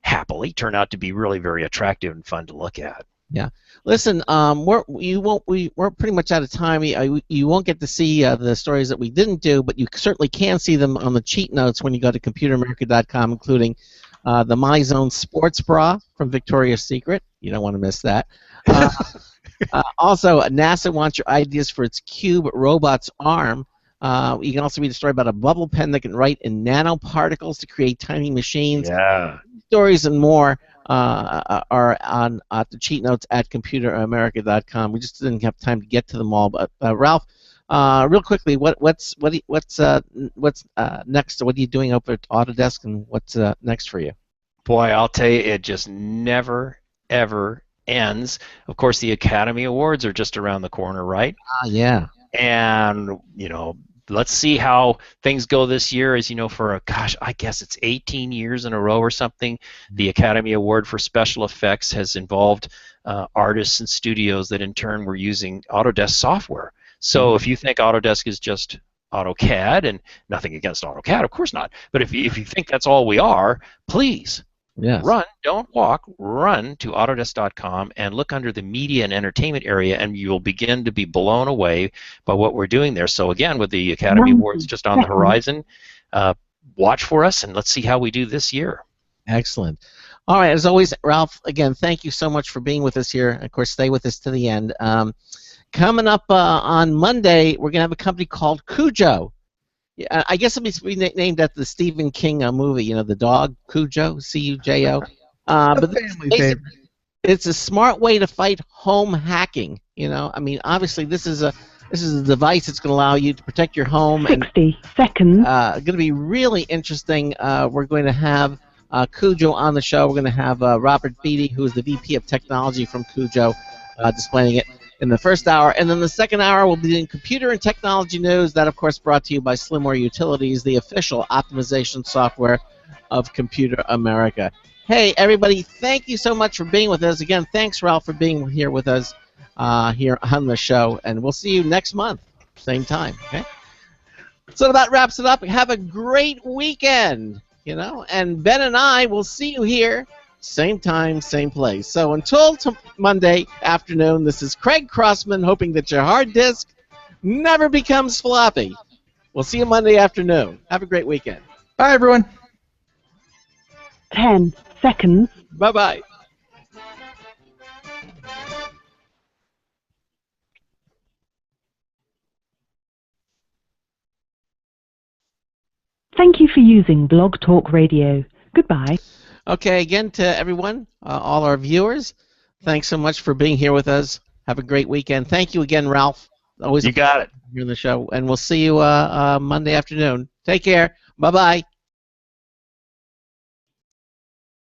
S5: happily, turn out to be really very attractive and fun to look at.
S1: Yeah. Listen, we're pretty much out of time. You won't get to see the stories that we didn't do, but you certainly can see them on the cheat notes when you go to computeramerica.com, including the MyZone sports bra from Victoria's Secret. You don't want to miss that. Also, NASA wants your ideas for its cube robot's arm. You can also read a story about a bubble pen that can write in nanoparticles to create tiny machines.
S5: Yeah.
S1: Stories and more are on the cheat notes at computeramerica.com. We just didn't have time to get to them all, but Ralph, real quickly, what's next? What are you doing over at Autodesk, and what's next for you?
S5: Boy, I'll tell you, it just never ever ends. Of course, the Academy Awards are just around the corner, right?
S1: Yeah.
S5: And let's see how things go this year. As you know, I guess it's 18 years in a row or something, the Academy Award for Special Effects has involved artists and studios that in turn were using Autodesk software. So if you think Autodesk is just AutoCAD, and nothing against AutoCAD, of course not, but if you think that's all we are, please run, don't walk, run to Autodesk.com and look under the media and entertainment area, and you'll begin to be blown away by what we're doing there. So again, with the Academy Awards just on the horizon, watch for us, and let's see how we do this year.
S1: Excellent. All right, as always, Ralph, again, thank you so much for being with us here. Of course, stay with us to the end. Coming up on Monday, we're going to have a company called Cujo. Yeah, I guess it'll be named after the Stephen King movie, the dog, Cujo, C-U-J-O. But it's a smart way to fight home hacking. I mean, obviously, this is a device that's going to allow you to protect your home.
S2: 60 seconds.
S1: Going to be really interesting. We're going to have Cujo on the show. We're going to have Robert Beatty, who is the VP of Technology from Cujo, displaying it in the first hour. And then the second hour will be doing computer and technology news. That, of course, brought to you by Slimware Utilities, the official optimization software of Computer America. Hey, everybody, thank you so much for being with us. Again, thanks, Ralph, for being here with us here on the show. And we'll see you next month, same time. Okay. So that wraps it up. Have a great weekend, and Ben and I will see you here same time, same place. So until Monday afternoon, this is Craig Crossman, hoping that your hard disk never becomes floppy. We'll see you Monday afternoon. Have a great weekend.
S3: Bye, everyone.
S2: 10 seconds.
S1: Bye-bye.
S2: Thank you for using Blog Talk Radio. Goodbye.
S1: Okay, again to everyone, all our viewers, thanks so much for being here with us. Have a great weekend. Thank you again, Ralph. Always
S5: you got it.
S1: Here in the show, and we'll see you Monday afternoon. Take care. Bye-bye.